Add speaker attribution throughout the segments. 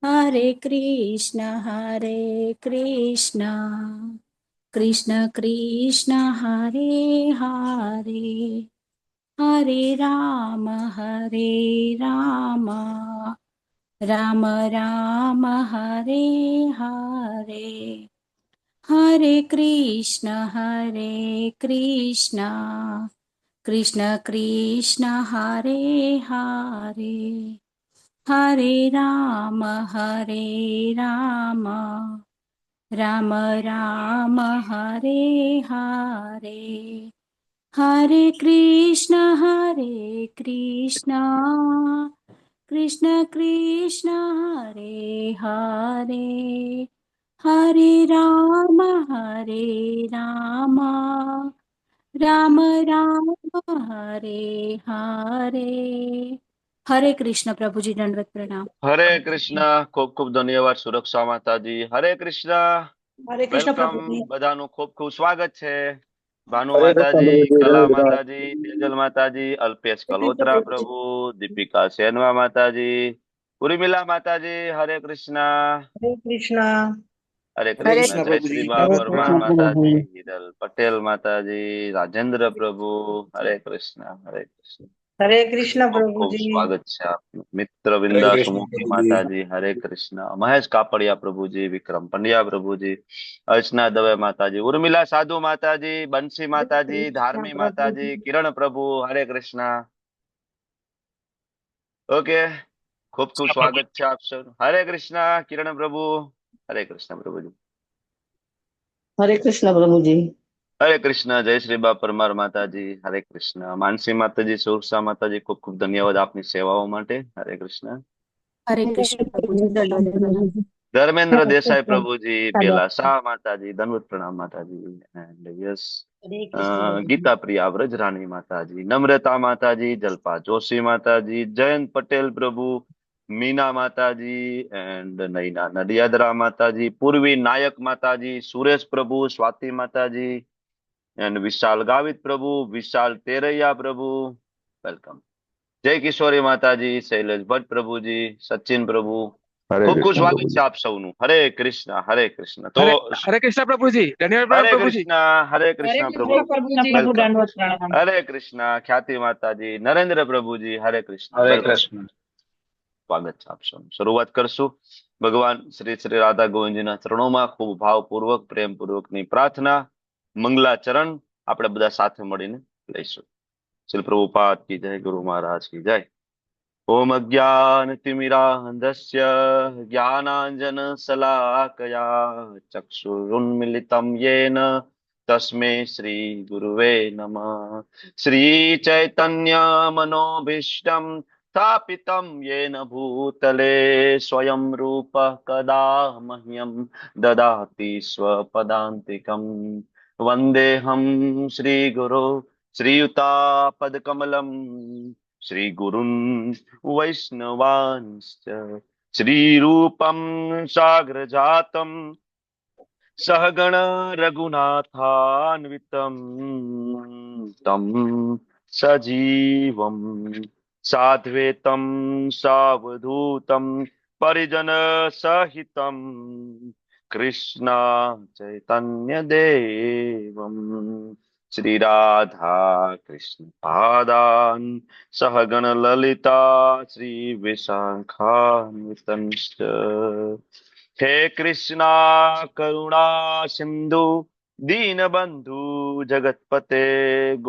Speaker 1: हरे कृष्ण कृष्ण कृष्ण हरे हरे हरे राम राम राम हरे हरे हरे कृष्ण कृष्ण कृष्ण हरे हरे हरे राम राम राम हरे हरे हरे कृष्ण कृष्ण कृष्ण हरे हरे हरे राम राम राम हरे हरे हरे कृष्ण प्रभु जी दंडवत प्रणाम।
Speaker 2: हरे कृष्ण खूब खूब धन्यवाद सुरक्षा माताजी हरे कृष्ण
Speaker 3: हरे कृष्ण
Speaker 2: વેલકમ
Speaker 3: प्रभु जी।
Speaker 2: બધાનું ખૂબ ખૂબ સ્વાગત છે ભાનુ
Speaker 4: हरे कृष्ण
Speaker 2: માતાજી
Speaker 4: प्रभु जी,
Speaker 2: કલા
Speaker 4: जय श्री राम।
Speaker 2: માતાજી તેજલ માતાજી અલ્પેશ
Speaker 3: हरे कृष्ण
Speaker 2: કલોત્રા
Speaker 3: प्रभु जी।
Speaker 2: પ્રભु દીપિકા સેનવા માતાજી ઉર્મિલા માતાજી હરે કૃષ્ણ
Speaker 3: हरे कृष्णा।
Speaker 2: हरे
Speaker 4: हरे
Speaker 2: कृष्ण
Speaker 4: कृष्ण
Speaker 2: जय
Speaker 4: प्रभु
Speaker 2: श्री
Speaker 4: जी,
Speaker 2: बा
Speaker 4: हरे
Speaker 2: परमार
Speaker 4: कृष्ण प्रभु
Speaker 2: माताजी
Speaker 4: जी।
Speaker 2: हिरल पटेल माताजी राजेंद्र प्रभु हरे कृष्ण हरे कृष्ण
Speaker 3: हरे कृष्ण
Speaker 2: खूब
Speaker 3: प्रभु
Speaker 2: खूब
Speaker 3: जी।
Speaker 2: स्वागत है आपનું મિત્ર
Speaker 4: हरे
Speaker 2: વિંદા
Speaker 4: कृष्ण
Speaker 2: સુમુખી
Speaker 4: प्रभु जी।
Speaker 2: माताजी हरे कृष्ण महेश कापड़िया प्रभुजी विक्रम पंड्या प्रभुजी अर्चना दवे माताजी उर्मिला साधु माताजी बंसी
Speaker 3: हरे
Speaker 2: माताजी
Speaker 3: कृष्ण
Speaker 2: धार्मी
Speaker 3: प्रभु
Speaker 2: माताजी
Speaker 3: जी।
Speaker 2: किरण प्रभु हरे कृष्ण ओके खूब खूब स्वागत है आप सब हरे कृष्ण किरण प्रभु हरे कृष्ण प्रभुजी
Speaker 3: हरे कृष्ण प्रभु जी।
Speaker 2: हरे कृष्ण जय श्री बा परमार माताजी हरे कृष्ण मानसी माताजी सुरक्षा माताजी खूब खूब धन्यवाद आपनी सेवाओं માટે हरे कृष्ण
Speaker 1: हरे
Speaker 3: हरे
Speaker 1: कृष्ण प्रभु जी
Speaker 3: कृष्ण
Speaker 1: दंडवत प्रणाम।
Speaker 3: प्रभु जी।
Speaker 2: धर्मेंद्र
Speaker 3: हरे
Speaker 2: देसाई
Speaker 3: कृष्ण।
Speaker 2: प्रभु जी बेला शाह माता जी धनवत प्रणाम माता जी एंड यस
Speaker 3: हरे कृष्ण प्रभु जी।
Speaker 2: गीता प्रिया व्रजरानी माता जी नम्रता माता जी जल्पा जोशी माता जी जयंत पटेल प्रभु मीना माता जी एंड नैना नडियादरा माता जी पूर्वी नायक माता जी सुरेश प्रभु स्वाति माता जी एंड विशाल गावित प्रभु विशाल तेरैया प्रभु वेलकम जय किशोरी माता जी शैलेष भट्ट प्रभु जी सचिन प्रभु
Speaker 4: हरे
Speaker 2: खूब खूब
Speaker 4: कृष्ण
Speaker 2: स्वागत
Speaker 4: प्रभु
Speaker 2: છે
Speaker 4: जी।
Speaker 2: આપ સૌનું હરે કૃષ્ણ તો
Speaker 5: हरे हरे कृष्णा प्रभु जी धन्यवाद प्रणाम
Speaker 2: હરે
Speaker 5: प्रभु जी।
Speaker 2: કૃષ્ણ હરે
Speaker 3: हरे
Speaker 2: કૃષ્ણ પ્રભુ
Speaker 3: कृष्ण प्रभु जी को
Speaker 2: વેલકમ
Speaker 3: दंडवत प्रणाम।
Speaker 2: હરે કૃષ્ણ ખ્યાતિ માતાજી નરેન્દ્ર પ્રભુજી હરે કૃષ્ણ
Speaker 4: हरे
Speaker 2: વેલકમ
Speaker 4: कृष्ण।
Speaker 2: સ્વાગત છે આપ સૌનું શરૂઆત કરશું ભગવાન શ્રી શ્રી રાધા ગોવિંદજીના ચરણોમાં ખૂબ ભાવપૂર્વક પ્રેમપૂર્વકની પ્રાર્થના મંગલાચરણ આપણે બધા સાથે મળીને લઈશું શ્રી પ્રભુપાદ કી જય ગુરુ મહારાજ की जय ओम अज्ञानतिमिरान्धस्य ज्ञानाञ्जनशलाकया चक्षुरुन्मिलितं येन तस्मै श्रीगुरुवे नमः श्रीचैतन्यमनोभीष्टं स्थापितं येन भूतले स्वयं रूपः कदा मह्यं ददाति स्वपदान्तिकं वन्देऽहं श्रीगुरो श्रीयुतापदकमलम् श्रीगुरुन् वैष्णवांश्च श्रीरूपं साग्रजातं सहगण रघुनाथान्वितं तं सजीवं साद्वैतं सावधूतं परिजनसहितं कृष्णा चैतन्यदेवं श्रीराधा कृष्ण पादान् सहगण ललिता श्रीविशाखान्वितंश्च हे कृष्णा करुणा सिंधु दीनबंधु जगतपते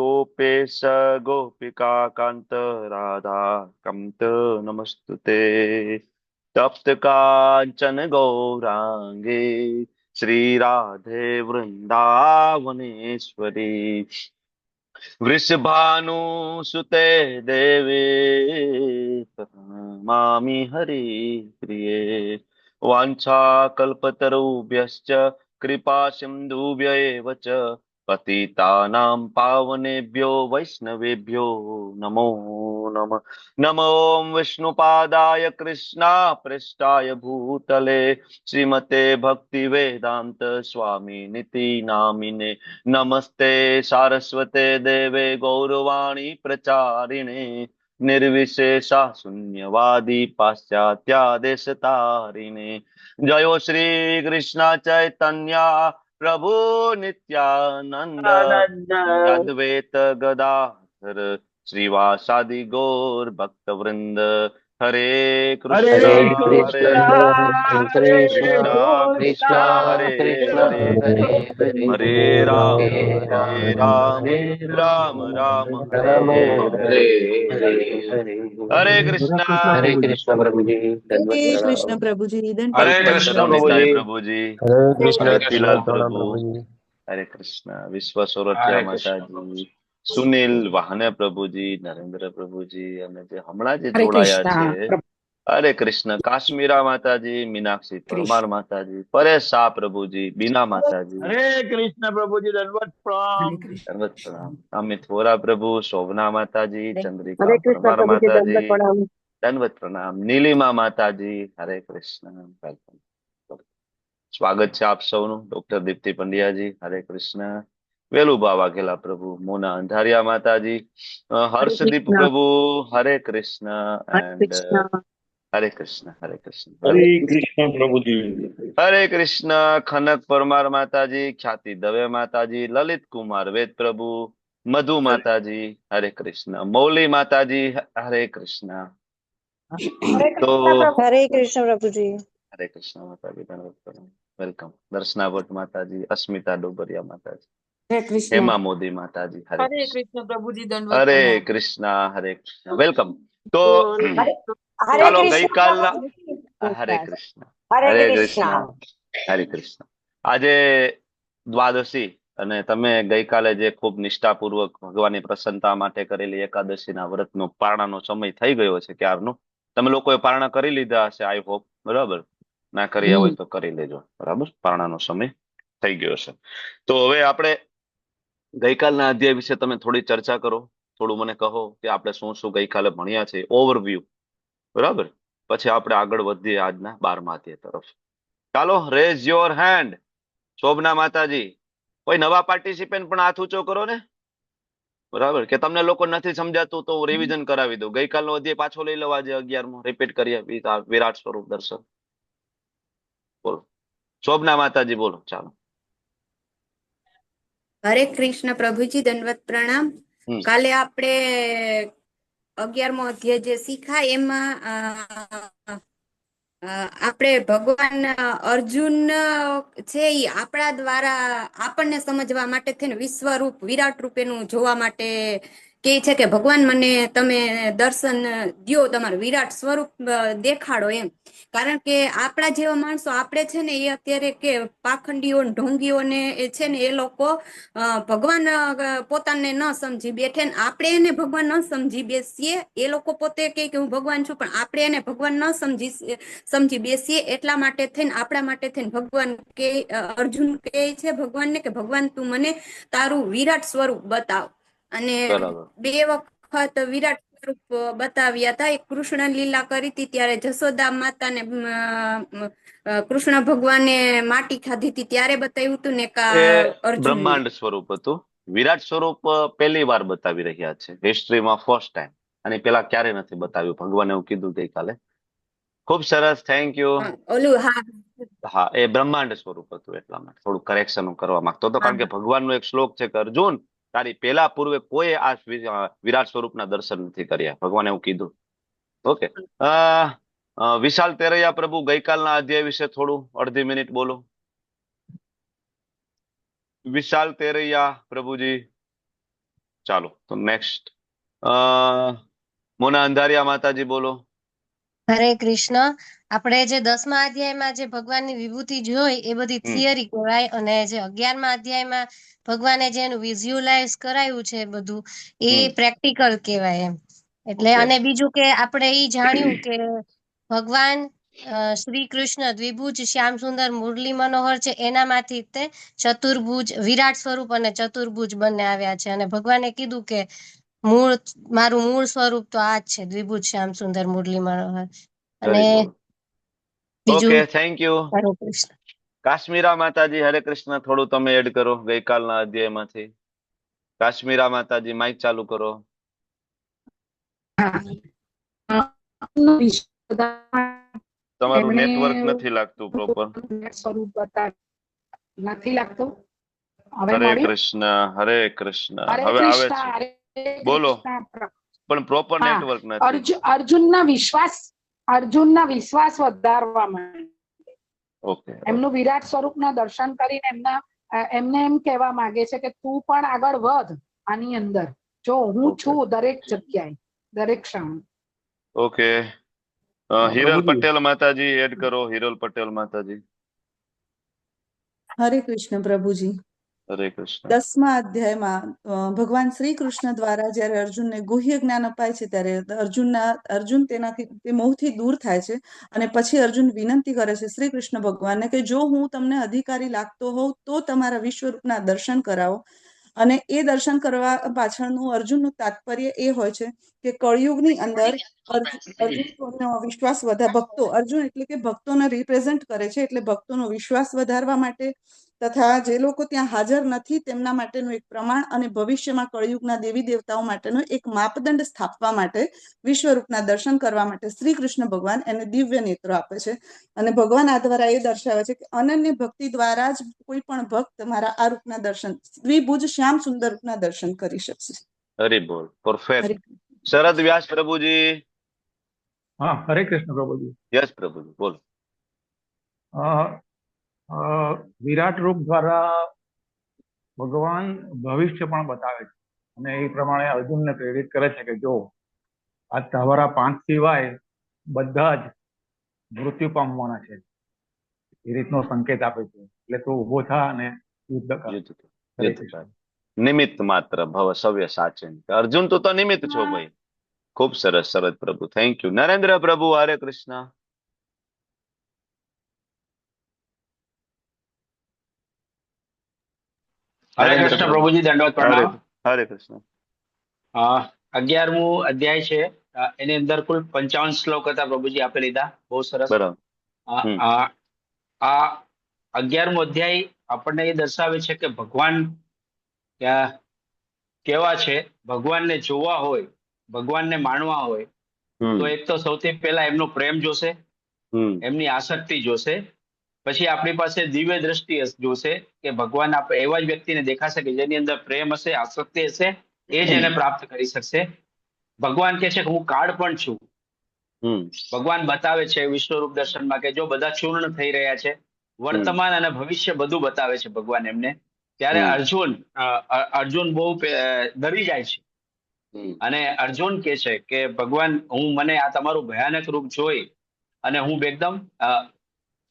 Speaker 2: गोपेश गोपिका कांत राधा कांत नमस्तुते तप्त कांचन गौरांगे श्री राधे वृंदावनेश्वरी वृषभानुसुते देवे प्रणमामि हरिप्रिये वाञ्छाकल्पतरुभ्यश्च कृपा सिन्धुभ्य एव च पतितानां पावनेभ्यो वैष्णवेभ्यो नमो नमः नमो विष्णुपादाय कृष्णापृष्ठाय भूतले श्रीमते भक्तिवेदान्त स्वामिनिति नामिने नमस्ते सारस्वते देवे गौरवाणी प्रचारिणे નિર્વિશેષા શૂન્યવાદી પાશ્ચાત્યાદેશ તારીને. જયો શ્રી કૃષ્ણ ચૈતન્ય પ્રભુ નિત્યાનંદ અદ્વૈત ગદાધર શ્રીવાસાદિ ગૌર ભક્ત વૃંદ. હરે કૃષ્ણ હરે કૃષ્ણ કૃષ્ણ હરે હરે હરે રામ રામ રામ હરે હરે. હરે કૃષ્ણ.
Speaker 4: હરે કૃષ્ણ પ્રભુજી
Speaker 6: હરે
Speaker 4: દંડવત
Speaker 6: કૃષ્ણ
Speaker 4: પ્રણામ.
Speaker 6: પ્રભુજી
Speaker 5: હરે
Speaker 6: દંડવત
Speaker 2: કલ્પતરુ
Speaker 5: કૃષ્ણ
Speaker 6: પ્રણામ.
Speaker 2: નિતાય
Speaker 5: પ્રભુજી.
Speaker 2: પ્રભુજી.
Speaker 4: હરે કૃષ્ણ
Speaker 2: રતિલાલ
Speaker 4: દંડવત પ્રણામ
Speaker 2: પ્રભુ.
Speaker 4: પ્રભુજી.
Speaker 2: હરે કૃષ્ણ. વિશ્વ સોરઠિયા
Speaker 5: હરે કૃષ્ણ
Speaker 2: માતાજી, સુનિલ વાહને પ્રભુજી, નરેન્દ્ર પ્રભુજી, અને જે હમણાં જે
Speaker 6: હરે
Speaker 2: જોડાયા છે,
Speaker 6: કૃષ્ણ
Speaker 2: હરે કૃષ્ણ. કાશ્મીરા માતાજી, મીનાક્ષી પરમાર માતાજી, પરેશ શાહ પ્રભુજી, બીના માતાજી,
Speaker 7: હરે કૃષ્ણ પ્રભુજી દંડવત પ્રણામ.
Speaker 6: હરે કૃષ્ણ.
Speaker 2: દંડવત પ્રણામ. અમિત વોરા પ્રભુ, શોભના માતાજી, ચંદ્રિકા
Speaker 3: હરે કૃષ્ણ
Speaker 2: પરમાર
Speaker 3: પ્રભુજી દંડવત
Speaker 2: માતાજી,
Speaker 3: પ્રણામ.
Speaker 2: દંડવત પ્રણામ. નીલિમા માતાજી, હરે કૃષ્ણ. વેલકમ. સ્વાગત છે આપ સૌનું. ડોક્ટર દીપ્તિ પંડ્યાજી, હરે કૃષ્ણ. વેલુબા વાઘેલા પ્રભુ, મોના અંધારિયા માતાજી, હર્ષદીપ
Speaker 3: કૃષ્ણ.
Speaker 2: પ્રભુ, હરે કૃષ્ણ.
Speaker 3: હરે
Speaker 2: એન્ડ
Speaker 3: કૃષ્ણ.
Speaker 2: હરે કૃષ્ણ, હરે કૃષ્ણ.
Speaker 7: હરે કૃષ્ણ પ્રભુજી.
Speaker 2: હરે કૃષ્ણ. ખનક પરમાર માતાજી, ખ્યાતિ દવે માતાજી, લલિત કુમાર વેદ પ્રભુ, મધુ માતાજી, હરે કૃષ્ણ. મૌલી માતાજી, હરે કૃષ્ણ. તો
Speaker 3: હરે કૃષ્ણ પ્રભુજી.
Speaker 2: હરે કૃષ્ણ માતાજી, વેલકમ. દર્શના ભટ્ટ માતાજી, અસ્મિતા ડોબરિયા માતાજી,
Speaker 6: હરે કૃષ્ણ.
Speaker 2: હેમા મોદી માતાજી, હરે
Speaker 6: હરે
Speaker 2: કૃષ્ણ.
Speaker 6: કૃષ્ણ પ્રભુજી દંડવત
Speaker 2: હરે
Speaker 6: પ્રણામ.
Speaker 2: કૃષ્ણ, હરે કૃષ્ણ. વેલકમ. તો
Speaker 3: હરે
Speaker 2: ચાલો
Speaker 3: કૃષ્ણ
Speaker 2: ગઈકાલના
Speaker 3: પ્રભુજી.
Speaker 2: હરે કૃષ્ણ.
Speaker 3: હરે
Speaker 2: હરે
Speaker 3: કૃષ્ણ.
Speaker 2: કૃષ્ણ. હરે કૃષ્ણ. આજે દ્વાદશી, અને તમે ગઈકાલે જે ખૂબ નિષ્ઠાપૂર્વક ભગવાનની પ્રસન્નતા માટે કરેલી એકાદશીના વ્રતનો પારણાનો સમય થઈ ગયો છે ક્યારનો. તમે લોકોએ પારણા કરી લીધા હશે, આઈ હોપ. બરાબર. ના કર્યા હોય તો કરી લેજો. બરાબર. પારણાનો સમય થઈ ગયો છે. તો હવે આપણે ગઈકાલના અધ્યાય વિશે તમે થોડી ચર્ચા કરો. થોડું મને કહો કે આપણે શું શું ગઈકાલે ભણ્યા છે, ઓવરવ્યુ. બરાબર. પછી આપણે આગળ વધીએ આજના 12મા અધ્યાય તરફ. ચાલો, રેઝ યોર હેન્ડ. શોભના માતાજી, કોઈ નવા પાર્ટિસિપન્ટ પણ હાથ ઊંચો કરો ને. બરાબર. કે તમને લોકો નથી સમજાતું તો હું રિવિઝન કરાવી દઉં. ગઈકાલનો અધ્યાય પાછો લઈ લો, આજે 11મો રિપીટ કરીએ. વિરાટ સ્વરૂપ દર્શન. બોલો શોભના માતાજી, બોલો. ચાલો.
Speaker 8: હરે કૃષ્ણ પ્રભુજી દંડવત પ્રણામ.
Speaker 2: હમ.
Speaker 8: કાલે આપણે 11મો અધ્યાય જે શીખા એમાં આપણે ભગવાન અર્જુન છે એ આપણા દ્વારા આપણને સમજવા માટે થઈને વિશ્વરૂપ વિરાટ રૂપેનું જોવા માટે કે છે કે ભગવાન મને તમે દર્શન દ્યો, તમારું વિરાટ સ્વરૂપ દેખાડો એમ. કારણ કે આપણા જેવા માણસો આપણે છે ને એ અત્યારે કે પાખંડીઓ ઢોંગીઓને એ છે ને એ લોકો ભગવાન પોતાને ન સમજી બેઠે ને આપણે એને ભગવાન ન સમજી બેસીએ. એ લોકો પોતે કે હું ભગવાન છું, પણ આપણે એને ભગવાન ન સમજી બેસીએ. એટલા માટે થઈને આપણા માટે થઈને ભગવાન કે અર્જુન કહે છે ભગવાનને કે ભગવાન તું મને તારું વિરાટ સ્વરૂપ બતાવ. અને
Speaker 2: બરાબર.
Speaker 8: 2 વખત વિરાટ સ્વરૂપ બતાવ્યા હતા. એક કૃષ્ણ લીલા કરી હતી ત્યારે જશોદા માતાને કૃષ્ણ ભગવાને માટી ખાધી હતી ત્યારે બતાવ્યું હતું ને
Speaker 2: એ
Speaker 8: અર્જુનને.
Speaker 2: બ્રહ્માંડ સ્વરૂપ હતું. વિરાટ સ્વરૂપ પહેલી વાર બતાવી રહ્યા છે હિસ્ટ્રીમાં, ફર્સ્ટ ટાઈમ. અને પેલા ક્યારે નથી બતાવ્યું. ભગવાને એવું કીધું ગઈકાલે. ખૂબ સરસ, થેન્ક યુ.
Speaker 8: ઓલું હા
Speaker 2: હા, એ બ્રહ્માંડ સ્વરૂપ હતું. એટલા માટે થોડું કરેક્શન હું કરવા માંગતો હતો, કારણ કે ભગવાનનો એક શ્લોક છે કે અર્જુન, તારી પેલા પૂર્વે કોઈ આ વિરાટ સ્વરૂપના દર્શન નથી કર્યા. ભગવાને એવું કીધું. ઓકે. વિશાલ તેરૈયા પ્રભુ, ગઈકાલના અધ્યાય વિશે થોડું અડધી મિનિટ બોલો. વિશાલ તેરૈયા પ્રભુજી. ચાલો, તો નેક્સ્ટ મોના અંધારિયા માતાજી, બોલો.
Speaker 9: હરે કૃષ્ણ. આપણે જે 10મા અધ્યાયમાં જે ભગવાનની વિભૂતિ જોઈ એ બધી થિયરી કહેવાય, અને જે 11મા અધ્યાયમાં ભગવાને જે એનું વિઝ્યુઅલાઇઝ કરાયું છે બધું, એ પ્રેક્ટિકલ કહેવાય એમ. એટલે અને બીજું કે આપણે એ જાણ્યું કે ભગવાન શ્રી કૃષ્ણ દ્વિભુજ શ્યામ સુંદર મુરલી મનોહર છે, એનામાંથી તે ચતુર્ભુજ વિરાટ સ્વરૂપ અને ચતુર્ભુજ બંને આવ્યા છે. અને ભગવાને કીધું કે મારું મૂળ સ્વરૂપ તો આ જ છે, દ્વિભુજ શ્યામ સુંદર મુરલી મનોહર. અને બીજું
Speaker 2: ઓકે, થેન્ક યુ.
Speaker 9: હરે કૃષ્ણ.
Speaker 2: કાશ્મીરા માતાજી, હરે કૃષ્ણ. થોડું તમે એડ કરો ગઈકાલના અધ્યાયમાંથી. કાશ્મીરા માતાજી, માઇક ચાલુ કરો.
Speaker 6: હા નો વિશ્વ
Speaker 2: તમારું
Speaker 6: એમણે
Speaker 2: નેટવર્ક નથી લાગતું પ્રોપર.
Speaker 6: સ્વરૂપ બતાવ્યું નથી લાગતું. હવે
Speaker 2: હરે
Speaker 6: મળ્યું.
Speaker 2: કૃષ્ણ, હરે કૃષ્ણ.
Speaker 6: હરે
Speaker 2: હવે આવે
Speaker 6: કૃષ્ણ,
Speaker 2: છે,
Speaker 6: હરે
Speaker 2: બોલો.
Speaker 6: કૃષ્ણ.
Speaker 2: પણ પ્રોપર
Speaker 6: હા,
Speaker 2: નેટવર્ક નથી.
Speaker 6: અર્જુનના વિશ્વાસ વધારવા માટે
Speaker 2: ઓકે.
Speaker 6: એમનું વિરાટ સ્વરૂપના દર્શન કરીને એમને એમ કહેવા માંગે છે કે તું પણ આગળ વધ આની અંદર. જો હું
Speaker 2: ઓકે
Speaker 6: છું દરેક જગ્યાએ, દરેક ક્ષણ.
Speaker 2: ઓકે. હિરલ પટેલ માતાજી એડ કરો. હિરલ પટેલ માતાજી.
Speaker 10: હરે કૃષ્ણ પ્રભુજી.
Speaker 2: હરે કૃષ્ણ.
Speaker 10: 10મા અધ્યાયમાં ભગવાન શ્રી કૃષ્ણ દ્વારા જ્યારે અર્જુનને ગુહ્ય જ્ઞાન અપાય છે ત્યારે અર્જુન તેનાથી તે મોહથી દૂર થાય છે અને પછી અર્જુન વિનંતી કરે છે શ્રી કૃષ્ણ ભગવાનને કે જો હું તમને અધિકારી લાગતો હોઉં તો તમારા વિશ્વરૂપના દર્શન કરાવો. અને એ દર્શન કરવા પાછળનું અર્જુનનું તાત્પર્ય એ હોય છે કે કળિયુગની અંદર અર્જુનનો વિશ્વાસ ભક્તો અર્જુન એટલે કે ભક્તોને રિપ્રેઝેન્ટ કરે છે, એટલે ભક્તોનો વિશ્વાસ વધારવા માટે તથા જે લોકો ત્યાં હાજર નથી તેમના માટેનું એક પ્રમાણ અને ભવિષ્યમાં કળિયુગના દેવી દેવતાઓ માટેનો એક માપદંડ સ્થાપવા માટે વિશ્વરૂપના દર્શન કરવા માટે શ્રી કૃષ્ણ ભગવાન એને દિવ્ય નેત્રો આપે છે. અને ભગવાન આ દ્વારા એ દર્શાવે છે કે અનન્ય ભક્તિ દ્વારા જ કોઈ પણ ભક્ત મારા આ રૂપના દર્શન દ્વિભુજ શ્યામ સુંદર રૂપના દર્શન કરી શકશે.
Speaker 2: હરિ બોલ. પરફેક્ટ. શરદ વ્યાસ પ્રભુજી.
Speaker 11: હા, હરે કૃષ્ણ પ્રભુજી.
Speaker 2: યસ પ્રભુજી, બોલો.
Speaker 11: વિરાટ રૂપ દ્વારા ભગવાન ભવિષ્ય પણ બતાવે છે અને એ પ્રમાણે અર્જુનને પ્રેરિત કરે છે કે જો આ તમારા 5 સિવાય બધા જ મૃત્યુ પામવાના છે, એ રીતનો સંકેત આપે છે. એટલે તું ઉભો થા અને યુદ્ધ કર.
Speaker 2: નિમિત્ત માત્ર ભવ સવ્ય સાચન. અર્જુન તું તો નિમિત્ત છો ભાઈ. ખૂબ સરસ શરદ પ્રભુ, થેન્ક યુ. નરેન્દ્ર પ્રભુ, હરે કૃષ્ણ.
Speaker 4: હરે કૃષ્ણ પ્રભુજી, દંડવત પ્રણામ.
Speaker 2: હરે કૃષ્ણ.
Speaker 4: 11મું અધ્યાય છે, એની અંદર કુલ 55 શ્લોક હતા પ્રભુજી, આપે લીધા. બહુ સરસ. આ 11મું અધ્યાય આપણને એ દર્શાવે છે કે ભગવાન કેવા છે. ભગવાનને જોવા હોય, ભગવાનને માણવા હોય તો એક તો સૌથી પહેલા એમનો પ્રેમ જોશે, એમની આસક્તિ જોશે. પછી આપણી પાસે દિવ્ય દ્રષ્ટિ જોશે કે ભગવાન આપણે એવા જ વ્યક્તિને દેખાશે કે જેની અંદર પ્રેમ હશે, આસક્તિ હશે, એ જ એને પ્રાપ્ત કરી શકશે. ભગવાન કે છે કે હું કાળ પણ છું. ભગવાન બતાવે છે વિશ્વરૂપ દર્શનમાં કે જો બધા ચૂર્ણ થઈ રહ્યા છે, વર્તમાન અને ભવિષ્ય બધું બતાવે છે ભગવાન એમને. ત્યારે અર્જુન બહુ ડરી જાય છે અને અર્જુન કે છે કે ભગવાન મને આ તમારું ભયાનક રૂપ જોઈ અને હું એકદમ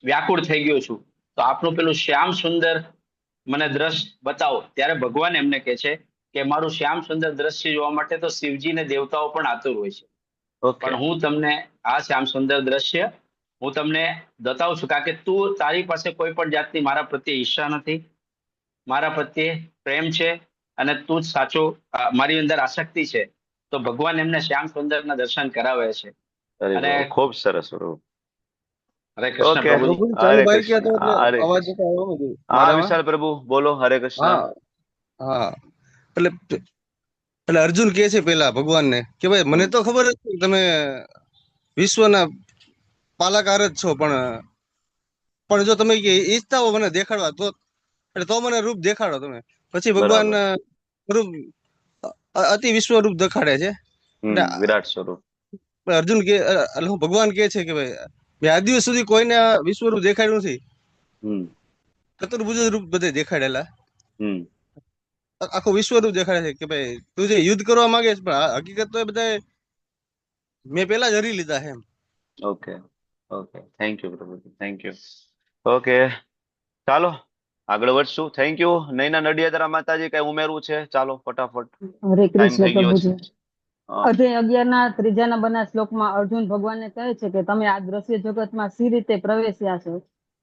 Speaker 4: વ્યાકુળ થઈ ગયો છું, તો આપનું પેલું શ્યામ સુંદર મને દ્રશ્ય બતાવો. ત્યારે ભગવાન એમને કે છે કે મારું શ્યામ સુંદર દ્રશ્ય જોવા માટે તો શિવજી ને દેવતાઓ પણ આતુર હોય છે, પણ હું તમને આ શ્યામ સુંદર દ્રશ્ય હું તમને બતાવું છું કારણ કે તું તારી પાસે કોઈ પણ જાતની મારા પ્રત્યે ઈર્ષા નથી, મારા પ્રત્યે પ્રેમ છે અને તું જ સાચો મારી અંદર આસક્તિ છે. તો ભગવાન એમને શ્યામ સુંદર ના દર્શન કરાવે છે. અને
Speaker 2: ખૂબ સરસ.
Speaker 4: હરે કૃષ્ણ પ્રભુ.
Speaker 2: હરે કૃષ્ણ. હા વિશાલ પ્રભુ, બોલો. હરે કૃષ્ણ.
Speaker 12: હા, એટલે અર્જુન કે છે પેલા ભગવાનને કે ભાઈ મને તો ખબર હતી તમે વિશ્વના પાલકાર જ છો, પણ જો તમે ઈચ્છતા હો મને દેખાડવા તો મને રૂપ દેખાડો તમે. પછી ભગવાન રૂપ અતિ વિશ્વ રૂપ દેખાડે છે,
Speaker 2: વિરાટ સ્વરૂપ.
Speaker 12: અર્જુન કે ભગવાન કે છે કે ભાઈ મેં આ દિવસ સુધી કોઈને વિશ્વરૂપ દેખાડ્યું નથી. ચતુર્ભુજ રૂપ બધે દેખાડેલા, આખું વિશ્વરૂપ દેખાડે છે કે ભાઈ તું જે યુદ્ધ કરવા માંગે છે, પણ હકીકત તો એ બધા મેં પેલા જ હરી લીધા છે.
Speaker 2: ઓકે ઓકે, થેન્ક યુ પ્રભુ, થેન્ક યુ. ઓકે, ચાલો આગળ વધશું. Thank you. નૈના નડિયાદરા માતાજી કઈ ઉમેરવું છે? ચાલો ફટાફટ.
Speaker 13: હરે કૃષ્ણ પ્રભુજી. અધ્યાય 11ના 3 નંબરના શ્લોકમાં અર્જુન ભગવાનને કહે છે કે તમે આ દ્રશ્ય જગતમાં સી રીતે પ્રવેશ્યા છો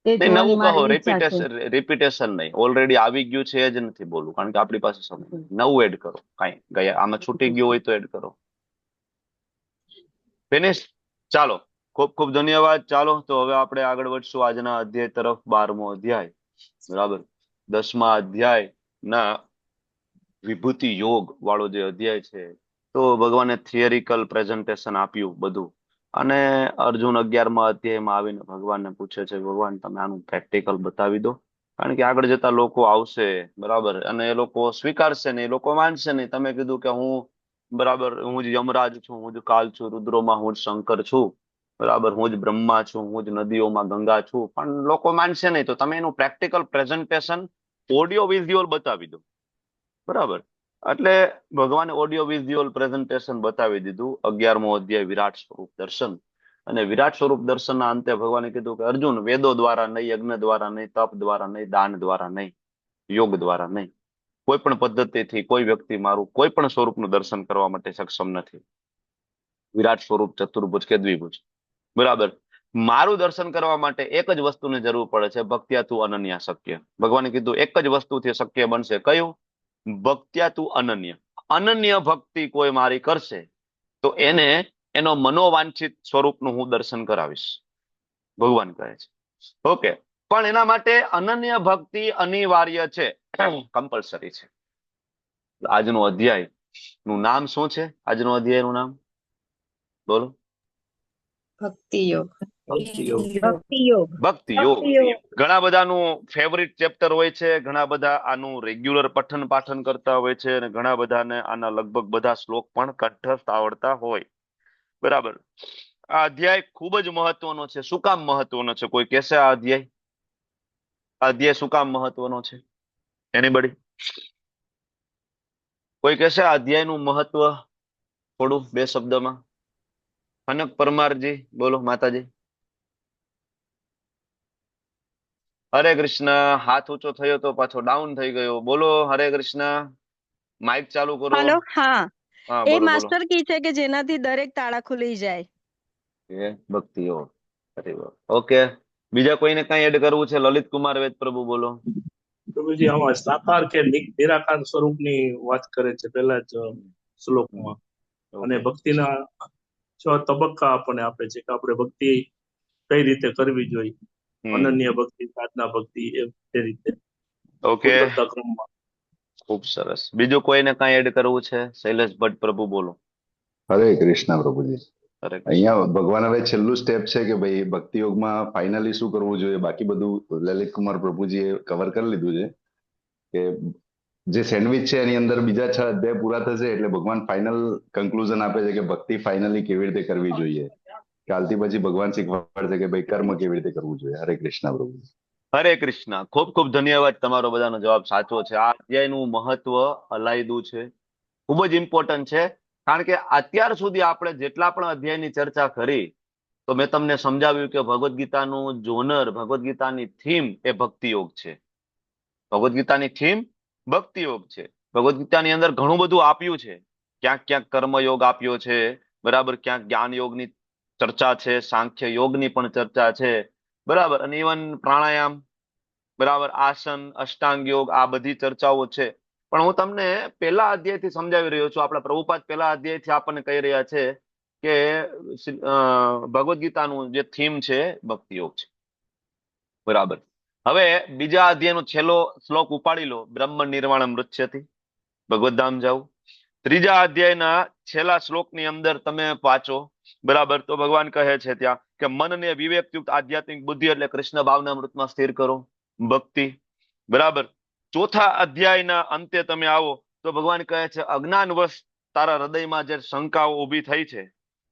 Speaker 13: એ જોવાની મારી ઈચ્છા છે.
Speaker 2: રિપીટેશન નહીં, ઓલરેડી આવી ગયું છે એ જ નથી બોલવું કારણ કે આપણી પાસે સમય. નવું એડ કરો. કઈ ગયા આમાં છૂટી ગયું હોય તો એડ કરો. ફિનિશ. ચાલો, ખૂબ ખૂબ ધન્યવાદ. ચાલો તો હવે આપણે આગળ વધશું આજના અધ્યાય તરફ. 12મો અધ્યાય, બરાબર. 10મા અધ્યાય ના વિભૂતિ યોગ વાળો જે અધ્યાય છે તો ભગવાને થિયરિકલ પ્રેઝન્ટેશન આપ્યું બધું, અને અર્જુન 11મા અધ્યાયમાં આવીને ભગવાનને પૂછે છે, ભગવાન તમે આનું પ્રેક્ટિકલ બતાવી દો, કારણ કે આગળ જતા લોકો આવશે, બરાબર, અને એ લોકો સ્વીકારશે નહીં, એ લોકો માનશે નહીં. તમે કીધું કે હું, બરાબર, હું જ યમરાજ છું, હું જ કાલ છું, રુદ્રોમાં હું જ શંકર છું, બરાબર, હું જ બ્રહ્મા છું, હું જ નદીઓમાં ગંગા છું, પણ લોકો માનશે નહીં. તો તમે એનું પ્રેક્ટિકલ પ્રેઝન્ટેશન ઓડિયો વિઝ્યુઅલ બતાવી દો, બરાબર. એટલે ભગવાને ઓડિયો વિઝ્યુઅલ પ્રેઝન્ટેશન બતાવી દીધું. 11મો અધ્યાય વિરાટ સ્વરૂપ દર્શન. અને વિરાટ સ્વરૂપ દર્શનના અંતે ભગવાને કીધું કે અર્જુન, વેદો દ્વારા નહીં, યજ્ઞ દ્વારા નહીં, તપ દ્વારા નહીં, દાન દ્વારા નહીં, યોગ દ્વારા નહીં, કોઈ પણ પદ્ધતિથી કોઈ વ્યક્તિ મારું કોઈ પણ સ્વરૂપનું દર્શન કરવા માટે સક્ષમ નથી. વિરાટ સ્વરૂપ, ચતુર્ભુજ કે દ્વિભુજ, બરાબર. મારું દર્શન કરવા માટે એક જ વસ્તુની જરૂર પડે છે, ભક્ત્યા તું અનન્યા શક્ય. ભગવાને કીધું એક જ વસ્તુથી શક્ય બનશે, કયું? ભક્ત્યા તું અનન્ય. અનન્ય ભક્તિ કોઈ મારી કરશે તો એને એનો મનોવાંછિત સ્વરૂપનું હું દર્શન કરાવીશ, ભગવાન કહે છે. ઓકે, પણ એના માટે અનન્ય ભક્તિ અનિવાર્ય છે, કમ્પલસરી છે. આજનો અધ્યાય નું નામ શું છે? આજનો અધ્યાય નું નામ બોલો.
Speaker 9: ભક્તિ યોગ.
Speaker 2: ભક્તિ યોગ. ઘણા બધાનું ફેવરિટ ચેપ્ટર હોય છે, ઘણા બધા આનું રેગ્યુલર પઠન પાઠન કરતા હોય છે, અને ઘણા બધાને આના લગભગ બધા શ્લોક પણ કંઠસ્થ આવડતા હોય, બરાબર. આ અધ્યાય ખૂબ જ મહત્વનો છે. શું કામ મહત્વનો છે? કોઈ કહેશે આ અધ્યાય શું કામ મહત્વનો છે? એનીબડી? કોઈ કહેશે આ અધ્યાયનું મહત્વ થોડું બે શબ્દમાં? કનક પરમારજી બોલો. માતાજી. હરે કૃષ્ણ. હાથ ઊંચો થયો તો પાછો ડાઉન થઈ ગયો. બોલો હરે કૃષ્ણ. માઇક ચાલુ કરો.
Speaker 14: હેલો. હા, એ
Speaker 2: બોલો,
Speaker 14: માસ્ટર કી છે કે જેનાથી દરેક તાળા ખુલી જાય.
Speaker 2: એ ભક્તિ યોગ. અરે વાહ. ઓકે, બીજા કોઈને કઈ એડ કરવું છે? લલિત કુમાર વેદ પ્રભુ બોલો.
Speaker 7: પ્રભુજી, આમાં સાકાર કે નિરાકાર સ્વરૂપની વાત કરે છે પહેલા જ શ્લોકમાં, અને ભક્તિના 6 તબક્કા આપણને આપે છે કે આપણે ભક્તિ કઈ રીતે કરવી જોઈએ, અનન્ય ભક્તિ, સાધના ભક્તિ, એ રીતે.
Speaker 2: ઓકે, ખૂબ સરસ. બીજું કોઈને કઈ એડ કરવું છે? શૈલેષ ભટ્ટ પ્રભુ બોલો.
Speaker 15: હરે કૃષ્ણ પ્રભુજી. અહીંયા ભગવાન હવે છેલ્લું સ્ટેપ છે કે ભાઈ ભક્તિ યોગમાં ફાઇનલી શું કરવું જોઈએ. બાકી બધું લલિત કુમાર પ્રભુજીએ કવર કરી લીધું છે કે જે સેન્ડવિચ છે એની અંદર બીજા 6 અધ્યાય પૂરા થશે એટલે ભગવાન ફાઇનલ કન્ક્લુઝન આપે છે કે ભક્તિ ફાઇનલી કેવી રીતે કરવી જોઈએ. કાલથી પછી ભગવાન શીખવાડશે કે ભાઈ કર્મ કેવી રીતે કરવું જોઈએ. હરે કૃષ્ણ પ્રભુ.
Speaker 2: હરે કૃષ્ણ. ખૂબ ખૂબ ધન્યવાદ. તમારો બધાનો જવાબ સાચો છે. આ અધ્યાયનું મહત્વ અલાયદું છે, ખૂબ જ ઇમ્પોર્ટન્ટ છે. કારણ કે અત્યાર સુધી આપણે જેટલા પણ અધ્યાયની ચર્ચા કરી તો મેં તમને સમજાવ્યું કે ભગવદ્ ગીતાનું જોનર, ભગવદ્ ગીતાની થીમ એ ભક્તિ યોગ છે. ભગવદ્ ગીતાની થીમ ભક્તિ યોગ છે. ભગવદ્ ગીતાની અંદર ઘણું બધું આપ્યું છે. ક્યાંક ક્યાંક કર્મયોગ આપ્યો છે, બરાબર, ક્યાંક જ્ઞાન યોગની ચર્ચા છે, સાંખ્ય યોગની પણ ચર્ચા છે, બરાબર, અને ઇવન પ્રાણાયામ, બરાબર, આસન, અષ્ટાંગ યોગ, આ બધી ચર્ચાઓ છે. પણ હું તમને પહેલા અધ્યાયથી સમજાવી રહ્યો છું. આપણા પ્રભુપાદ પહેલા અધ્યાયથી આપણને કહી રહ્યા છે કે ભગવદ્ ગીતાનું જે થીમ છે ભક્તિ યોગ છે, બરાબર. હવે બીજા અધ્યાયનો છેલ્લો શ્લોક ઉપાડી લો. બ્રહ્મ નિર્વાણ મૃત્યથી. ભગવદ્ધામ જાઓ. ત્રીજા અધ્યાયના છેલ્લા શ્લોકની અંદર તમે વાંચો, બરાબર, તો ભગવાન કહે છે ત્યાં કે મનને વિવેકયુક્ત આધ્યાત્મિક બુદ્ધિ એટલે કૃષ્ણ ભાવના અમૃતમાં સ્થિર કરો, ભક્તિ, બરાબર. ચોથા અધ્યાયના અંતે તમે આવો તો ભગવાન કહે છે અજ્ઞાનવશ તારા હૃદયમાં જે શંકાઓ ઊભી થઈ છે,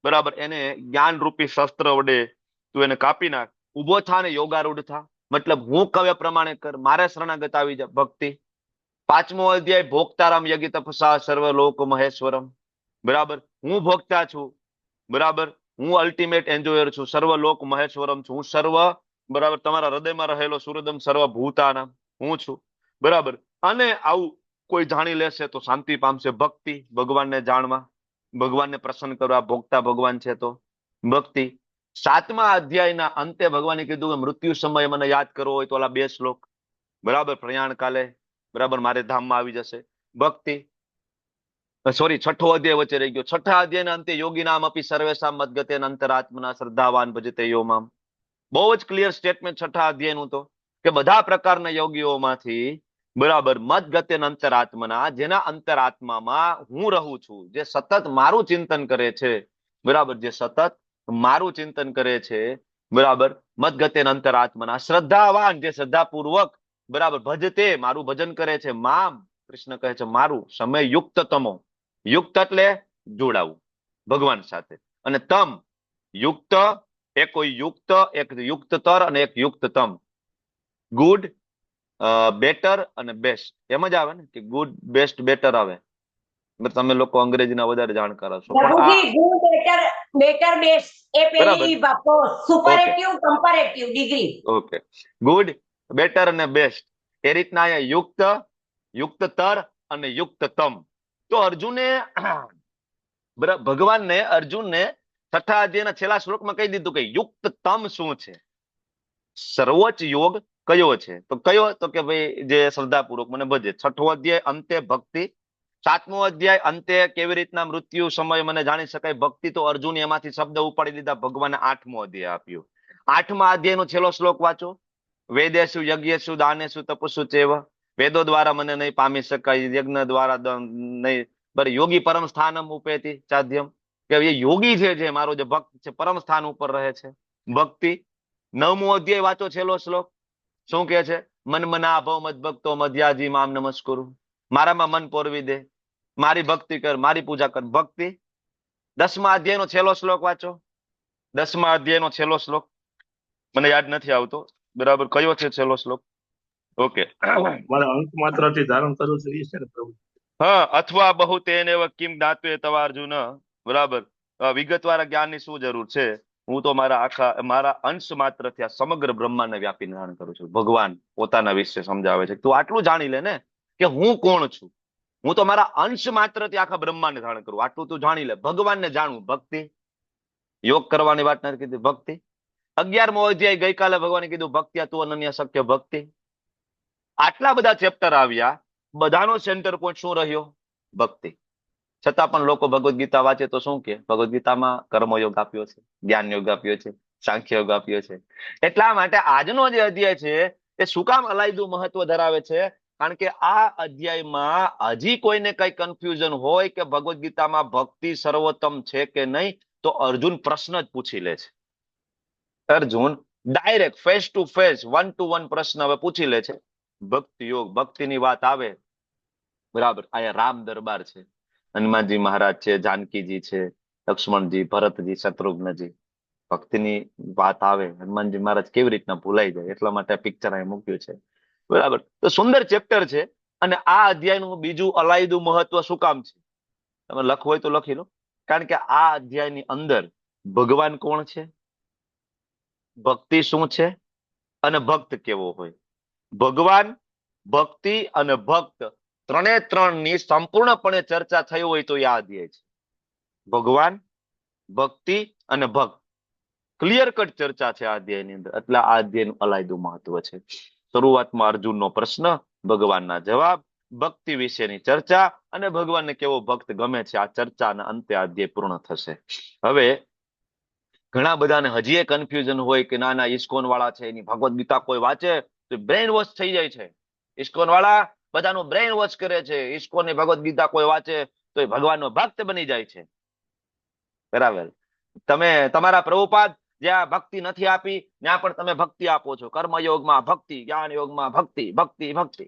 Speaker 2: બરાબર, એને જ્ઞાન રૂપી શસ્ત્ર વડે તું એને કાપી નાખ. ઉભો થા ને યોગારૂઢ થા. મતલબ હું કહ્યા પ્રમાણે કર, મારે શરણાગત આવી જા. ભક્તિ. પાંચમો અધ્યાય ભોક્તારામ યજ્ઞ તપસા સર્વલોક મહેશ્વરમ, બરાબર. હું ભોગતા છું, બરાબર, હું અલ્ટિમેટ એન્જોયર છું, સર્વલોક મહેશ્વરમ છું, હું સર્વ, બરાબર, તમારા હૃદયમાં રહેલો સુરદમ સર્વભૂતાનામ હું છું, બરાબર. અને આવું કોઈ જાણી લેશે તો શાંતિ પામશે. ભક્તિ, ભગવાનને જાણવા, ભગવાનને પ્રસન્ન કરવા. ભોગતા ભગવાન છે તો ભક્તિ. સાતમા અધ્યાયના અંતે ભગવાને કીધું કે મૃત્યુ સમયે મને યાદ કરવો હોય તો ઓલા 2 શ્લોક, બરાબર, પ્રયાણ કાલે, બરાબર, મારે ધામમાં આવી જશે. ભક્તિ. સોરી, છઠ્ઠો અધ્યાય વચ્ચે રહી ગયો. છઠ્ઠા અધ્યાયના અંતે યોગી નામ આપી સર્વેશા મદગતે અંતરાત્મના શ્રદ્ધાવાન ભજતે યો મામ. બહુ જ ક્લિયર સ્ટેટમેન્ટ છઠ્ઠા અધ્યાયનું તો કે બધા પ્રકારના યોગીઓમાંથી બરાબર, મદ ગતે અંતરાત્મના, જેના અંતરાત્મામાં હું રહું છું, જે સતત મારું ચિંતન કરે છે, બરાબર, જે સતત મારું ચિંતન કરે છે, બરાબર, મદ ગતે અંતરાત્મના, શ્રદ્ધાવાન, જે શ્રદ્ધાપૂર્વક, બરાબર, ભજતે, મારું ભજન કરે છે, મામ, કૃષ્ણ કહે છે મારું, સમય યુક્ત તમો, યુક્ત એટલે જોડાવું ભગવાન સાથે, અને તમ યુક્ત, એક કોઈ યુક્ત, એક યુક્તતર અને એક યુક્તતમ, ગુડ, બેટર અને બેસ્ટ, એમ જ આવે ને કે ગુડ, બેસ્ટ, બેટર આવે. તમે લોકો અંગ્રેજીના વધારે જાણકાર હશો, પણ
Speaker 16: Prabhuji good better better best એ પેલી superlative comparative degree.
Speaker 2: Okay, good, better અને બેસ્ટ, એ રીતના અહીંયા યુક્ત, યુક્તતર અને યુક્તતમ. તો અર્જુને ભગવાનને અર્જુનને છઠ્ઠા અધ્યાયના છેલ્લા શ્લોકમાં કહી દીધું કે યુક્તતમ શું છે, સર્વોચ્ચ યોગ કયો છે, તો કયો, તો કે ભાઈ જે શ્રદ્ધાપૂર્વક મને ભજે. છઠ્ઠો અધ્યાય અંતે ભક્તિ, સાતમો અધ્યાય અંતે કેવી રીતના મૃત્યુ સમય મને જાણી શકાય ભક્તિ, તો અર્જુન એમાંથી શબ્દ ઉપાડી લીધા, ભગવાને આઠમો અધ્યાય આપ્યો. આઠમા અધ્યાયનો છેલ્લો શ્લોક વાંચો, વેદેશુ યજ્ઞેશુ દાનેશુ તપસ્સુ ચેવ, વેદો દ્વારા મને નહીં પામી શકાય, યજ્ઞ દ્વારા નહીં, બરાબર, યોગી પરમ સ્થાનમ ઉપેતી ચાધ્યમ, કે એ યોગી છે જે મારો જે ભક્ત છે પરમ સ્થાન ઉપર રહે છે. ભક્તિ, નવમો અધ્યાય વાંચો, છેલ્લો શ્લોક શું કે છે, મન મના ભવ મદ ભક્તો મધ્યાજી મામ નમસ્કુરુ, મારામાં મન પોરવી દે, મારી ભક્તિ કર, મારી પૂજા કર, ભક્તિ. દસમા અધ્યાયનો છેલ્લો શ્લોક વાંચો, દસમા અધ્યાયનો છેલ્લો શ્લોક મને યાદ નથી આવતો, બરાબર, કયો છે છેલ્લો શ્લોક? ઓકે,
Speaker 7: મારા અંક માત્રથી ધારણ કરું છું એ છે ને પ્રભુ?
Speaker 2: હા, અથવા બહુ તેને કિમ જ્ઞાત્વે તવ અર્જુન, બરાબર, વિગતવાર જ્ઞાનની શું જરૂર છે, હું તો મારા અંશ માત્રથી આ સમગ્ર બ્રહ્માંડને વ્યાપીને ધારણ કરું છું. ભગવાન પોતાના વિશે સમજાવે છે, તું આટલું જાણી લે ને કે હું કોણ છું, હું તો મારા અંશ માત્રથી આખા બ્રહ્માંડ ધારણ કરું, આટલું તું જાણી લે. ભગવાનને જાણવું, ભક્તિ. યોગ કરવાની વાત નથી કીધી, ભક્તિ. 11મો અધ્યાય ગઈકાલે ભગવાને કીધું ભક્ત્યા તું અનન્ય શક્ય, ભક્તિ. આટલા બધા ચેપ્ટર આવ્યા, બધાનો સેન્ટર પોઈન્ટ શું રહ્યો? ભક્તિ. છતાં પણ લોકો ભગવદ ગીતા વાંચે તો શું કે ભગવદ ગીતામાં કર્મયોગ આપ્યો છે, જ્ઞાન યોગ આપ્યો છે, સાંખ્ય યોગ આપ્યો છે. એટલા માટે આજનો જે અધ્યાય છે એ શું કામ અલાયદું મહત્વ ધરાવે છે? કારણ કે આ અધ્યાયમાં હજી કોઈને કઈ કન્ફ્યુઝન હોય કે ભગવદ ગીતામાં ભક્તિ સર્વોત્તમ છે કે નહીં, તો અર્જુન પ્રશ્ન જ પૂછી લે છે. Arjun direct face to face, 1 to 1 પ્રશ્ન હવે પૂછી લે છે. ભક્તિ યોગ, ભક્તિની વાત આવે, બરાબર, અહીંયા રામ દરબાર છે, હનુમાનજી મહારાજ છે, જાનકીજી છે, લક્ષ્મણજી, ભરતજી, શત્રુઘ્નજી. ભક્તિની વાત આવે, હનુમાનજી મહારાજ કેવી રીતના ભૂલાઈ જાય, એટલા માટે પિક્ચર અહીં મૂક્યું છે, બરાબર. તો સુંદર ચેપ્ટર છે. અને આ અધ્યાયનું બીજું અલાયદું મહત્વ શું કામ છે? તમે લખવું હોય તો લખી લો. કારણ કે આ અધ્યાયની અંદર ભગવાન કોણ છે, ભક્તિ શું છે, અને ભક્ત કેવો હોય. ભગવાન, ભક્તિ અને ભક્ત ત્રણે ત્રણની સંપૂર્ણપણે ચર્ચા થઈ હોય તો આ અધ્યાય છે. ભગવાન, ભક્તિ અને ભક્ત, ક્લિયર કટ ચર્ચા છે આ અધ્યાયની અંદર. એટલે આ અધ્યાયનું અલાયદું મહત્વ છે. શરૂઆતમાં અર્જુનનો પ્રશ્ન, ભગવાનના જવાબ, ભક્તિ વિશેની ચર્ચા અને ભગવાનને કેવો ભક્ત ગમે છે, આ ચર્ચાના અંતે આ અધ્યાય પૂર્ણ થશે. હવે ઘણા બધાને હજી એ કન્ફ્યુઝન હોય કે ના ના ઇસ્કોન વાળા છે, એની ભગવદ ગીતા કોઈ વાંચે તો બ્રેઇન વોશ થઈ જાય છે. ઇસ્કોન વાળા બધાનું બ્રેઇન વોશ કરે છે. ઇસ્કોનની ભગવદ ગીતા કોઈ વાંચે તો એ ભગવાનનો ભક્ત બની જાય છે, બરાબર. તમે તમારા પ્રભુપાદ જ્યાં ભક્તિ નથી આપી ત્યાં પણ તમે ભક્તિ આપો છો. કર્મયોગમાં ભક્તિ, જ્ઞાન યોગમાં ભક્તિ, ભક્તિ, ભક્તિ.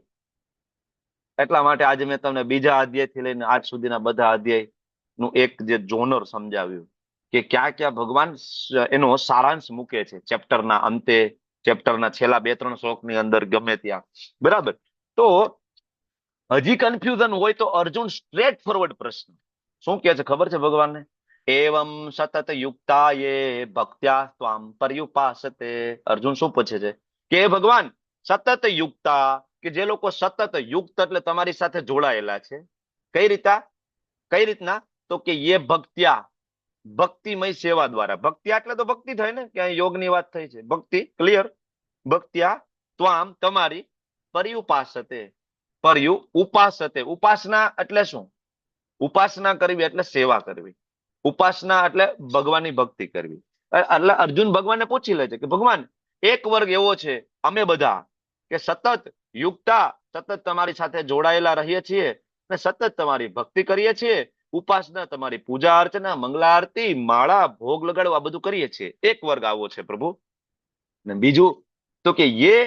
Speaker 2: એટલા માટે આજે મેં તમને બીજા અધ્યાયથી લઈને આજ સુધીના બધા અધ્યાય નું એક જે જોનર સમજાવ્યું કે ક્યાં ક્યાં ભગવાન એનો સારાંશ મૂકે છે, ચેપ્ટરના અંતે, ચેપ્ટરના છેલ્લા 2-3 શ્લોકની અંદર, ગમે ત્યાં, બરાબર. તો હજી કન્ફ્યુઝન હોય તો અર્જુન સ્ટ્રેટ ફોરવર્ડ પ્રશ્ન શું કહે છે ખબર છે ભગવાનને? એવમ સતત યુક્તા યે ભક્ત્યા ત્વામ પર્યુપાસતે. અર્જુન શું પૂછે છે કે ભગવાન સતત યુક્તા, કે જે લોકો સતત યુક્ત એટલે તમારી સાથે જોડાયેલા છે, કઈ રીતના? તો કે યે ભક્ત્યા, ભક્તિમય સેવા દ્વારા. ભક્ત્યા એટલે તો ભક્તિ થાય ને, કે અહીં યોગની વાત થઈ છે. ભક્તિ ક્લિયર. ભક્ત્યા ત્વામ તમારી, પર્યુપાસતે, ઉપાસતે. ઉપાસના એટલે શું? ઉપાસના કરવી એટલે સેવા કરવી. ઉપાસના એટલે ભગવાનની ભક્તિ કરવી. એટલે અર્જુન ભગવાનને પૂછી લે છે કે ભગવાન એક વર્ગ એવો છે અમે બધા કે સતત યુક્તા સતત તમારી સાથે જોડાયેલા રહીએ છીએ અને સતત તમારી ભક્તિ કરીએ છીએ, ઉપાસના, તમારી પૂજા અર્ચના, મંગલા આરતી, માળા, ભોગ લગાડવા બધું કરીએ છીએ. એક વર્ગ આવો છે પ્રભુ. ને બીજું તો કે યે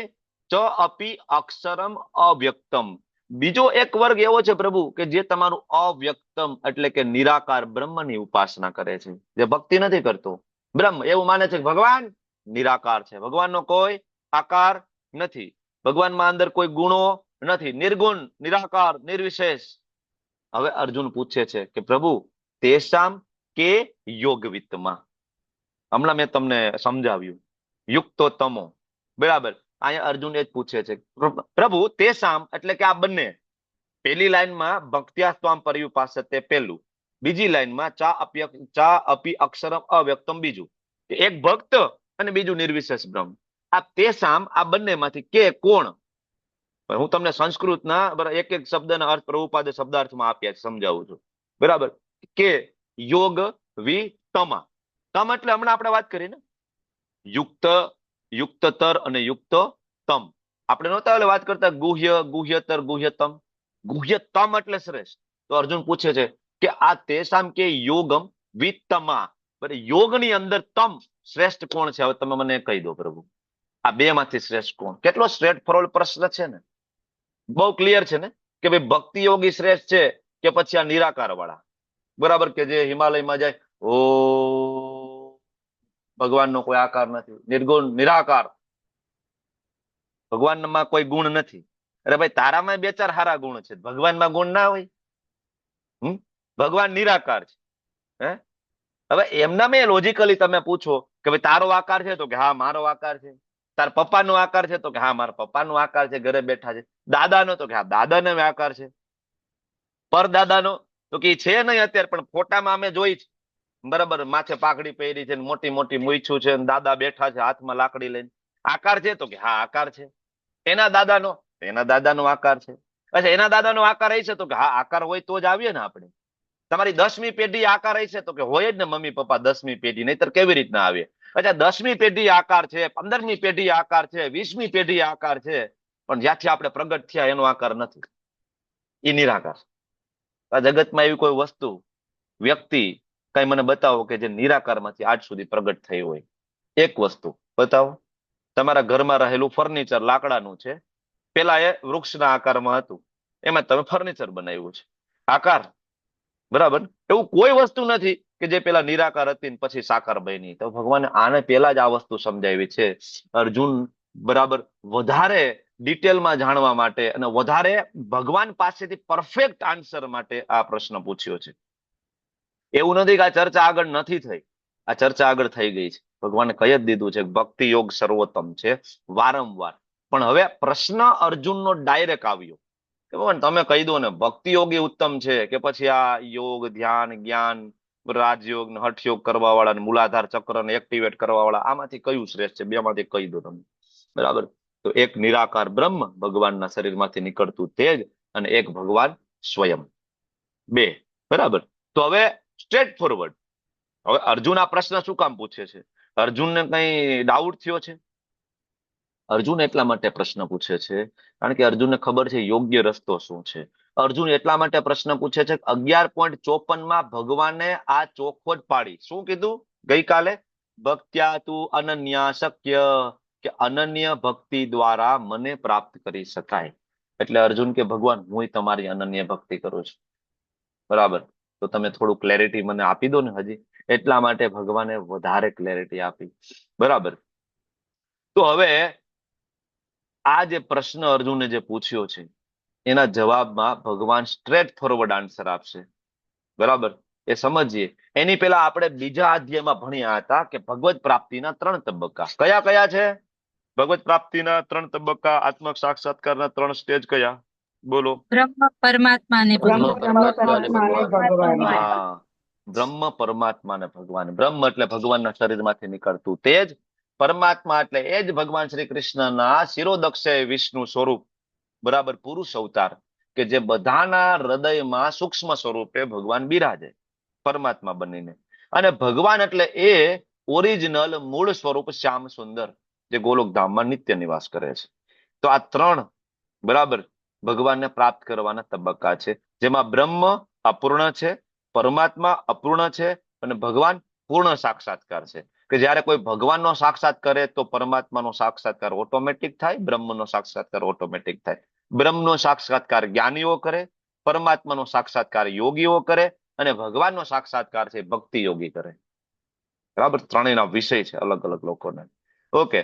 Speaker 2: ચ અપી અક્ષરમ અવ્યક્તમ, બીજો એક વર્ગ એવો છે પ્રભુ કે જે તમારું અવ્યક્તમ એટલે કે નિરાકાર બ્રહ્મની ઉપાસના કરે છે, જે ભક્તિ નથી કરતો. બ્રહ્મ એવું માને છે કે ભગવાન નિરાકાર છે, ભગવાનનો કોઈ આકાર નથી, ભગવાનમાં અંદર કોઈ ગુણો નથી, નિર્ગુણ, નિરાકાર, નિર્વિશેષ. હવે અર્જુન પૂછે છે કે પ્રભુ તેષામ કે યોગવિત્તમાં, હમણાં મેં તમને સમજાવ્યું યુક્તો તમો, બરાબર. અહીંયા અર્જુન એ જ પૂછે છે પ્રભુ તેષામ એટલે કે આ બંને, પેલી લાઈનમાં ભક્ત્યા ત્વામ પર્યુપાસતે પહેલું, બીજી લાઈનમાં ચા અપી અક્ષરમ અવ્યક્તમ બીજું, કે એક ભક્ત અને બીજું નિર્વિશેષ બ્રહ્મ. આ તેષામ આ બંનેમાંથી કે કોણ? હું તમને સંસ્કૃતના એક એક શબ્દના અર્થ પ્રભુપાદે શબ્દાર્થમાં આપ્યા છે, સમજાવું છું, બરાબર. કે યોગ વિતમા, તમ એટલે હમણાં આપણે વાત કરી ને યુક્ત, યુક્તતર અને યુક્ત તમ. આપણે નહોતા વાત કરતા ગુહ્ય, ગુહ્યતર, ગુહ્યતમ. ગુહ્યતમ એટલે શ્રેષ્ઠ. તો અર્જુન પૂછે છે કે આ તેષામ કે યોગમ વિતમા, યોગની અંદર તમ શ્રેષ્ઠ કોણ છે? હવે તમે મને કહી દો પ્રભુ, આ બે માંથી શ્રેષ્ઠ કોણ? કેટલો સ્ટ્રેટ ફોરવર્ડ પ્રશ્ન છે ને, બહુ ક્લિયર છે ને કે ભાઈ ભક્તિ યોગી શ્રેષ્ઠ છે કે પછી આ નિરાકાર વાળા, બરાબર, કે જે હિમાલયમાં જાય ઓ ભગવાનનો કોઈ આકાર નથી, નિર્ગુણ, નિરાકાર, ભગવાનમાં કોઈ ગુણ નથી. અરે ભાઈ તારામાં બે ચાર સારા ગુણ છે, ભગવાનમાં ગુણ ના હોય? ભગવાન નિરાકાર છે. હવે એમના મેં લોજિકલી તમે પૂછો કે ભાઈ તારો આકાર છે, તો કે હા મારો આકાર છે. તાર પપ્પાનો આકાર છે, તો કે હા મારા પપ્પાનો આકાર છે, ઘરે બેઠા છે. દાદાનો, તો કે હા દાદાનો આકાર છે. પરદાદાનો તો કે છે નહીં અત્યારે, પણ ફોટામાં અમે જોઈ છે, બરાબર, માથે પાઘડી પહેરી છે, મોટી મોટી મૂછું છે, દાદા બેઠા છે હાથમાં લાકડી લઈને. આકાર છે, તો કે હા આકાર છે. એના દાદાનો આકાર છે. અચ્છા એના દાદાનો આકાર હશે, તો કે હા આકાર હોય તો જ આવીએ ને આપણે. તમારી 10મી પેઢી આકાર હશે, તો કે હોય જ ને મમ્મી પપ્પા 10મી પેઢી, નહીતર કેવી રીતના આવે? અચ્છા 10મી પેઢી આકાર છે, 15મી પેઢી આકાર છે, 20મી પેઢી આકાર છે, પણ જ્યાંથી આપણે પ્રગટ થયા એનો આકાર નથી, એ નિરાકાર. આ જગતમાં એવી કોઈ વસ્તુ, વ્યક્તિ કઈ મને બતાવો કે જે નિરાકારમાંથી આજ સુધી પ્રગટ થઈ હોય. એક વસ્તુ બતાવો. તમારા ઘરમાં રહેલું ફર્નિચર લાકડાનું છે, પેલા એ વૃક્ષના આકારમાં હતું, એમાં તમે ફર્નિચર બનાવ્યું છે, આકાર, બરાબર. એવું કોઈ વસ્તુ નથી કે જે પેલા નિરાકાર હતી પછી સાકાર બની. તો ભગવાને આને પેલા જ આ વસ્તુ સમજાવી છે. અર્જુન બરાબર વધારે ડિટેલમાં જાણવા માટે અને વધારે ભગવાન પાસેથી પરફેક્ટ આન્સર માટે આ પ્રશ્ન પૂછ્યો છે. એવું નથી કે આ ચર્ચા આગળ નથી થઈ, આ ચર્ચા આગળ થઈ ગઈ છે. ભગવાને કહી જ દીધું છે ભક્તિ યોગ સર્વોત્તમ છે વારંવાર. પણ હવે પ્રશ્ન અર્જુનનો ડાયરેક્ટ આવ્યો કે ભગવાન તમે કહી દો ને ભક્તિ યોગી ઉત્તમ છે કે પછી આ યોગ, ધ્યાન, જ્ઞાન, રાજયોગ, હઠયોગ કરવા વાળા, મૂલાધાર ચક્ર ને એક્ટિવેટ કરવા વાળા, આમાંથી કયું શ્રેષ્ઠ છે? બે માંથી કહી દો તમે, બરાબર. તો એક નિરાકાર બ્રહ્મ ભગવાનના શરીરમાંથી નીકળતું તેજ અને એક ભગવાન સ્વયં, બે, બરાબર. તો હવે સ્ટ્રેટ ફોરવર્ડ, હવે અર્જુન આ પ્રશ્ન શું કામ પૂછે છે? અર્જુનને કઈ ડાઉટ થયો છે? અર્જુન એટલા માટે પ્રશ્ન પૂછે છે કારણ કે અર્જુનને ખબર છે યોગ્ય રસ્તો શું છે. અર્જુન એટલા માટે પ્રશ્ન પૂછે છે 11.54 ભગવાને આ ચોખવટ પાડી. શું કીધું ગઈકાલે? ભક્ત્યા તું અનન્યા શક્ય, કે અનન્ય ભક્તિ દ્વારા મને પ્રાપ્ત કરી શકાય. એટલે અર્જુન કે ભગવાન હું તમારી અનન્ય ભક્તિ કરું છું, બરાબર. તો તમે થોડું ક્લેરિટી મને આપી દો ને હજી. એટલા માટે ભગવાને વધારે ક્લેરિટી આપી, બરાબર. તો હવે આ જે પ્રશ્ન અર્જુને જે પૂછ્યો છે એના જવાબમાં ભગવાન સ્ટ્રેટ ફોરવર્ડ આન્સર આપશે, બરાબર. એ સમજીએ એની પહેલા આપણે બીજા અધ્યાયમાં ભણ્યા હતા કે ભગવત પ્રાપ્તિના 3 તબક્કા કયા કયા છે? ભગવત પ્રાપ્તિના 3 તબક્કા, આત્મ સાક્ષાત્કારના 3 સ્ટેજ કયા? બોલો.
Speaker 1: બ્રહ્મ પરમાત્મા ને
Speaker 2: બ્રહ્મ
Speaker 1: ભગવાન.
Speaker 2: પરમાત્મા ને ભગવાન. બ્રહ્મ એટલે ભગવાનના શરીરમાંથી નીકળતું તેજ, પરમાત્મા એટલે એ જ ભગવાન શ્રી કૃષ્ણના શિરોદક્ષય વિષ્ણુ સ્વરૂપ, બરાબર, પુરુષ અવતાર, કે જે બધાના હૃદયમાં સૂક્ષ્મ સ્વરૂપે ભગવાન બિરાજે પરમાત્મા બનીને. અને ભગવાન એટલે એ ઓરિજિનલ મૂળ સ્વરૂપ શ્યામ સુંદર જે ગોલોક ધામમાં નિત્ય નિવાસ કરે છે. તો આ 3, બરાબર, ભગવાનને પ્રાપ્ત કરવાના તબક્કા છે, જેમાં બ્રહ્મ અપૂર્ણ છે, પરમાત્મા અપૂર્ણ છે અને ભગવાન પૂર્ણ સાક્ષાત્કાર છે. કે જયારે કોઈ ભગવાનનો સાક્ષાત કરે તો પરમાત્માનો સાક્ષાત્કાર ઓટોમેટિક થાય, બ્રહ્મનો સાક્ષાત્કાર ઓટોમેટિક થાય. બ્રહ્મનો સાક્ષાત્કાર જ્ઞાનીઓ કરે, પરમાત્માનો સાક્ષાત્કાર યોગીઓ કરે અને ભગવાનનો સાક્ષાત્કાર છે ભક્તિ યોગી કરે. બરાબર, ત્રણેયના વિષય છે અલગ અલગ લોકોને. ઓકે,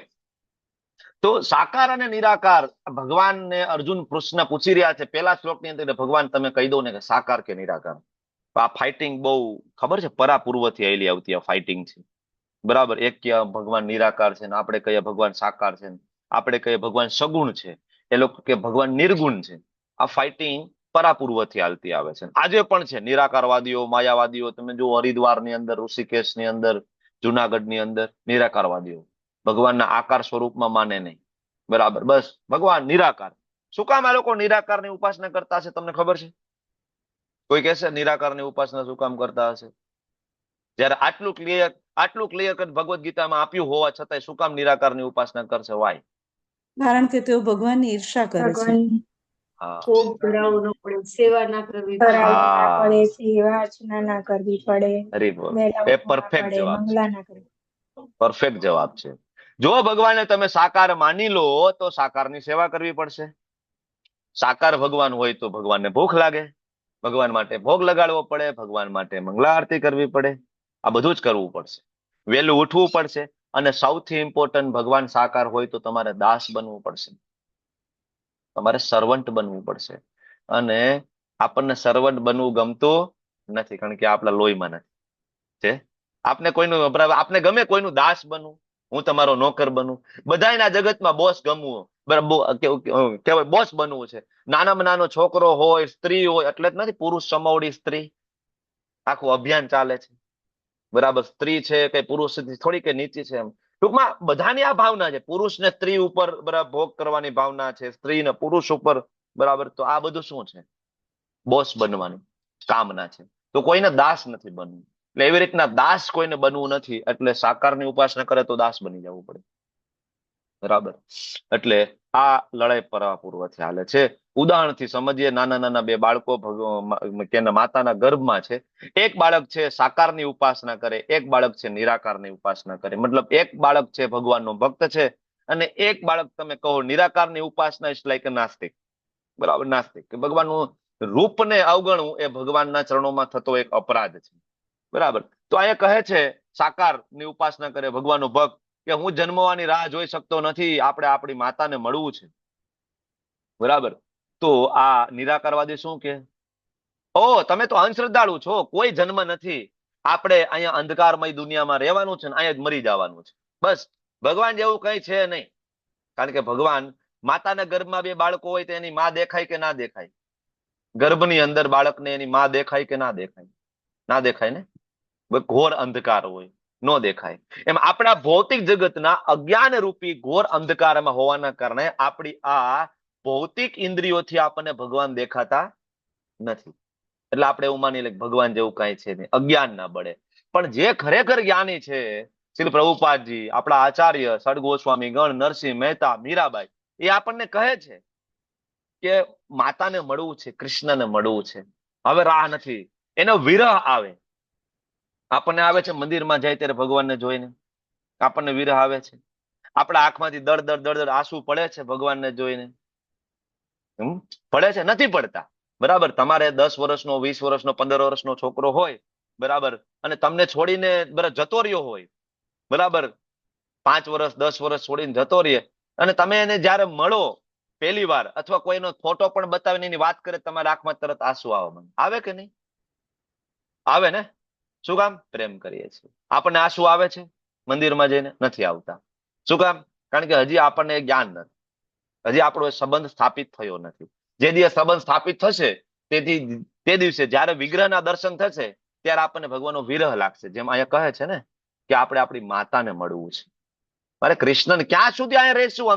Speaker 2: તો સાકાર અને નિરાકાર ભગવાનને અર્જુન પ્રશ્ન પૂછી રહ્યા છે. પહેલા શ્લોકની અંદર ભગવાન તમે કહી દો ને કે સાકાર કે નિરાકાર. આ ફાઇટિંગ બહુ ખબર છે, પરા પૂર્વથી આવેલી આવતી આ ફાઇટિંગ છે. બરાબર, એક કે ભગવાન નિરાકાર છે ને આપણે કહીએ ભગવાન સાકાર છે, આપણે કહીએ ભગવાન સગુણ છે, એ લોકો કે ભગવાન નિર્ગુણ છે. આ ફાઇટિંગ પરાપૂર્વથી હાલતી આવે છે. આજે પણ છે નિરાકારવાદીઓ, માયાવાદીઓ. તમે જો હરિદ્વારની અંદર, ઋષિકેશની અંદર, જુનાગઢની અંદર નિરાકારવાદીઓ ભગવાનના આકાર સ્વરૂપમાં માને નહીં. બરાબર, બસ ભગવાન નિરાકાર. શું કામ આ લોકો નિરાકારની ઉપાસના કરતા હશે તમને ખબર છે? કોઈ કહેશે નિરાકારની ઉપાસના શું કામ કરતા હશે? જયારે આટલું ક્લિયર કટ ભગવદ ગીતામાં આપ્યું હોવા છતાંય શું કામ નિરાકારની ઉપાસના કરશે? વાય?
Speaker 10: કારણ કે તેઓ ભગવાનની ઈર્ષા કરે છે.
Speaker 3: સેવા ના કરવી પડે, સેવા અર્ચના ના કરવી પડે,
Speaker 2: એ પરફેક્ટ જવાબ છે. પરફેક્ટ જવાબ છે. જો ભગવાનને તમે સાકાર માની લો તો સાકારની સેવા કરવી પડશે. સાકાર ભગવાન હોય તો ભગવાનને ભૂખ લાગે, ભગવાન માટે ભોગ લગાડવો પડે, ભગવાન માટે મંગળા આરતી કરવી પડે. આ બધું જ કરવું પડશે, વહેલું ઉઠવું પડશે અને સૌથી ઇમ્પોર્ટન્ટ ભગવાન સાકાર હોય તો તમારે દાસ બનવું પડશે, તમારે સર્વન્ટ બનવું પડશે. અને આપણને સર્વન્ટ બનવું ગમતું નથી, કારણ કે આપણા લોહીમાં નથી છે. આપણે ગમે કોઈનું દાસ બનવું, હું તમારો નોકર બનું, બધાયના જગતમાં બોસ ગમવું, બરાબર, બોસ બનવું છે. નાનામાં નાનો છોકરો હોય, સ્ત્રી હોય, એટલે જ નથી પુરુષ સમોવડી સ્ત્રી આખું અભિયાન ચાલે છે. બરાબર, સ્ત્રી છે કે પુરુષ થોડી કે નીચી છે, એમ ટૂંકમાં બધાની આ ભાવના છે. પુરુષને સ્ત્રી ઉપર બરાબર ભોગ કરવાની ભાવના છે, સ્ત્રીને પુરુષ ઉપર. બરાબર, તો આ બધું શું છે? બોસ બનવાની કામના છે. તો કોઈને દાસ નથી બનવું. એટલે એવી રીતના દાસ કોઈને બનવું નથી, એટલે સાકારની ઉપાસના કરે તો દાસ બની જવું પડે. બરાબર, એટલે આ લડાઈ પરાપૂર્વથી હાલે છે. ઉદાહરણથી સમજીએ. નાના નાના બે બાળકો માતાના ગર્ભમાં છે. એક બાળક છે સાકારની ઉપાસના કરે, એક બાળક છે નિરાકારની ઉપાસના કરે. મતલબ એક બાળક છે ભગવાનનો ભક્ત છે અને એક બાળક તમે કહો નિરાકારની ઉપાસના ઇઝ લાઈક નાસ્તિક. બરાબર, નાસ્તિક કે ભગવાનનું રૂપને અવગણવું એ ભગવાનના ચરણોમાં થતો એક અપરાધ છે. બરાબર, તો અહીંયા કહે છે સાકારની ઉપાસના કરે ભગવાનનો ભક્ત કે હું જન્મવાની રાહ જોઈ શકતો નથી, આપણે આપણી માતાને મળવું છે. બરાબર, તો આ નિરાકારવાદી શું કે, ઓ તમે તો અંધશ્રદ્ધાળુ છો, કોઈ જન્મ નથી, આપણે અહીંયા અંધકારમય દુનિયામાં રહેવાનું છે ને અહીંયા જ મરી જવાનું છે. બસ, ભગવાન જેવું કઈ છે નહીં. કારણ કે ભગવાન માતાના ગર્ભમાં બે બાળકો હોય તો એની માં દેખાય કે ના દેખાય? ગર્ભની અંદર બાળકને એની માં દેખાય કે ના દેખાય? ના દેખાય ને. ઘોર અંધકાર હોય, ન દેખાય. એમ આપણા ભૌતિક જગતના અજ્ઞાન રૂપી ઘોર અંધકારમાં હોવાના કારણે આપણી આ ભૌતિક ઇન્દ્રિયોથી આપણને ભગવાન દેખાતા નથી. એટલે આપણે એવું માની લે ભગવાન જેવું કઈ છે નહીં, અજ્ઞાન ના બળે. પણ જે ખરેખર જ્ઞાની છે, શ્રી પ્રભુપાદજી, આપણા આચાર્ય સડ ગોસ્વામી ગણ, નરસિંહ મહેતા, મીરાબાઈ, એ આપણને કહે છે કે માતાને મળવું છે, કૃષ્ણને મળવું છે, હવે રાહ નથી. એનો વિરહ આવે, આપણને આવે છે મંદિરમાં જાય ત્યારે ભગવાનને જોઈને આપણને વિરહ આવે છે. આપણા આંખમાંથી દળ આંસુ પડે છે ભગવાનને જોઈને? પડે છે? નથી પડતા. બરાબર, તમારે 10 વર્ષનો, 20 વર્ષનો, 15 વર્ષનો છોકરો હોય, બરાબર, અને તમને છોડીને જતો રહ્યો હોય, બરાબર, 5 વર્ષ 10 વર્ષ છોડીને જતો રહે, અને તમે એને જયારે મળો પહેલી વાર, અથવા કોઈનો ફોટો પણ બતાવીને એની વાત કરે, તમારા આંખમાં તરત આંસુ આવે કે નહીં? આવે ને? શું કામ? પ્રેમ કરીએ છીએ. આપણને આંસુ આવે છે મંદિરમાં જઈને? નથી આવતા. શું કામ? કારણ કે હજી આપણને જ્ઞાન નથી, હજી આપણો સંબંધ સ્થાપિત થયો નથી. જે દિવસ સંબંધ સ્થાપિત થશે તે દિવસે જયારે વિગ્રહના દર્શન થશે ત્યારે આપણને ભગવાનનો વિરહ લાગશે. જેમ અહીંયા કહે છે ને કે આપણે આપણી માતાને મળવું છે. મારે કૃષ્ણને ક્યાં સુધી અહીંયા રહીશું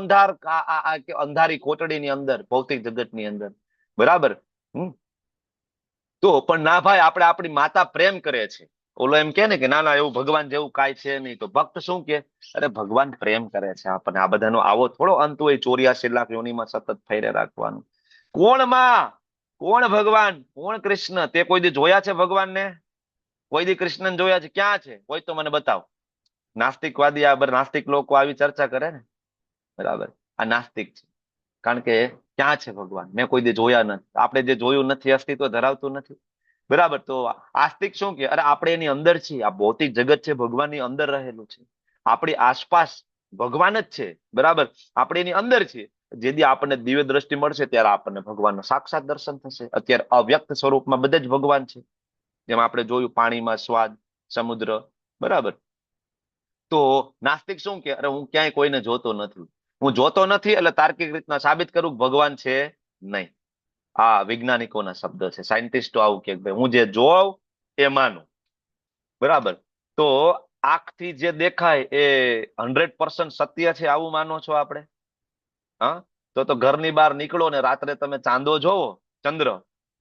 Speaker 2: અંધારી કોટડીની અંદર, ભૌતિક જગતની અંદર? બરાબર. તો પણ ના ભાઈ, આપણે આપણી માતા પ્રેમ કરે છે. ઓલો એમ કે ને કે ના ના એવું ભગવાન જેવું કાંઈ છે નહીં. તો ભક્ત શું કે, અરે ભગવાન પ્રેમ કરે છે આપણને. આ બધાનો આવો થોડો અંત હોય 84 લાખ યોનિમાં સતત ફેરે રાખવાનું. કોણ માં, કોણ ભગવાન, કોણ કૃષ્ણ? તે કોઈ દી જોયા છે ભગવાનને? કોઈ દી કૃષ્ણને જોયા છે? ક્યાં છે? કોઈ તો મને બતાવો. નાસ્તિકવાદી આ નાસ્તિક લોકો આવી ચર્ચા કરે ને, બરાબર, આ નાસ્તિક છે. કારણ કે ક્યાં છે ભગવાન? મેં કોઈ દી જોયા નથી. આપણે જે જોયું નથી અસ્તિત્વ ધરાવતું નથી. બરાબર. તો આસ્તિક શું કે અરે આપણે એની અંદર છીએ. આ ભૌતિક જગત છે ભગવાનની અંદર રહેલું છે. આપણી આસપાસ ભગવાન જ છે. બરાબર. આપણે એની અંદર છીએ. જેથી આપણને દિવ્ય દ્રષ્ટિ મળશે ત્યારે આપણને ભગવાનનું સાક્ષાત દર્શન થશે. અત્યારે અવ્યક્ત સ્વરૂપમાં બધે જ ભગવાન છે. જેમ આપણે જોયું પાણીમાં સ્વાદ, સમુદ્ર, બરાબર. તો નાસ્તિક શું કે અરે હું ક્યાંય કોઈને જોતો નથી. હું જોતો નથી એટલે તાર્કિક રીતના સાબિત કરું ભગવાન છે નહીં. આ વૈજ્ઞાનિકોના શબ્દ છે. સાયન્ટિસ્ટો આવું કે ભાઈ હું જે જોઉં એ માનું. બરાબર. તો આંખથી જે દેખાય એ 100% સત્ય છે આવું માનો છો આપણે? હા, તો ઘરની બહાર નીકળો ને રાત્રે તમે ચાંદો જોવો, ચંદ્ર,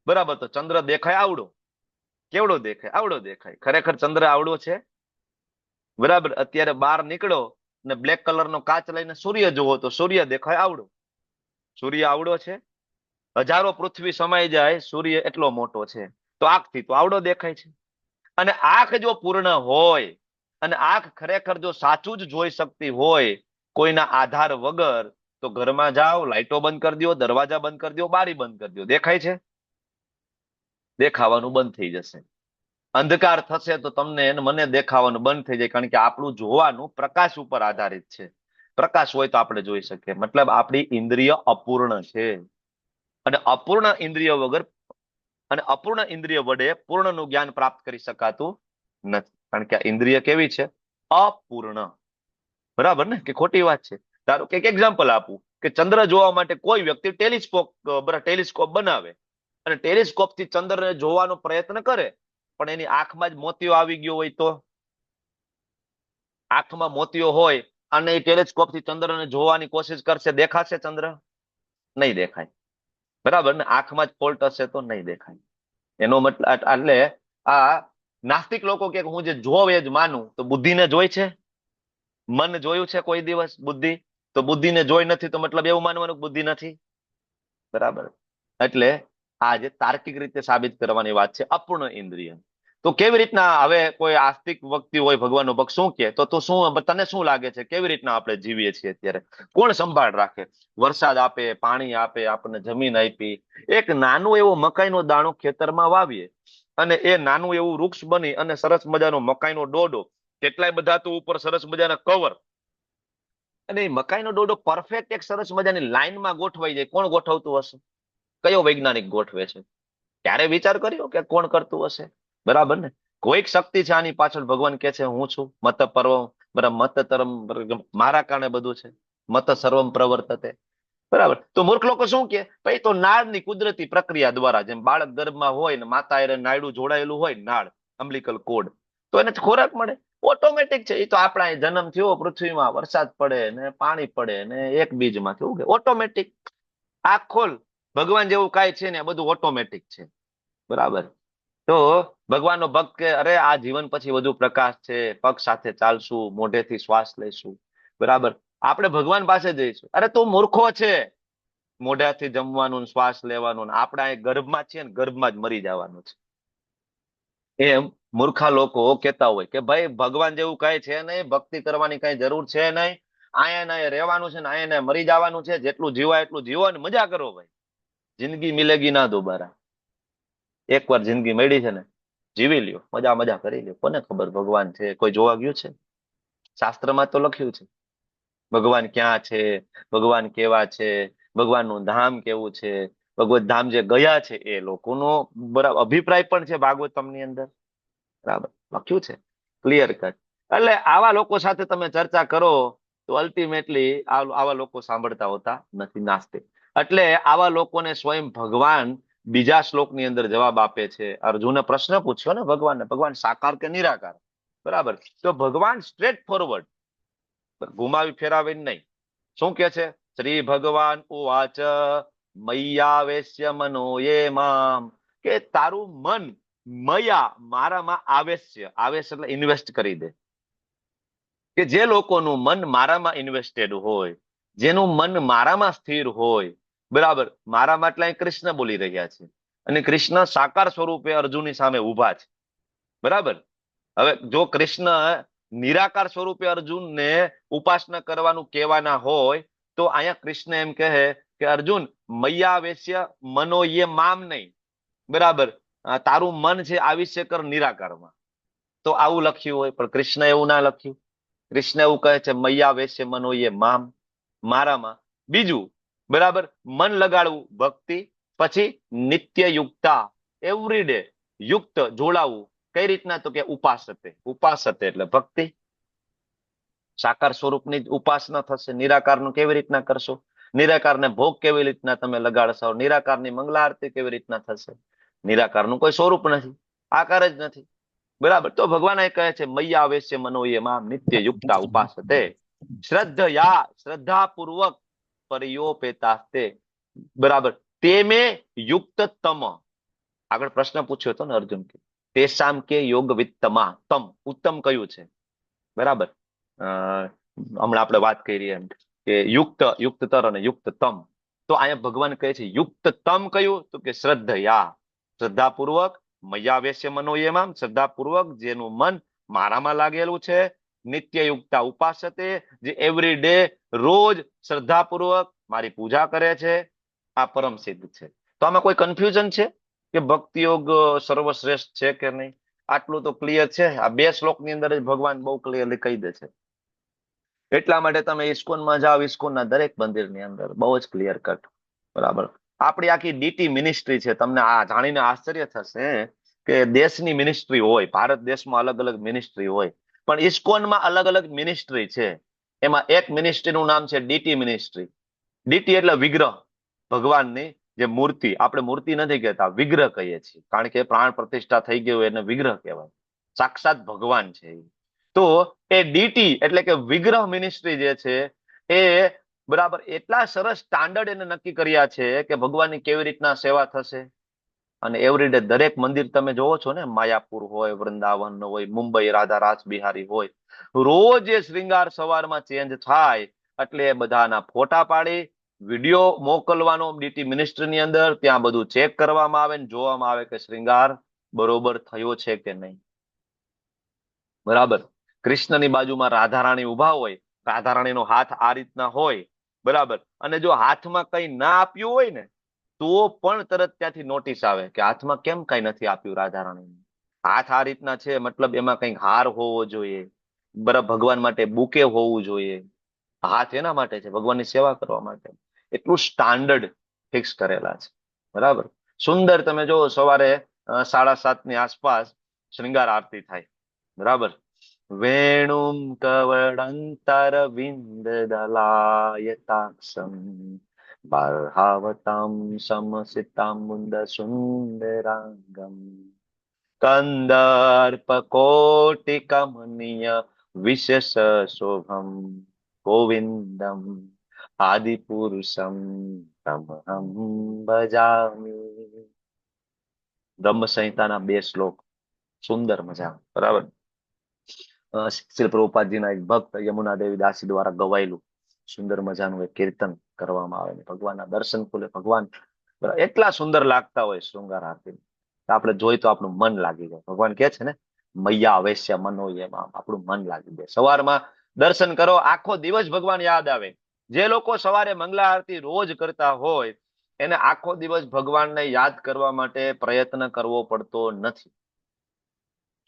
Speaker 2: બરાબર, તો ચંદ્ર દેખાય આવડો. કેવડો દેખાય? આવડો દેખાય. ખરેખર ચંદ્ર આવડો છે? બરાબર. અત્યારે બહાર નીકળો ને બ્લેક કલરનો કાચ લઈને સૂર્ય જોવો તો સૂર્ય દેખાય આવડો. સૂર્ય આવડો છે? હજારો પૃથ્વી સમાઈ જાય, સૂર્ય એટલો મોટો છે. તો આંખથી તો આવડો દેખાય છે. અને આંખ જો પૂર્ણ હોય અને આંખ ખરેખર જો સાચું જ જોઈ શકતી હોય કોઈના આધાર વગર, તો ઘરમાં જાઓ, લાઈટો બંધ કરી દો, દરવાજા બંધ કરી દો, બારી બંધ કરી દો, દેખાય છે? દેખાવાનું બંધ થઈ જશે. અંધકાર થશે તો તમને મને દેખાવાનું બંધ થઈ જાય. કારણ કે આપણું જોવાનું પ્રકાશ ઉપર આધારિત છે. પ્રકાશ હોય તો આપણે જોઈ શકીએ. મતલબ આપણી ઇન્દ્રિય અપૂર્ણ છે. અને અપૂર્ણ ઇન્દ્રિય વગર અને અપૂર્ણ ઇન્દ્રિય વડે પૂર્ણનું જ્ઞાન પ્રાપ્ત કરી શકાતું નથી. કારણ કે આ ઇન્દ્રિય કેવી છે? અપૂર્ણ. બરાબર ને? કે ખોટી વાત છે? ધારો કે એક એક્ઝામ્પલ આપું કે ચંદ્ર જોવા માટે કોઈ વ્યક્તિ ટેલિસ્કોપ બનાવે અને ટેલિસ્કોપ થી ચંદ્રને જોવાનો પ્રયત્ન કરે, પણ એની આંખમાં જ મોતિયો આવી ગયો હોય તો? આંખમાં મોતિયો હોય અને એ ટેલિસ્કોપ થી ચંદ્રને જોવાની કોશિશ કરશે, દેખાશે ચંદ્ર? નહીં દેખાય. બરાબર ને? આંખમાં જ ફોલ્ટ હશે તો નહીં દેખાય. એનો મતલબ એટલે આ નાસ્તિક લોકો કે હું જે જોઉં એ જ માનું, તો બુદ્ધિને જોઈ છે? મન જોયું છે કોઈ દિવસ? બુદ્ધિ? તો બુદ્ધિને જોઈ નથી તો મતલબ એવું માનવાનું કે બુદ્ધિ નથી. બરાબર. એટલે આ જે તાર્કિક રીતે સાબિત કરવાની વાત છે અપૂર્ણ ઇન્દ્રિય. તો કેવી રીતના હવે કોઈ આસ્તિક વ્યક્તિ હોય ભગવાનનો ભક્ત શું કે તો શું તને શું લાગે છે કેવી રીતના આપણે જીવીએ છીએ અત્યારે? કોણ સંભાળ રાખે? વરસાદ આપે, પાણી આપે, આપણને જમીન આપી. એક નાનું એવું મકાઈનો દાણો ખેતરમાં વાવીએ અને એ નાનું એવું વૃક્ષ બની અને સરસ મજાનો મકાઈનો ડોડો, કેટલાય બધા તો ઉપર સરસ મજાના કવર, અને એ મકાઈનો ડોડો પરફેક્ટ એક સરસ મજાની લાઈનમાં ગોઠવાઈ જાય. કોણ ગોઠવતું હશે? કયો વૈજ્ઞાનિક ગોઠવે છે? ક્યારે વિચાર કર્યો કે કોણ કરતું હશે? બરાબર ને? કોઈક શક્તિ છે આની પાછળ. ભગવાન કે છે હું છું મત પર્વ, બરાબર, મત તરમ, મારા કારણે બધું છે. મત સર્વમ પ્રવર્તતે. બરાબર. તો મૂર્ખ લોકો શું કે ભાઈ તો નાળની કુદરતી પ્રક્રિયા દ્વારા, જેમ બાળક ગર્ભમાં હોય ને માતા એ નાયડું જોડાયેલું હોય, નાળ, અમ્બલિકલ કોડ, તો એને ખોરાક મળે, ઓટોમેટિક છે. એ તો આપણા જન્મ થયો, પૃથ્વીમાં વરસાદ પડે ને પાણી પડે ને એક બીજમાંથી ઉગે, ઓટોમેટિક. આંખ ખોલ, ભગવાન જેવું કાંઈ છે ને, બધું ઓટોમેટિક છે. બરાબર. તો ભગવાનનો ભક્ત કે અરે આ જીવન પછી વધુ પ્રકાશ છે, પગ સાથે ચાલશું, મોઢેથી શ્વાસ લઈશું. બરાબર. આપણે ભગવાન પાસે જઈશું. અરે તું મૂર્ખો છે, મોઢાથી જમવાનું, શ્વાસ લેવાનું, આપણા ગર્ભમાં છે ને ગર્ભમાં જ મરી જવાનું છે. એમ મૂર્ખા લોકો કહેતા હોય કે ભાઈ ભગવાન જેવું કઈ છે નહીં, ભક્તિ કરવાની કઈ જરૂર છે નહીં, અહીંયા રહેવાનું છે ને અહીંયા મરી જવાનું છે, જેટલું જીવાય એટલું જીવો ને મજા કરો ભાઈ, જિંદગી મિલેગી ના દોબારા. એકવાર જિંદગી મળી છે ને, જીવી લ્યો, મજા કરી લ્યો. કોને ખબર ભગવાન છે? કોઈ જોવા ગયું છે? શાસ્ત્રમાં તો લખ્યું છે ભગવાન ક્યાં છે, ભગવાન કેવા છે, ભગવાનનું ધામ કેવું છે. ભગવત ધામ જે ગયા છે એ લોકોનો બરાબર અભિપ્રાય પણ છે ભાગવતમની અંદર. બરાબર લખ્યું છે ક્લિયર કટ. એટલે આવા લોકો સાથે તમે ચર્ચા કરો તો અલ્ટિમેટલી આવા લોકો સાંભળતા હોતા નથી, નાસ્તિક. એટલે આવા લોકોને સ્વયં ભગવાન બીજા શ્લોકની અંદર જવાબ આપે છે. અર્જુને પ્રશ્ન પૂછ્યો ને ભગવાનને, ભગવાન સાકાર કે નિરાકાર? બરાબર. તો ભગવાન સ્ટ્રેટ ફોરવર્ડ, ઘુમાવી ફેરાવીને નહીં, શું કે છે? શ્રી ભગવાન ઉવાચ મય્યાવેશ્ય મનો યે મામ, કે તારું મન મયા, મારામાં આવેશ્ય, આવેશ એટલે ઇન્વેસ્ટ કરી દે. કે જે લોકોનું મન મારામાં ઇન્વેસ્ટેડ હોય, જેનું મન મારામાં સ્થિર હોય, બરાબર, મારા માટલા અહીં કૃષ્ણ બોલી રહ્યા છે અને કૃષ્ણ સાકાર સ્વરૂપે અર્જુનની સામે ઉભા છે. બરાબર, હવે જો કૃષ્ણ નિરાકાર સ્વરૂપે અર્જુનને ઉપાસના કરવાનું કહેવાના હોય તો અહીંયા કૃષ્ણ એમ કહે કે અર્જુન મય્યાવેશ્ય મનો યે મામ નહીં. બરાબર, તારું મન છે આવિષ્ય કર નિરાકારમાં. તો આવું લખ્યું હોય, પણ કૃષ્ણ એવું ના લખ્યું. કૃષ્ણ એવું કહે છે મય્યાવેશ્ય મનો યે મામ, મારામાં. બીજું, બરાબર, મન લગાડવું ભક્તિ, પછી નિત્ય યુક્તા, એવરીડે યુક્ત જોડાવું. કઈ રીતના? તો કે ઉપાસતે. ઉપાસતે એટલે ભક્તિ. સાકાર સ્વરૂપની ઉપાસના થશે. નિરાકારનું કેવી રીતના કરશો? નિરાકારને ભોગ કેવી રીતના તમે લગાડશો? નિરાકારની મંગલા આરતી કેવી રીતના થશે? નિરાકારનું કોઈ સ્વરૂપ નથી, આકાર જ નથી. બરાબર, તો ભગવાન એ કહે છે મય્યાવેશ્ય મનો યે મામ નિત્ય યુક્તા ઉપાસતે શ્રદ્ધયા, શ્રદ્ધાપૂર્વક પર્યોપેતાસ્તે. બરાબર, તેમે યુક્તતમ. આગળ પ્રશ્ન પૂછ્યો હતો ને અર્જુન કે તેસામ કે યોગ વિત્તમા તમ, ઉત્તમ કયું છે? બરાબર, હમણાં આપણે વાત કરી એમ કે યુક્ત, યુક્તતર અને યુક્તતમ. તો અહીંયા ભગવાન કહે છે યુક્તતમ કયું? તો કે શ્રદ્ધયા, શ્રદ્ધાપૂર્વક. મય્યાવેશ્ય મનો યે મામ, શ્રદ્ધાપૂર્વક જેનું મન મારામાં લાગેલું છે. નિત્ય યુક્તા ઉપાસતે, જે એવરી ડે રોજ શ્રદ્ધાપૂર્વક મારી પૂજા કરે છે. આ પરમ સિદ્ધ છે. તો આમાં કોઈ કન્ફ્યુઝન છે કે ભક્તિ યોગ સર્વશ્રેષ્ઠ છે કે નહીં? આટલું તો ક્લિયર છે. આ 2 શ્લોકની અંદર જ ભગવાન બહુ ક્લિયરલી કહી દે છે. એટલા માટે તમે ઇસ્કોનમાં જાઓ, ઇસ્કોનના દરેક મંદિરની અંદર બહુ જ ક્લિયર કટ. બરાબર, આપણી આખી ડીટી મિનિસ્ટ્રી છે. તમને આ જાણીને આશ્ચર્ય થશે કે દેશની મિનિસ્ટ્રી હોય, ભારત દેશમાં અલગ અલગ મિનિસ્ટ્રી હોય, પણ ઇસ્કોનમાં અલગ અલગ મિનિસ્ટ્રી છે. એમાં એક મિનિસ્ટ્રીનું નામ છે ડીટી મિનિસ્ટ્રી. ડીટી એટલે વિગ્રહ, ભગવાનની જે મૂર્તિ. આપણે મૂર્તિ નથી કહેતા, વિગ્રહ કહીએ છીએ, કારણ કે પ્રાણ પ્રતિષ્ઠા થઈ ગયું એને વિગ્રહ કહેવાય. સાક્ષાત ભગવાન છે. તો એ ડીટી એટલે કે વિગ્રહ મિનિસ્ટ્રી જે છે એ બરાબર એટલા સરસ સ્ટાન્ડર્ડ એને નક્કી કર્યા છે કે ભગવાનની કેવી રીતના સેવા થશે. અને એવરીડે દરેક મંદિર તમે જોવો છો ને, માયાપુર હોય, વૃંદાવન હોય, મુંબઈ રાધા રાસ બિહારી હોય, રોજ એ શ્રૃંગાર સવારમાં ચેન્જ થાય. એટલે એ બધાના ફોટા પાડી વિડીયો મોકલવાનો ડીટી મિનિસ્ટ્રીની અંદર. ત્યાં બધું ચેક કરવામાં આવે ને જોવામાં આવે કે શ્રૃંગાર બરોબર થયો છે કે નહીં. બરાબર, કૃષ્ણની બાજુમાં રાધારાણી ઉભા હોય, રાધારાણીનો હાથ આ રીતના હોય. બરાબર, અને જો હાથમાં કઈ ના આપ્યું હોય ને તો પણ તરત ત્યાંથી નોટિસ આવે કે હાથમાં કેમ કઈ નથી આપ્યું રાધારાણીને. હાથ આ રીતના છે, મતલબ એમાં કંઈક હાર હોવો જોઈએ. બરાબર, ભગવાન માટે બુકે હોવું જોઈએ. હાથ એના માટે છે, ભગવાનની સેવા કરવા માટે. એટલું સ્ટાન્ડર્ડ ફિક્સ કરેલા છે. બરાબર, સુંદર. તમે જો સવારે 7:30 ની આસપાસ શ્રૃંગાર આરતી થાય. બરાબર, વેણુમ કવળંતર વિંદ દલાયતાક્ષમ બર્હાવતામ સમસિતામ મુંદ સુંદરાંગમ કંદર્પ કોટિ કમનીય વિશેષ શોભમ ગોવિંદમ આદિપુરુષમ તમહમ ભજામી. બ્રહ્મ સંહિતાના 2 શ્લોક, સુંદર મજા. બરાબર, શ્રી પ્રભુપાદજીના એક ભક્ત યમુના દેવી દાસી દ્વારા ગવાયેલું સુંદર મજાનું એક કીર્તન કરવામાં આવે. ભગવાનના દર્શન ખુલે. ભગવાન એટલા સુંદર લાગતા હોય શૃંગાર આરતી. આપણે જોઈ તો આપણું મન લાગી જાય. ભગવાન કે છે ને મય્યાવેશ્ય મનો યે મામ, આપણું મન લાગી જાય. સવારમાં દર્શન કરો, આખો દિવસ ભગવાન યાદ આવે. જે લોકો સવારે મંગલા આરતી રોજ કરતા હોય એને આખો દિવસ ભગવાનને યાદ કરવા માટે પ્રયત્ન કરવો પડતો નથી.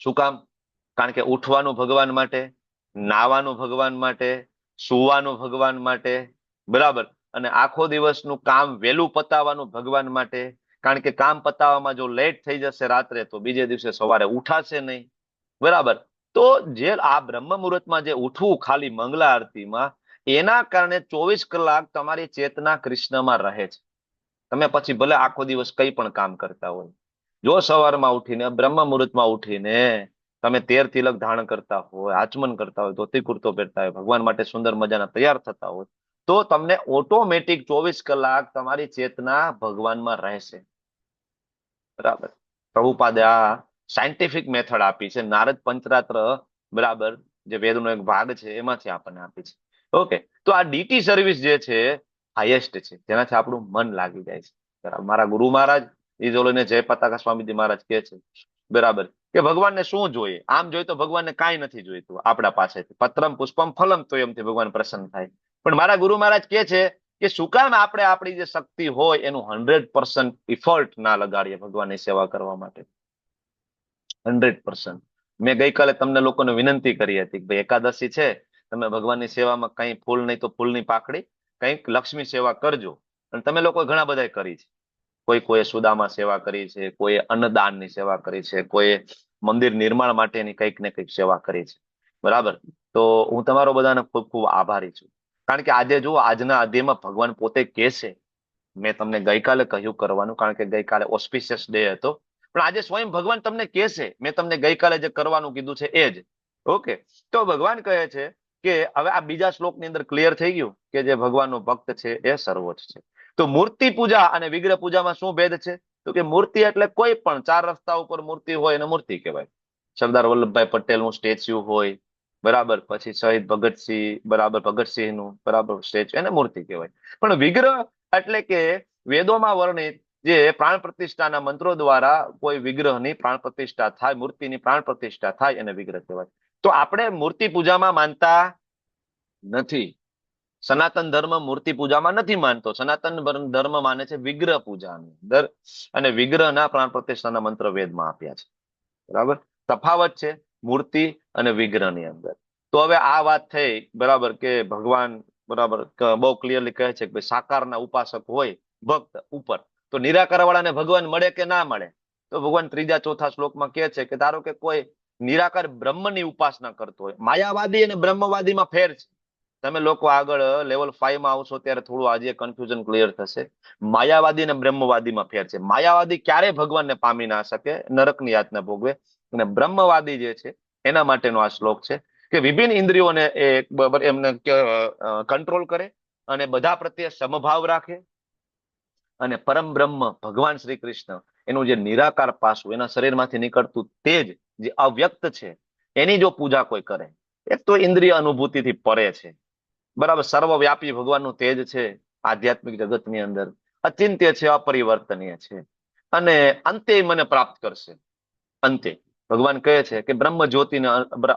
Speaker 2: શું કામ? કારણ કે ઉઠવાનું ભગવાન માટે, નાવાનું ભગવાન માટે, સુવાનું ભગવાન માટે. બરાબર, અને આખો દિવસનું કામ વહેલું પતાવવાનું ભગવાન માટે. કારણ કે કામ પતાવવામાં જો લેટ થઈ જશે રાત્રે તો બીજે દિવસે સવારે ઉઠાશે નહીં. બરાબર, તો જે આ બ્રહ્મ મુહૂર્તમાં જે ઉઠવું ખાલી મંગલા આરતીમાં, એના કારણે 24 કલાક તમારી ચેતના કૃષ્ણમાં રહે છે. તમે પછી ભલે આખો દિવસ કઈ પણ કામ કરતા હોય, જો સવારમાં ઉઠીને બ્રહ્મ મુહૂર્તમાં ઉઠીને તમે 13 તિલક ધારણ કરતા હોય, આચમન કરતા હોય, ધોતી કુર્તો પહેરતા હોય, ભગવાન માટે સુંદર મજાના તૈયાર થતા હોય, તો તમને ઓટોમેટિક 24 કલાક તમારી ચેતના ભગવાનમાં રહેશે. બરાબર, પ્રભુપાદે આ સાયન્ટિફિક મેથડ આપી છે. નારદ પંચરાત્ર, બરાબર, જે વેદનો એક ભાગ છે એમાંથી આપણને આપી છે. ઓકે, તો આ ડીટી સર્વિસ જે છે હાઈએસ્ટ છે, જેનાથી આપણું મન લાગી જાય છે. બરાબર. મારા ગુરુ મહારાજ ઈજોલીને જય પતાકા સ્વામીજી મહારાજ કહે છે, બરાબર, કે ભગવાનને શું જોઈએ? આમ જોઈએ તો ભગવાનને કાંઈ નથી જોઈતું આપણા પાસેથી. પત્રમ પુષ્પમ ફલમ તો એમથી ભગવાન પ્રસન્ન થાય. પણ મારા ગુરુ મહારાજ કહે છે કે શું કામ આપણે આપણી જે શક્તિ હોય એનું 100% ઇફર્ટ ના લગાડીએ ભગવાનની સેવા કરવા માટે? 100%. મેં ગઈકાલે તમને લોકોને વિનંતી કરી હતી કે ભાઈ એકાદશી છે, તમે ભગવાનની સેવામાં કંઈ ફૂલ નહીં તો ફૂલની પાકડી, કંઈક લક્ષ્મી સેવા કરજો. અને તમે લોકો ઘણા બધા કરી છે. કોઈએ સુદામા સેવા કરી છે, કોઈએ અન્નદાનની સેવા કરી છે, કોઈએ મંદિર નિર્માણ માટેની કંઈક ને કંઈક સેવા કરી છે. બરાબર. તો હું તમારો બધાને ખૂબ ખૂબ આભારી છું. કારણ કે આજે જુઓ, આજના અધ્યાયમાં ભગવાન પોતે કહે છે, મેં તમને ગઈકાલે કહ્યું કરવાનું, કારણ કે ગઈકાલે ઓસ્પિશિયસ ડે હતો, પણ આજે સ્વયં ભગવાન તમને કહે છે, મેં તમને ગઈકાલે જે કરવાનું કીધું છે એ જ. ઓકે. તો ભગવાન કહે છે કે હવે આ બીજા શ્લોકની અંદર ક્લિયર થઈ ગયું કે જે ભગવાનનો ભક્ત છે એ સર્વોચ્ચ છે. તો મૂર્તિ પૂજા અને વિગ્રહ પૂજામાં શું ભેદ છે? તો કે મૂર્તિ એટલે કોઈ પણ 4 રસ્તા ઉપર મૂર્તિ હોય એને મૂર્તિ કહેવાય. સરદાર વલ્લભભાઈ પટેલનું સ્ટેચ્યુ હોય, બરાબર, પછી શહીદ ભગતસિંહ, બરાબર, ભગતસિંહનું બરાબર સ્ટેચ્યુ, એને મૂર્તિ કહેવાય. પણ વિગ્રહ એટલે કે વેદોમાં વર્ણિત જે પ્રાણ પ્રતિષ્ઠાના મંત્રો દ્વારા કોઈ વિગ્રહની પ્રાણ પ્રતિષ્ઠા થાય, મૂર્તિની પ્રાણ પ્રતિષ્ઠા થાય, એને વિગ્રહ કહેવાય. તો આપણે મૂર્તિ પૂજામાં માનતા નથી. સનાતન ધર્મ મૂર્તિ પૂજામાં નથી માનતો. સનાતન ધર્મ માને છે વિગ્રહ પૂજાની અંદર, અને વિગ્રહના પ્રાણ પ્રતિષ્ઠાના મંત્ર વેદમાં આપ્યા છે. બરાબર. તફાવત છે મૂર્તિ અને વિગ્રહની અંદર. તો હવે આ વાત થઈ, બરાબર, કે ભગવાન, બરાબર, બહુ ક્લિયરલી કહે છે કે ભાઈ સાકારના ઉપાસક હોય ભક્ત ઉપર, તો નિરાકાર વાળાને ભગવાન મળે કે ના મળે? તો ભગવાન 3જા 4થા શ્લોકમાં કહે છે કે ધારો કે કોઈ નિરાકાર બ્રહ્મની ઉપાસના કરતો હોય. માયાવાદી અને બ્રહ્મવાદીમાં ફેર છે. તમે લોકો આગળ લેવલ 5 માં આવશો ત્યારે થોડું આજે કન્ફ્યુઝન ક્લિયર થશે. માયાવાદી અને બ્રહ્મવાદીમાં ફેર છે. માયાવાદી ક્યારેય ભગવાનને પામી ના શકે, નરકની યાતના ભોગવે. અને બ્રહ્મવાદી જે છે એના માટેનો આ શ્લોક છે કે વિભિન્ન ઇન્દ્રિયોને એમને કંટ્રોલ કરે અને બધા પ્રત્યે સમભાવ રાખે, અને પરમ બ્રહ્મ ભગવાન શ્રી કૃષ્ણ એનું જે નિરાકાર પાસું, એના શરીરમાંથી નીકળતું તેજ જે અવ્યક્ત છે, એની જો પૂજા કોઈ કરે, એક તો ઇન્દ્રિય અનુભૂતિથી પરે છે, બરાબર, સર્વવ્યાપી ભગવાનનું તેજ છે આધ્યાત્મિક જગતની અંદર, અચિંત્ય છે, અપરિવર્તનીય છે, અને અંતે મને પ્રાપ્ત કરશે. અંતે ભગવાન કહે છે કે બ્રહ્મ જ્યોતિને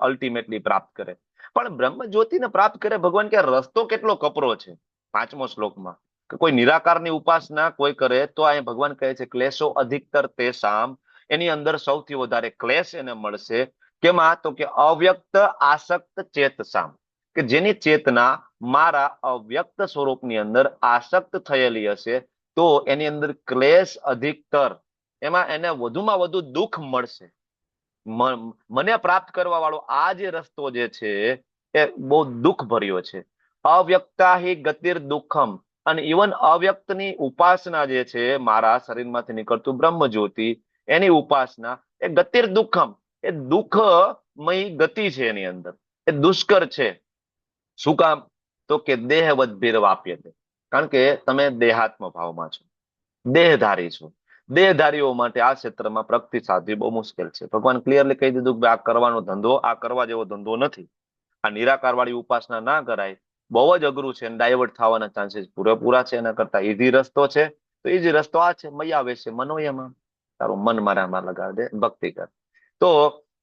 Speaker 2: અલ્ટિમેટલી પ્રાપ્ત કરે. પણ બ્રહ્મ જ્યોતિને પ્રાપ્ત કરે, ભગવાન કે રસ્તો કેટલો કપરો છે. 5મો શ્લોકમાં કે કોઈ નિરાકારની ઉપાસના કોઈ કરે તો અહીં ભગવાન કહે છે ક્લેશો અધિકતર તેસામ, એની અંદર સૌથી વધારે ક્લેશ એને મળશે. કેમાં? તો કે અવ્યક્ત આસક્ત ચેતસામ, કે જેની ચેતના મારા અવ્યક્ત સ્વરૂપની અંદર આસક્ત થયેલી હશે, તો એની અંદર ક્લેશ અધિકતર, એમાં એને વધુમાં વધુ દુઃખ મળશે. મને પ્રાપ્ત કરવા વાળો આ જે રસ્તો જે છે એ બહુ દુઃખ ભર્યો છે. અવ્યક્તા હિ ગતિર દુઃખમ, અને ઇવન અવ્યક્તની ઉપાસના જે છે, મારા શરીરમાંથી નીકળતું બ્રહ્મ જ્યોતિ, એની ઉપાસના એ ગતિર દુઃખમ, એ દુઃખમય ગતિ છે એની અંદર, એ દુષ્કર છે. શું કામ? તો કે દેહવદ ભીરવાપ્યતે, કારણ કે તમે દેહાત્મ ભાવમાં છો, દેહધારી છો. દેહધારીઓ માટે આ ક્ષેત્રમાં પ્રગતિ સાધવી બહુ મુશ્કેલ છે. ભગવાન ક્લિયરલી કહી દીધું કે આ કરવાનો ધંધો, આ કરવા જેવો ધંધો નથી. આ નિરાકાર વાળી ઉપાસના ના કરાય, બહુ જ અઘરું છે, ડાયવર્ટ થવાના ચાન્સીસ પૂરેપૂરા છે. એના કરતા ઈઝી રસ્તો છે, તો ઈઝી રસ્તો આ છે, મૈયા વેશે મનોયમાં, તારું મન મારામાં લગાવી દે, ભક્તિ કર. તો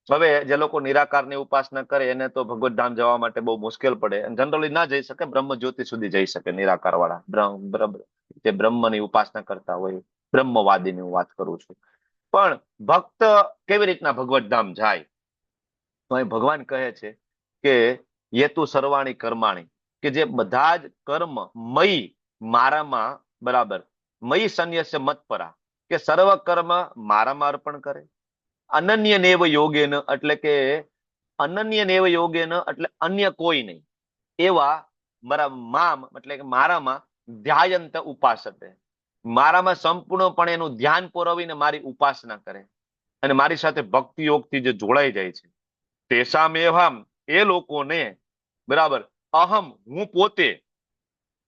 Speaker 2: હવે જે લોકો નિરાકારની ઉપાસના કરે એને તો ભગવત ધામ જવા માટે બહુ મુશ્કેલ પડે, જનરલી ના જઈ શકે, બ્રહ્મ જ્યોતિ સુધી જઈ શકે નિરાકાર વાળા, જે બ્રહ્મની ઉપાસના કરતા હોય, બ્રહ્મવાદીની હું વાત કરું છું. પણ ભક્ત કેવી રીતના ભગવત ધામ જાય? તો અહીં ભગવાન કહે છે કે યેતુ સર્વાણી કર્માણી, કે જે બધા જ કર્મ મય મારામાં, બરાબર, મય સંન્યસ્ય મતપરા, કે સર્વ કર્મ મારામાં અર્પણ કરે. અનન્ય નેવ યોગેન, એટલે કે અનન્ય નેવ યોગેન એટલે અન્ય કોઈ નહીં, એવા મામ એટલે કે મારામાં ધ્યાયંત ઉપાસતે, મારામાં સંપૂર્ણપણે એનું ધ્યાન પુરવીને મારી ઉપાસના કરે અને મારી સાથે ભક્તિ યોગથી જે જોડાઈ જાય છે, તેસામ એવામ, એ લોકોને, બરાબર, અહમ, હું પોતે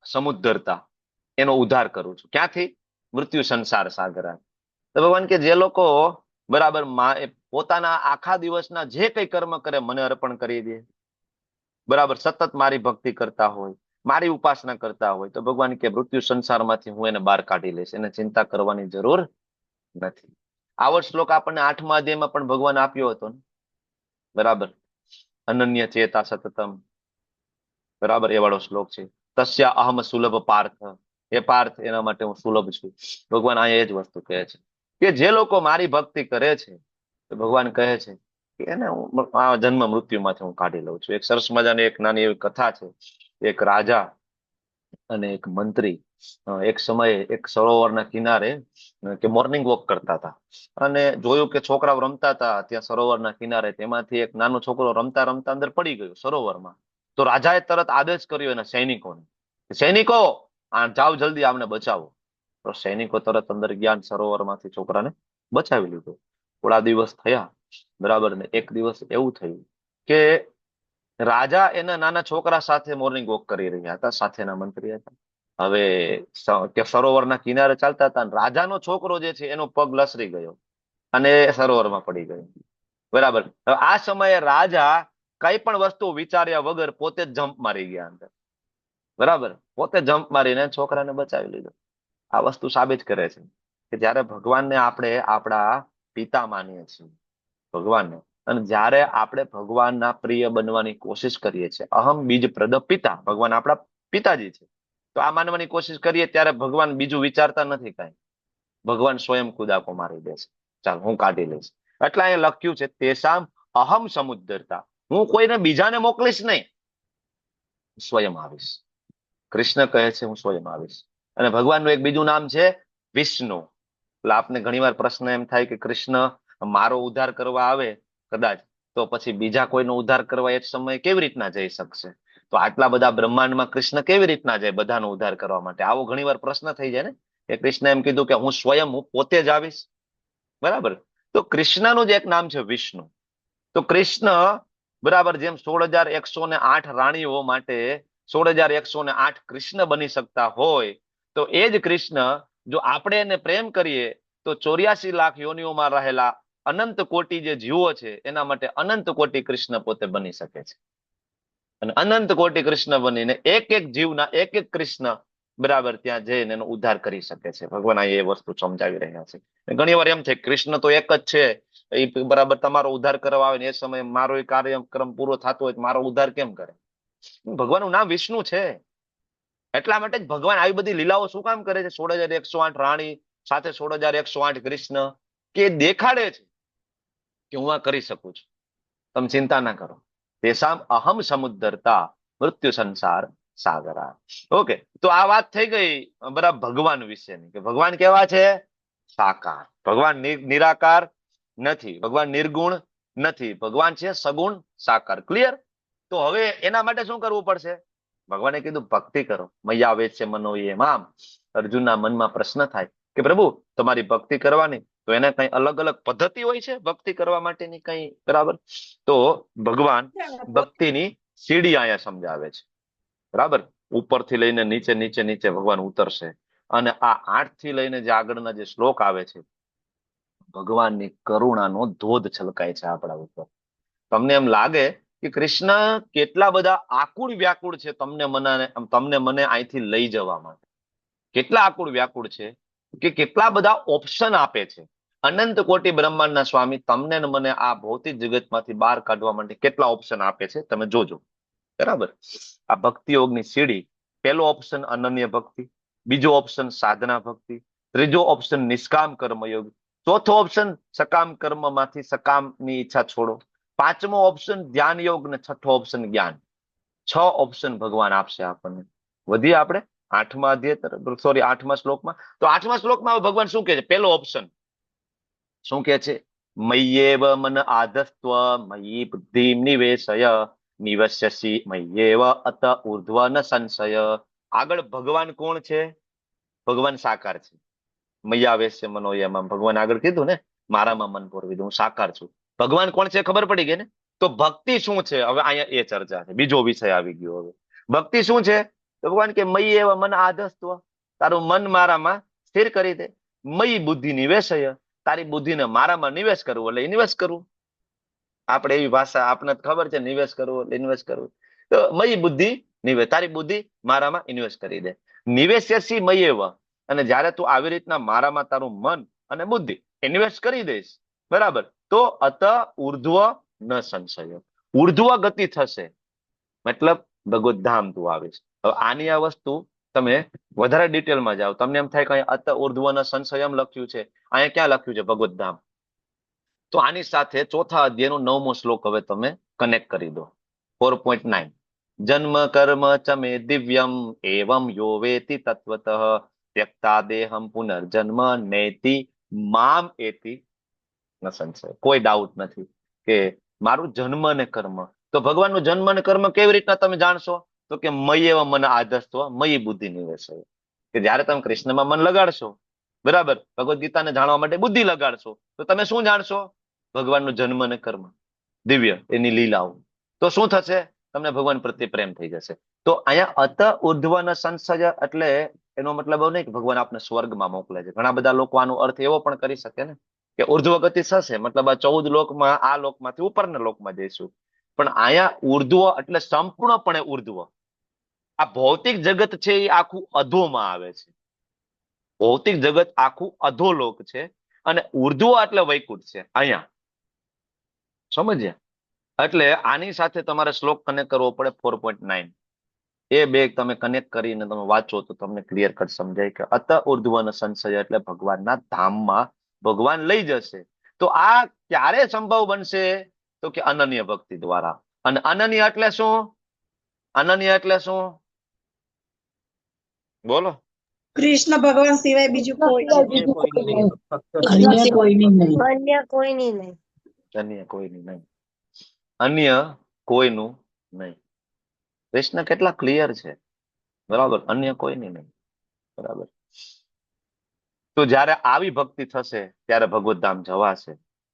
Speaker 2: સમુદ્ધરતા, એનો ઉદ્ધાર કરું છું. ક્યાંથી? મૃત્યુ સંસાર સાગરા. તો ભગવાન કે જે લોકો, બરાબર, પોતાના આખા દિવસના જે કઈ કર્મ કરે મને અર્પણ કરી દે, બરાબર, સતત મારી ભક્તિ કરતા હોય, મારી ઉપાસના કરતા હોય તો ભગવાન કે મૃત્યુ સંસારમાંથી હું એને બહાર કાઢી લઈશ, એને ચિંતા કરવાની જરૂર નથી. આવો શ્લોક આપણને 8મા અધ્યાયમાં પણ ભગવાન આપ્યો હતો ને, બરાબર. અનન્ય ચેતા સતતમ, બરાબર, એ વાળો શ્લોક છે. તસ્યા અહમ સુલભ પાર્થ, એ પાર્થ એના માટે હું સુલભ છું. ભગવાન અહીંયા એ જ વસ્તુ કહે છે કે જે લોકો મારી ભક્તિ કરે છે, તો ભગવાન કહે છે કે એને હું આ જન્મ મૃત્યુમાંથી હું કાઢી લઉં છું. એક સરસ મજાની એક નાની એવી કથા છે. એક રાજા અને એક મંત્રી એક સમયે એક સરોવરના કિનારે કે મોર્નિંગ વોક કરતા હતા, અને જોયું કે છોકરાઓ રમતા હતા ત્યાં સરોવરના કિનારે. તેમાંથી એક નાનો છોકરો રમતા રમતા અંદર પડી ગયો સરોવરમાં. તો રાજાએ તરત આદેશ કર્યો એના સૈનિકોને, સૈનિકો જાઓ જલ્દી આમને બચાવો. તો સૈનિકો તરત અંદર ગયા, સરોવરમાંથી છોકરાને બચાવી લીધો. થોડા દિવસ થયા, બરાબર, ને એક દિવસ એવું થયું કે રાજા એના નાના છોકરા સાથે મોર્નિંગ વોક કરી રહ્યા હતા, સાથેના મંત્રી હતા. હવે સરોવરના કિનારે ચાલતા હતા, રાજાનો છોકરો જે છે એનો પગ લસરી ગયો અને સરોવરમાં પડી ગયો, બરાબર. હવે આ સમયે રાજા કઈ પણ વસ્તુ વિચાર્યા વગર પોતે જ જમ્પ મારી ગયા અંદર, બરાબર. પોતે જમ્પ મારીને છોકરાને બચાવી લીધો. આ વસ્તુ સાબિત કરે છે કે જયારે ભગવાનને આપણે આપણા પિતા માનીએ છીએ, ભગવાનને, અને જ્યારે આપણે ભગવાનના પ્રિય બનવાની કોશિશ કરીએ છીએ, અહમ બીજ પ્રદ પિતા, ભગવાન આપણા પિતાજી છે, તો આ માનવાની કોશિશ કરીએ ત્યારે ભગવાન બીજું વિચારતા નથી કાંઈ. ભગવાન સ્વયં કુદાકો મારી દે છે, ચાલ હું કાઢી લઈશ. એટલે અહીંયા લખ્યું છે તેસામ અહમ સમુદ્રતા, હું કોઈને બીજાને મોકલીશ નહીં, સ્વયં આવીશ. કૃષ્ણ કહે છે હું સ્વયં આવીશ. અને ભગવાનનું એક બીજું નામ છે વિષ્ણુ. એટલે આપને ઘણીવાર પ્રશ્ન એમ થાય કે કૃષ્ણ મારો ઉદ્ધાર કરવા આવે કદાચ, તો પછી બીજા કોઈનો ઉદ્ધાર કરવા એક સમયે કેવી રીતના જઈ શકશે? તો આટલા બધા બ્રહ્માંડમાં કૃષ્ણ કેવી રીતના જાય બધાનો ઉદ્ધાર કરવા માટે? આવો ઘણીવાર પ્રશ્ન થઈ જાય ને. કે કૃષ્ણ એમ કીધું કે હું સ્વયં, હું પોતે જ આવીશ, બરાબર. તો કૃષ્ણનું જ એક નામ છે વિષ્ણુ. તો કૃષ્ણ, બરાબર, જેમ 16,108 રાણીઓ માટે 16,108 કૃષ્ણ બની શકતા હોય, તો એ જ કૃષ્ણ જો આપણે એને પ્રેમ કરીએ તો 84 લાખ યોનિઓમાં રહેલા અનંત કોટી જે જીવો છે એના માટે અનંત કોટી કૃષ્ણ પોતે બની શકે છે. અને અનંત કોટી કૃષ્ણ બનીને એક એક જીવના એક એક કૃષ્ણ, બરાબર, ત્યાં જઈને એનો ઉદ્ધાર કરી શકે છે. ભગવાન એ વસ્તુ સમજાવી રહ્યા છે. ઘણી વાર એમ છે કૃષ્ણ તો એક જ છે, એ બરાબર તમારો ઉદ્ધાર કરવા આવે ને એ સમયે મારો એ કાર્યક્રમ પૂરો થતો હોય મારો ઉદ્ધાર કેમ કરે? ભગવાનનું નામ વિષ્ણુ છે. એટલા માટે જ ભગવાન આવી બધી લીલાઓ શું કામ કરે છે? 16,108 રાણી સાથે 16,108 કૃષ્ણ, કે દેખાડે છે કે હું આ કરી શકું છું, તમે ચિંતા ના કરો. તેસામ અહમ સમુદ્રતા મૃત્યુ સંસાર સાગરા. ઓકે, તો આ વાત થઈ ગઈ બરાબર ભગવાન વિશેની, કે ભગવાન કેવા છે? સાકાર. ભગવાન નિરાકાર નથી, ભગવાન નિર્ગુણ નથી, ભગવાન છે સગુણ સાકાર. ક્લિયર? તો હવે એના માટે શું કરવું પડશે? ભગવાને કીધું ભક્તિ કરો. મૈયા વેચ્ય મનો એ મામ. અર્જુનના મનમાં પ્રશ્ન થાય કે પ્રભુ તમારી ભક્તિ કરવાની, તો એને કઈ અલગ અલગ પદ્ધતિ હોય છે ભક્તિ કરવા માટેની કઈ? બરાબર. તો ભગવાન ભક્તિની સીડી અહીંયા સમજાવે છે, બરાબર. ઉપરથી લઈને નીચે નીચે નીચે ભગવાન ઉતરશે. અને આ 8 થી લઈને જે આગળના જે શ્લોક આવે છે, ભગવાનની કરુણાનો ધોધ છલકાય છે આપણા ઉપર. તમને એમ લાગે કે કૃષ્ણ કેટલા બધા આકુળ વ્યાકુળ છે તમને મને અહીંથી લઈ જવા માટે. કેટલા આકુળ વ્યાકુળ છે કે કેટલા બધા ઓપ્શન આપે છે. અનંત કોટી બ્રહ્માંડના સ્વામી તમને ને મને આ ભૌતિક જગતમાંથી બહાર કાઢવા માટે કેટલા ઓપ્શન આપે છે, તમે જોજો, બરાબર. આ ભક્તિ યોગની સીડી, પહેલો ઓપ્શન અનન્ય ભક્તિ, બીજો ઓપ્શન સાધના ભક્તિ, ત્રીજો ઓપ્શન નિષ્કામ કર્મયોગ, ચોથો ઓપ્શન સકામ કર્મમાંથી સકામની ઈચ્છા છોડો, પાંચમો ઓપ્શન ધ્યાન યોગ ને છઠ્ઠો ઓપ્શન જ્ઞાન. 6 ઓપ્શન ભગવાન આપશે આપણને. વધીએ આપણે 8મા અધ્યાય, સોરી 8મા શ્લોકમાં. તો 8મા શ્લોકમાં ભગવાન શું કહે છે? પહેલો ઓપ્શન શું કહે છે? મય્યેવ મન આધસ્ત્વ મયી બુદ્ધિ નિવેશય નિવસ્યસી મય્યેવ અત ઉર્ધ્વ ન સંશય. આગળ ભગવાન કોણ છે? ભગવાન સાકાર છે. મય્યાવેશ્ય મનોયમાં ભગવાન આગળ કીધું ને, મારામાં મન પોરવી દઉં, હું સાકાર છું. ભગવાન કોણ છે ખબર પડી ગઈ ને? તો ભક્તિ શું છે? હવે અહીંયા એ ચર્ચા છે, બીજો વિષય આવી ગયો. હવે ભક્તિ શું છે? ભગવાન કે મયી એવા મન આધસ્ત્વ, તારું મન મારામાં સ્થિર કરી દે. મયી બુદ્ધિ નિવેશય, તારી બુદ્ધિને મારામાં નિવેશ કરવું એટલે ઇન્વેસ્ટ કરવું. આપણે એવી ભાષા, આપને ખબર છે નિવેશ કરવું એટલે ઇન્વેસ્ટ કરવું. તો મયી બુદ્ધિ તારી બુદ્ધિ મારામાં ઇન્વેસ્ટ કરી દે. નિવેશ્યસી મયેવ, અને જયારે તું આવી રીતના મારામાં તારું મન અને બુદ્ધિ ઇન્વેસ્ટ કરી દઈશ, બરાબર, તો અત ઉર્ધ્વ ન સંશય, ઉર્ધ્વ ગતિ થશે, મતલબ ભગવત ધામ તું આવીશ. હવે આની આ વસ્તુ તમે વધારે ડિટેલમાં જાઓ, તમને એમ થાય કે અહીંયા અત ઉર્ધ્વ ન સંશયમ લખ્યું છે, અહીંયા ક્યાં લખ્યું છે ભગવત ધામ? તો આની સાથે ચોથા અધ્યાયનો 9મો શ્લોક હવે તમે કનેક્ટ કરી દો. 4.9 જન્મ કર્મ ચ મે દિવ્યમ એવમ યો વેતિ તત્વતઃ ત્યક્તા દેહમ પુનર્જન્મ નેતિ મામ એતિ ન સંશય. કોઈ ડાઉટ નથી કે મારું જન્મ ને કર્મ, તો ભગવાનનું જન્મ અને કર્મ કેવી રીતના તમે જાણશો? તો કે મયેવ મન આધસ્ત્વ મયી બુદ્ધિ નિવેશય, કે જયારે તમે કૃષ્ણમાં મન લગાડશો, બરાબર, ભગવદ ગીતાને જાણવા માટે બુદ્ધિ લગાડશો, તો તમે શું જાણશો? ભગવાનનું જન્મ અને કર્મ, દિવ્ય, એની લીલાઓ. તો શું થશે? તમને ભગવાન પ્રત્યે પ્રેમ થઈ જશે. તો અહીંયા અત ઉર્ધ્વ ન સંશય એટલે એનો મતલબ એવું નહીં કે ભગવાન આપને સ્વર્ગમાં મોકલે છે. ઘણા બધા લોકો આનો અર્થ એવો પણ કરી શકે ને કે ઉર્ધ્વ ગતિ થશે, મતલબ આ 14 લોકમાં, આ લોકમાંથી ઉપરના લોકમાં જઈશું. પણ અહીંયા ઉર્ધ્વ એટલે સંપૂર્ણપણે ઉર્ધ્વ. આ ભૌતિક જગત છે એ આખું અધોમાં આવે છે. ભૌતિક જગત આખું અધોલોક છે, અને ઉર્ધ્વ એટલે વૈકુંઠ છે અહીંયા. સમજ્યા? એટલે આની સાથે તમારે શ્લોક કનેક્ટ કરવો પડે 4.9. એ બે તમે કનેક્ટ કરીને તમે વાંચો તો તમને ક્લિયર કટ સમજાય કે અત ઉર્ધ્વન સંશય એટલે ભગવાનના ધામમાં ભગવાન લઈ જશે. તો આ ક્યારે સંભવ બનશે? તો કે અનન્ય ભક્તિ દ્વારા. અને અનન્ય એટલે શું? અનન્ય એટલે શું? બોલો.
Speaker 3: કૃષ્ણ ભગવાન સિવાય બીજું કોઈ
Speaker 9: અન્ય કોઈની નહીં.
Speaker 2: અન્ય કોઈની નહીં. અન્ય કોઈનું નહીં. કૃષ્ણ કેટલા ક્લિયર છે, બરાબર, અન્ય કોઈની નહીં, બરાબર. તો જયારે આવી ભક્તિ થશે ત્યારે ભગવત ધામ જવાશે.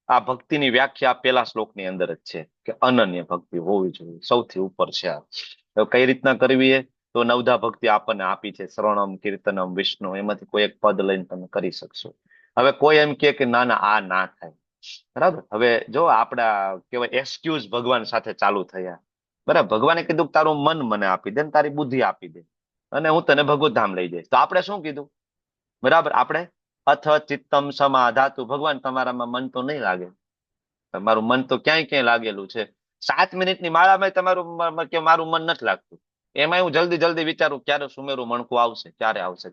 Speaker 2: આ ભક્તિની વ્યાખ્યા પેલા શ્લોકની અંદર જ છે કે અનન્ય ભક્તિ હોવી જોઈએ, સૌથી ઉપર છે આ. કઈ રીતના કરવી એ તો નવધા ભક્તિ આપણને આપી છે, શ્રવણમ કીર્તનમ વિષ્ણુ, એમાંથી કોઈ એક પદ લઈને તમે કરી શકશો. હવે કોઈ એમ કે ના ના આ ના થાય, બરાબર. હવે જો આપડા કેવાય એક્સક્યુઝ ભગવાન સાથે ચાલુ થયા, બરાબર. ભગવાને કીધું કે તારું મન મને આપી દે ને તારી બુદ્ધિ આપી દે અને હું તને ભગવત ધામ લઈ જઈશ. તો આપણે શું કીધું? બરાબર, આપણે અથ ચિત્તમ સમાધાતુ, ભગવાન તમારામાં મન તો નહીં લાગે, તમારું મન તો ક્યાંય લાગેલું છે. 7 મિનિટની માળામાં તમારું કે મારું મન નથી લાગતું, એમાં હું જલ્દી વિચારું ક્યારે સુમેરું મણકું આવશે, ક્યારે આવશે,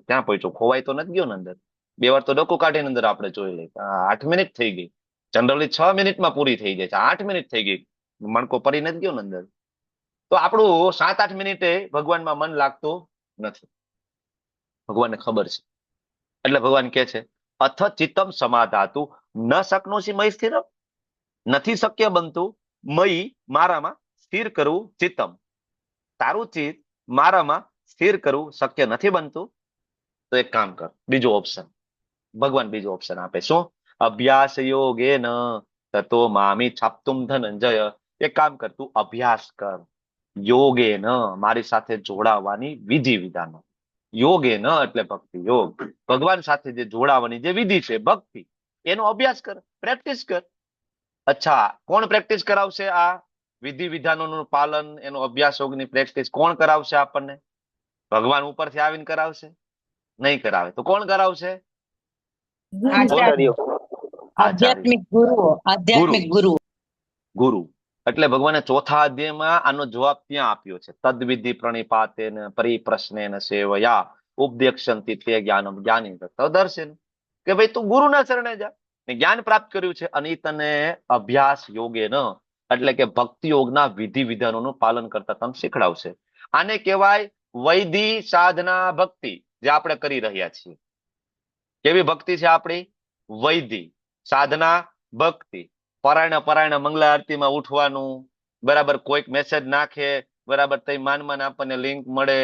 Speaker 2: ક્યાં પહોંચ્યો, ખોવાય તો નથી ગયો ને અંદર? 2 વાર તો ડોકું કાઢીને અંદર આપણે જોઈ લઈએ. 8 મિનિટ થઈ ગઈ, જનરલી 6 મિનિટમાં પૂરી થઈ જાય છે, 8 મિનિટ થઈ ગઈ, મણકો પડી નથી ગયો ને અંદર. તો આપણું 7-8 મિનિટે ભગવાનમાં મન લાગતું નથી, ભગવાનને ખબર છે. એટલે ભગવાન કે છે અથ ચિત્તમ સમાધાતુ ન શકનોસી મય સ્થિરમ, નથી શક્ય બનતું મય મારામાં સ્થિર કરવું, ચિત્તમ તારું ચિત્ત મારામાં સ્થિર કરવું શક્ય નથી બનતું. તો એક કામ કર, બીજો ઓપ્શન, ભગવાન બીજો ઓપ્શન આપે. શું? અભ્યાસ યોગેન તતો મામી છાપતુમ ધનંજય. એક કામ કર, તું અભ્યાસ કર યોગેન, મારી સાથે જોડાવાની વિધિ વિધાનો. યોગેન એટલે ભક્તિ યોગ, ભગવાન સાથે જે જોડાવાની જે વિધિ છે ભક્તિ, એનો અભ્યાસ કર, પ્રેક્ટિસ કર. અચ્છા, કોણ પ્રેક્ટિસ કરાવશે? આ વિધિ વિધાનોનું પાલન, એનો અભ્યાસ યોગની પ્રેક્ટિસ કોણ કરાવશે આપણને? ભગવાન ઉપરથી આવીને કરાવશે? નહીં કરાવે. તો કોણ કરાવશે?
Speaker 1: આધ્યાત્મિક ગુરુ.
Speaker 2: ગુરુ. એટલે ભગવાને ચોથા અધ્યાયમાં આનો જવાબ ત્યાં આપ્યો છે. તદ્વિધિ પ્રણિપાતેન પરિપ્રશ્નેન સેવયા ઉપદેક્ષંતિ તે જ્ઞાનમ જ્ઞાની તદર્શન. કે ભાઈ તું ગુરુના શરણે જા, જ્ઞાન પ્રાપ્ત કર્યું છે અને તને અભ્યાસ યોગે ન એટલે કે ભક્તિ યોગના વિધિ વિધાનોનું પાલન કરતા તમે શીખડાવશે. આને કહેવાય વૈધિ સાધના ભક્તિ, જે આપણે કરી રહ્યા છીએ. કેવી ભક્તિ છે આપણી? વૈધિ સાધના ભક્તિ. પરાયણ મંગલા આરતીમાં ઉઠવાનું, બરાબર, કોઈક મેસેજ નાખે, બરાબર, તઈ માનમાં આપણને લિંક મળે,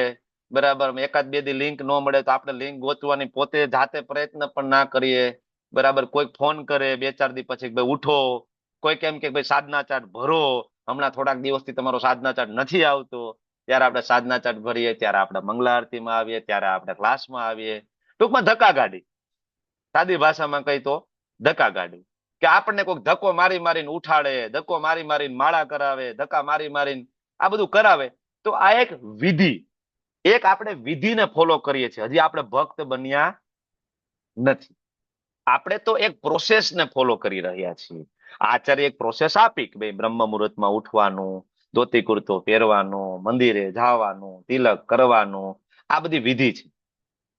Speaker 2: બરાબર, 1-2 દી લિંક ન મળે તો આપણે લિંક ગોતવાની પોતે જાતે પ્રયત્ન પણ ના કરીએ, બરાબર. કોઈક ફોન કરે 2-4 દી પછી ભાઈ ઉઠો, કોઈક એમ કે ભાઈ સાધના ચાર્ટ ભરો, હમણાં થોડાક દિવસથી તમારો સાધના ચાર્ટ નથી આવતો, ત્યારે આપણે સાધના ચાર્ટ ભરીએ, ત્યારે આપણે મંગલા આરતીમાં આવીએ, ત્યારે આપણે ક્લાસમાં આવીએ. ટૂંકમાં ધક્કા ગાડી, સાદી ભાષામાં કહી તો ધક્કા ગાડી. કે આપણને કોઈક ધક્કો મારીને ઉઠાડે, ધક્કો મારીને માળા કરાવે, ધક્કા મારીને આ બધું કરાવે, તો આ એક વિધિ, એક આપણે વિધિને ફોલો કરીએ છીએ. હજી આપણે ભક્ત બન્યા નથી. આપણે તો એક પ્રોસેસને ફોલો કરી રહ્યા છીએ. આચાર્ય એક પ્રોસેસ આપી કે ભાઈ બ્રહ્મ મુહૂર્તમાં ઉઠવાનું, ધોતી કુર્તો પહેરવાનું, મંદિરે જવાનું, તિલક કરવાનું, આ બધી વિધિ છે.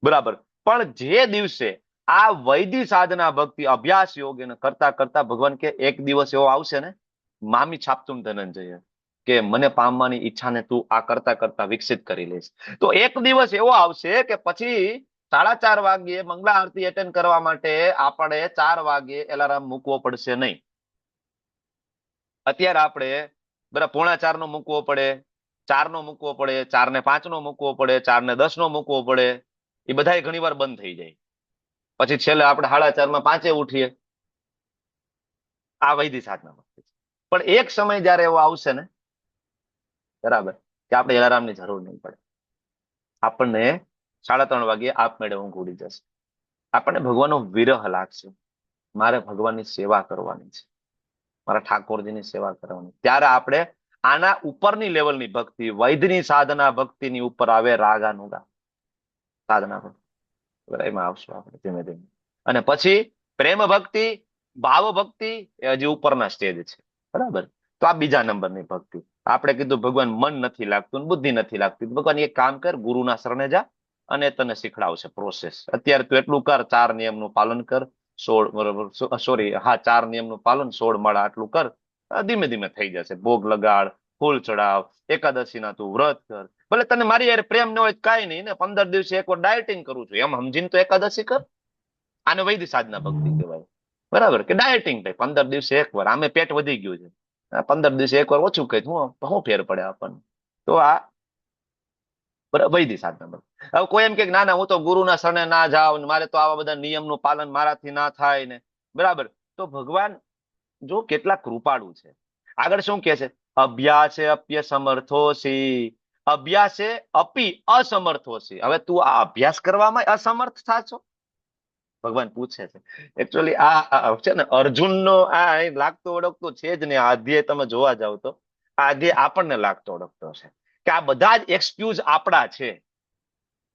Speaker 2: બરાબર. પણ જે દિવસે આ વૈદિક સાધના ભક્તિ અભ્યાસ યોગ એને કરતા કરતા ભગવાન કે એક દિવસ એવો આવશે ને, મામી છાપતું ધનંજય, કે મને પામવાની ઈચ્છાને તું આ કરતા કરતા વિકસિત કરી લઈશ. તો એક દિવસ એવો આવશે કે પછી 4:30 વાગ્યે મંગળા આરતી એટેન્ડ કરવા માટે આપણે 4 વાગ્યે એલાર્મ મૂકવો પડશે નહીં. અત્યારે આપણે બરાબર 3:45 નો મૂકવો પડે, 4 નો મૂકવો પડે, 4:05 નો મૂકવો પડે, 4:10 નો મૂકવો પડે. એ બધા ઘણી વાર બંધ થઈ જાય. પછી છેલ્લે આપણે 4:30 5 ઉઠીએ. આ વૈદિક સાધના ભક્તિ છે. પણ એક સમય જયારે એવો આવશે ને, બરાબર, કે આપણે એલાર્મની જરૂર નહીં પડે. આપણને 3:30 વાગ્યે આપમેળે ઊંઘ ઉડી જશે. આપણને ભગવાનનો વિરહ લાગશે. મારે ભગવાનની સેવા કરવાની છે, મારા ઠાકોરજીની સેવા કરવાની. ત્યારે આપણે આના ઉપરની લેવલની ભક્તિ, વૈદની સાધના ભક્તિની ઉપર આવે રાગાનુગા સાધના ભક્તિ. એમાં આવશું આપણે ધીમે ધીમે. અને પછી પ્રેમ ભક્તિ, ભાવ ભક્તિ એ હજી ઉપરના સ્ટેજ છે. બરાબર. તો આ બીજા નંબરની ભક્તિ. આપણે કીધું ભગવાન મન નથી લાગતું, બુદ્ધિ નથી લાગતી. ભગવાન એક કામ કર, ગુરુના શરણે જા અને તને શીખડાવશે પ્રોસેસ. અત્યારે તું એટલું કર, 4 નિયમનું પાલન કર, 4 નિયમનું પાલન, 16 માળા આટલું કર, ધીમે ધીમે થઈ જશે. ભોગ લગાડ, ફૂલ ચડાવ, એકાદશીના તું વ્રત કર. ભલે તને મારી યાર પ્રેમ ન હોય કઈ નહીં ને, 15 દિવસે એક વાર ડાયટિંગ કરું છું એમ સમજીને તો એકાદશી કર. આને વૈદિક સાધના ભક્તિ કહેવાય. બરાબર, કે ડાયટિંગ ભાઈ 15 દિવસે એક વાર. આમે પેટ વધી ગયું છે, 15 દિવસે એક વાર ઓછું કહે, શું ફેર પડે આપણને? તો આ વૈદિક સાધના ભક્તિ. હવે કોઈ એમ કે ના ના, હું તો ગુરુના શરણે ના જાઉં, મારે તો આવા બધા નિયમનું પાલન મારાથી ના થાય ને. બરાબર. તો ભગવાન જો કેટલા કૃપાળુ છે. આગળ શું કે છે? અભ્યાસે અપ્ય સમર્થોસી, અભ્યાસે અપી અસમર્થોસી. હવે તું આ અભ્યાસ કરવામાં અસમર્થ થાશો? ભગવાન પૂછે છે. એકચ્યુઅલી આ છે ને અર્જુનનો આ લાગતો ઓળખતો છે જ ને. આ અધ્યાય તમે જોવા જાવ તો આ અધ્યાય આપણને લાગતો ઓળખતો છે કે આ બધા જ એક્સક્યુઝ આપણા છે.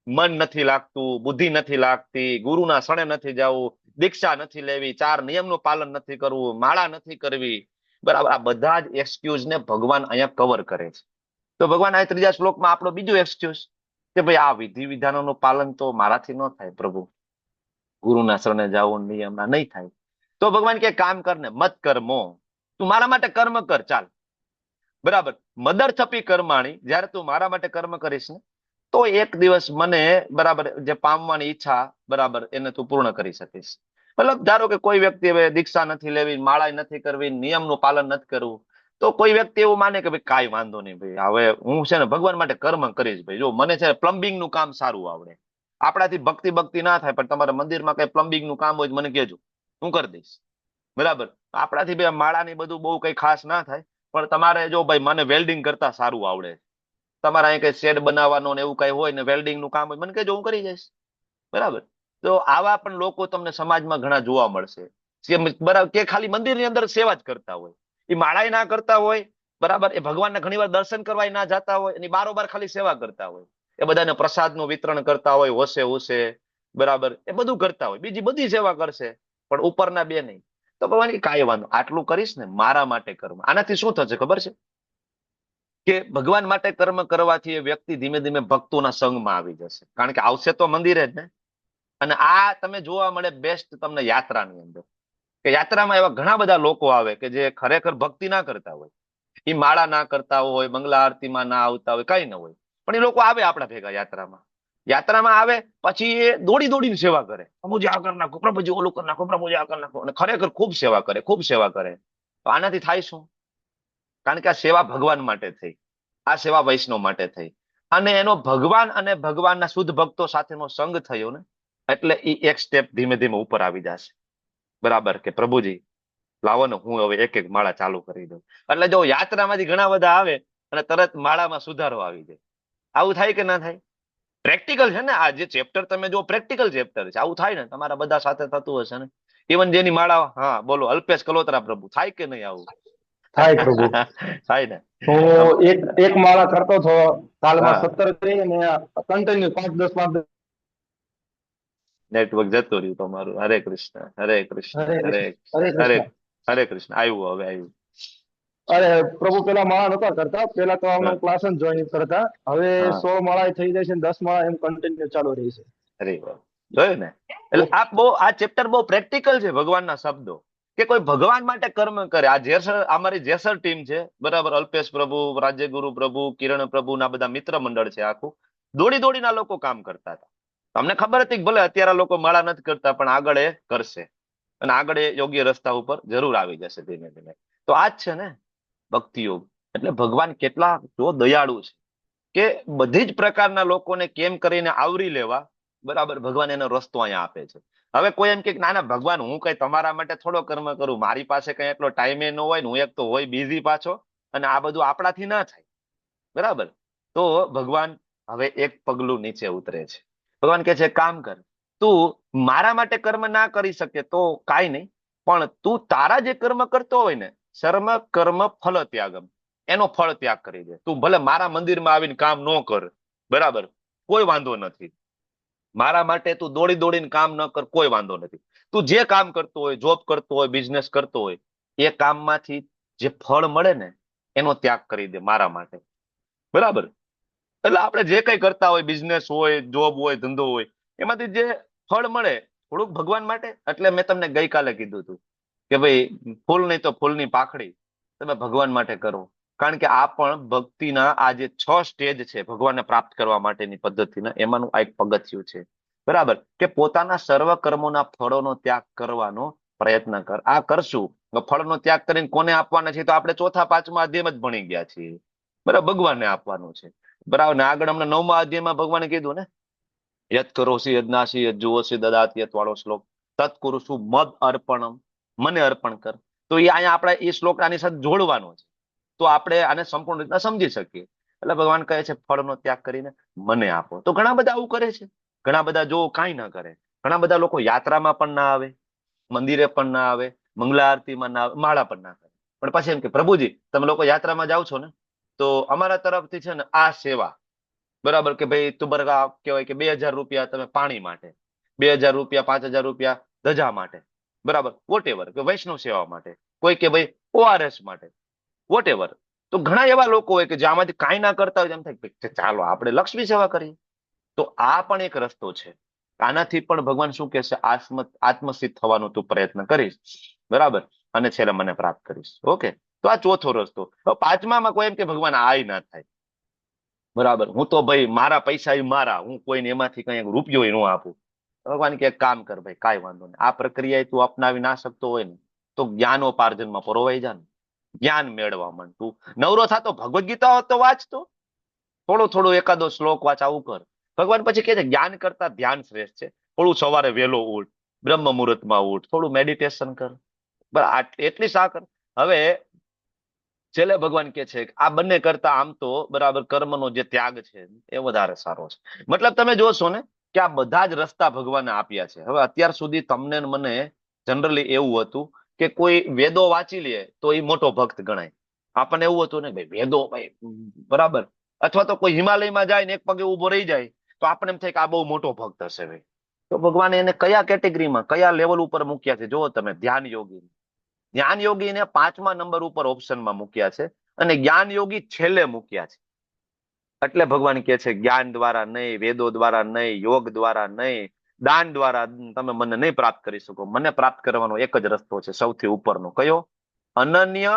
Speaker 2: મન નથી લાગતું, બુદ્ધિ નથી લાગતી, ગુરુના શરણે નથી જવું, દીક્ષા નથી લેવી, 4 નિયમનું પાલન નથી કરવું, માળા નથી કરવી. બરાબર. આ બધા જ એક્સક્યુઝ ને ભગવાન અહીંયા કવર કરે છે. તો ભગવાન આ 3જા શ્લોકમાં આપણો બીજો એક્સક્યુઝ કે ભાઈ આ વિધિ વિધાનોનું પાલન તો મારાથી ન થાય પ્રભુ, ગુરુના શરણે જવું નિયમના નહીં થાય. તો ભગવાન કે કામ કરને, મત કર્મો, તું મારા માટે કર્મ કર. ચાલ, બરાબર. મદર્થપી કર્માણી, જયારે તું મારા માટે કર્મ કરીશ ને તો એક દિવસ મને બરાબર જે પામવાની ઈચ્છા બરાબર એને તું પૂર્ણ કરી શકીશ. મતલબ ધારો કે કોઈ વ્યક્તિ હવે દીક્ષા નથી લેવી, માળા નથી કરવી, નિયમનું પાલન નથી કરવું, તો કોઈ વ્યક્તિ એવું માને કે ભાઈ કાંઈ વાંધો નહીં ભાઈ, હવે હું છે ને ભગવાન માટે કર્મ કરીશ ભાઈ. જો મને છે પ્લમ્બિંગ નું કામ સારું આવડે, આપણાથી ભક્તિ ના થાય પણ તમારા મંદિરમાં કઈ પ્લમ્બિંગ નું કામ હોય મને કહેજો, હું કરી દઈશ. બરાબર. આપણાથી ભાઈ માળાની બધું બહુ કઈ ખાસ ના થાય, પણ તમારે જો ભાઈ મને વેલ્ડિંગ કરતા સારું આવડે, તમારા અહીં કઈ શેડ બનાવવાનો ને એવું કઈ હોય ને વેલ્ડિંગ નું કામ હોય મને કહેજો, હું કરી જઈશ. બરાબર. તો આવા પણ લોકો તમને સમાજમાં ઘણા જોવા મળશે. બરાબર, કે ખાલી મંદિરની અંદર સેવા જ કરતા હોય, એ માળાઈ ના કરતા હોય. બરાબર. એ ભગવાનના ઘણી વાર દર્શન કરવા ના જતા હોય, એની બારોબાર ખાલી સેવા કરતા હોય. એ બધાને પ્રસાદનું વિતરણ કરતા હોય, હોશે. બરાબર. એ બધું કરતા હોય, બીજી બધી સેવા કરશે, પણ ઉપરના બે નહીં. તો ભગવાન કાંઈ વાંધો, આટલું કરીશ ને મારા માટે કર્મ. આનાથી શું થશે ખબર છે? કે ભગવાન માટે કર્મ કરવાથી એ વ્યક્તિ ધીમે ધીમે ભક્તોના સંઘમાં આવી જશે. કારણ કે આવશે તો મંદિરે જ ને. અને આ તમે જોવા મળે બેસ્ટ તમને યાત્રાની અંદર, કે યાત્રામાં એવા ઘણા બધા લોકો આવે કે જે ખરેખર ભક્તિ ના કરતા હોય, એ માળા ના કરતા હોય, મંગલા આરતીમાં ના આવતા હોય, કઈ ન હોય, પણ એ લોકો આવે આપણા ભેગા યાત્રામાં આવે, પછી એ દોડીને સેવા કરે. પ્રભુજી આ કરી નાખો, પ્રભુજી ઓલું કરી નાખો, પ્રભુજી આ કરી નાખો, અને ખરેખર ખૂબ સેવા કરે. તો આનાથી થાય શું? કારણ કે આ સેવા ભગવાન માટે થઈ, આ સેવા વૈષ્ણવ માટે થઈ, અને એનો ભગવાન અને ભગવાનના શુદ્ધ ભક્તો સાથેનો સંગ થયો ને, એટલે એ એક સ્ટેપ ધીમે ધીમે ઉપર આવી જશે. બરાબર. કે પ્રભુજી લાવો ને હું હવે એક માળા ચાલુ કરી દઉં. એટલે જો યાત્રામાંથી ઘણા બધા આવે અને તરત માળામાં સુધારો આવી જાય. આવું થાય કે ના થાય? પ્રેક્ટિકલ છે ને આ જે ચેપ્ટર તમે જો, પ્રેક્ટિકલ ચેપ્ટર છે. આવું થાય ને તમારા બધા સાથે થતું હશે ને. ઇવન જેની માળા, હા બોલો, અલ્પેશ કલોત્રા પ્રભુ, થાય કે નહીં આવું?
Speaker 17: થાય પ્રભુ.
Speaker 2: થાય ને.
Speaker 17: હું એક માળા કરતો હતો કાલમાં
Speaker 2: હા.
Speaker 17: 17 કરી અને કન્ટિન્યુ 5-10
Speaker 2: નેટવર્ક જતું રહ્યું તમારું. હરે કૃષ્ણ, હરે કૃષ્ણ,
Speaker 17: હરે
Speaker 2: હરે
Speaker 17: કૃષ્ણ, હરે
Speaker 2: હરે
Speaker 17: કૃષ્ણ.
Speaker 2: હરે કૃષ્ણ. આવ્યું, હવે આવ્યું.
Speaker 17: અરે પ્રભુ, પેલા માળા નતા કરતા, પેલા તો
Speaker 2: હા.
Speaker 17: અમે ક્લાસ જોઈન કરતા. હવે
Speaker 2: હા.
Speaker 17: 16 માળા થઈ જાય છે, 10 માળા એમ કન્ટિન્યુ ચાલુ રહી છે.
Speaker 2: અરે વાહ, જોયું ને. એટલે આ ચેપ્ટર બહુ પ્રેક્ટિકલ છે, ભગવાનના શબ્દો, કે કોઈ ભગવાન માટે કર્મ કરે. આ જેસર, અમારી જેસર ટીમ છે, બરાબર. અલ્પેશ પ્રભુ, રાજ્યગુરુ પ્રભુ, કિરણ પ્રભુ ના બધા મિત્ર મંડળ છે આખું. દોડી દોડીના લોકો કામ કરતા હતા. તમને ખબર હતી કે ભલે અત્યારે લોકો માળા નથી કરતા, પણ આગળ એ કરશે અને આગળ એ યોગ્ય રસ્તા ઉપર જરૂર આવી જશે ધીમે ધીમે. તો આ જ છે ને ભક્તિ યોગ. એટલે ભગવાન કેટલા જો દયાળુ છે કે બધી જ પ્રકારના લોકોને કેમ કરીને આવરી લેવા, બરાબર. ભગવાન એનો રસ્તો અહીંયા આપે છે. હવે કોઈ એમ કે ના ના ભગવાન, હું કઈ તમારા માટે થોડો કર્મ કરું, મારી પાસે કઈ એટલો ટાઈમે ન હોય ને, હું એક તો હોય બિઝી પાછો, અને આ બધું આપણાથી ના થાય, બરાબર. તો ભગવાન હવે એક પગલું નીચે ઉતરે છે. ભગવાન કહે છે કામ કર, તું મારા માટે કર્મ ના કરી શકે તો કાંઈ નહીં, પણ તું તારા જે કર્મ કરતો હોય ને, શર્મ કર્મ ફલ ત્યાગમ, એનો ફળ ત્યાગ કરી દે. તું ભલે મારા મંદિરમાં આવીને કામ ન કર, બરાબર, કોઈ વાંધો નથી. મારા માટે તું દોડી દોડીને કામ ન કર, કોઈ વાંધો નથી. તું જે કામ કરતો હોય, જોબ કરતો હોય, બિઝનેસ કરતો હોય, એ કામમાંથી જે ફળ મળે ને, એનો ત્યાગ કરી દે મારા માટે, બરાબર. એટલે આપણે જે કઈ કરતા હોય, બિઝનેસ હોય, જોબ હોય, ધંધો હોય, એમાંથી જે ફળ મળે થોડુંક ભગવાન માટે. એટલે મેં તમને ગઈકાલે કીધું હતું કે ભાઈ ફૂલ નહીં તો ફૂલની પાખડી તમે ભગવાન માટે કરો. કારણ કે આ પણ ભક્તિના આ જે 6 સ્ટેજ છે ભગવાનને પ્રાપ્ત કરવા માટેની પદ્ધતિના, એમાંનું આ એક પગથિયું છે, બરાબર. કે પોતાના સર્વ કર્મોના ફળોનો ત્યાગ કરવાનો પ્રયત્ન કર. આ કરશું, ફળનો ત્યાગ કરીને કોને આપવાના છે? તો આપણે 4થા 5મા અધ્યાયમાં જ ભણી ગયા છીએ, બરાબર. ભગવાનને આપવાનું છે, બરાબર. ને આગળ અમને 9મા અધ્યાયમાં ભગવાને કીધું ને, યત કરોસી યજ્ઞાસી યત જુઓસી દદાતિ યત વાળો શ્લોક, તત કુરુષુ મદ અર્પણમ, મને અર્પણ કર. તો એ અહીંયા આપણે એ શ્લોક આની સાથે જોડવાનો છે, તો આપણે આને સંપૂર્ણ રીતના સમજી શકીએ. એટલે ભગવાન કહે છે ફળનો ત્યાગ કરીને મને આપો. તો ઘણા બધા આવું કરે છે. ઘણા બધા જો કાંઈ ના કરે, ઘણા બધા લોકો યાત્રામાં પણ ના આવે, મંદિરે પણ ના આવે, મંગલા આરતીમાં ના આવે, માળા પણ ના કરે, પણ પછી એમ કે પ્રભુજી તમે લોકો યાત્રામાં જાઓ છો ને, તો અમારા તરફથી છે ને આ સેવા, બરાબર, કે ભાઈ તું બરગા કહેવાય કે 2000 રૂપિયા તમે પાણી માટે, 2000 રૂપિયા, 5000 રૂપિયા ધજા માટે, બરાબર, વોટ એવર, કે વૈષ્ણવ સેવા માટે, કોઈ કે ભાઈ ORS માટે, વોટ એવર. તો ઘણા એવા લોકો હોય કે જે આમાંથી કાંઈ ના કરતા હોય, એમ થાય કે ચાલો આપણે લક્ષ્મી સેવા કરીએ. તો આ પણ એક રસ્તો છે. આનાથી પણ ભગવાન શું કહે છે? આત્મસિદ્ધ થવાનો તું પ્રયત્ન કરીશ, બરાબર, અને છેલ્લે મને પ્રાપ્ત કરીશ. ઓકે, તો આ 4થો રસ્તો. હવે 5મામાં કોઈ એમ કે ભગવાન આ ના થાય, બરાબર, હું તો ભાઈ મારા પૈસા મારા, હું કોઈને એમાંથી કઈ રૂપિયો ન આપું. ભગવાન કે કામ કર ભાઈ, કાંઈ વાંધો નહીં. આ પ્રક્રિયા તું અપનાવી ના શકતો હોય ને, તો જ્ઞાનોપાર્જનમાં પરોવાઈ જા ને, જ્ઞાન મેળવા માંડ. તું નવરો થતો ભગવદ ગીતા તો વાંચતો, થોડો એકાદો શ્લોક વાંચ, આવું કર. ભગવાન પછી કહે છે જ્ઞાન કરતા ધ્યાન શ્રેષ્ઠ છે. થોડું સવારે વહેલો ઉઠ, બ્રહ્મ મુહૂર્તમાં ઉઠ, થોડું મેડિટેશન કર, બરાબર, એટલી સા કર. હવે છેલ્લે ભગવાન કે છે આ બંને કરતા આમ તો બરાબર કર્મનો જે ત્યાગ છે એ વધારે સારો છે. મતલબ તમે જોશો ને કે આ બધા જ રસ્તા ભગવાને આપ્યા છે. હવે અત્યાર સુધી તમને મને જનરલી એવું હતું કે કોઈ વેદો વાંચી લે તો એ મોટો ભક્ત ગણાય. આપણને એવું હતું ને ભાઈ વેદો, ભાઈ બરાબર, અથવા તો કોઈ હિમાલયમાં જાય ને એક પગે ઉભો રહી જાય તો આપણે એમ થાય કે આ બહુ મોટો ભક્ત હશે ભાઈ. તો ભગવાને એને કયા કેટેગરીમાં, કયા લેવલ ઉપર મૂક્યા છે? જુઓ તમે, ધ્યાન યોગી. જ્ઞાન યોગીને 5મા નંબર ઉપર ઓપ્શનમાં મૂક્યા છે, અને જ્ઞાન યોગી છેલ્લે મૂક્યા છે. એટલે ભગવાન કહે છે જ્ઞાન દ્વારા નહીં, વેદો દ્વારા નહીં, યોગ દ્વારા નહીં, દાન દ્વારા તમે મને નહીં પ્રાપ્ત કરી શકો. મને પ્રાપ્ત કરવાનો એક જ રસ્તો છે, સૌથી ઉપરનો. કયો? અનન્ય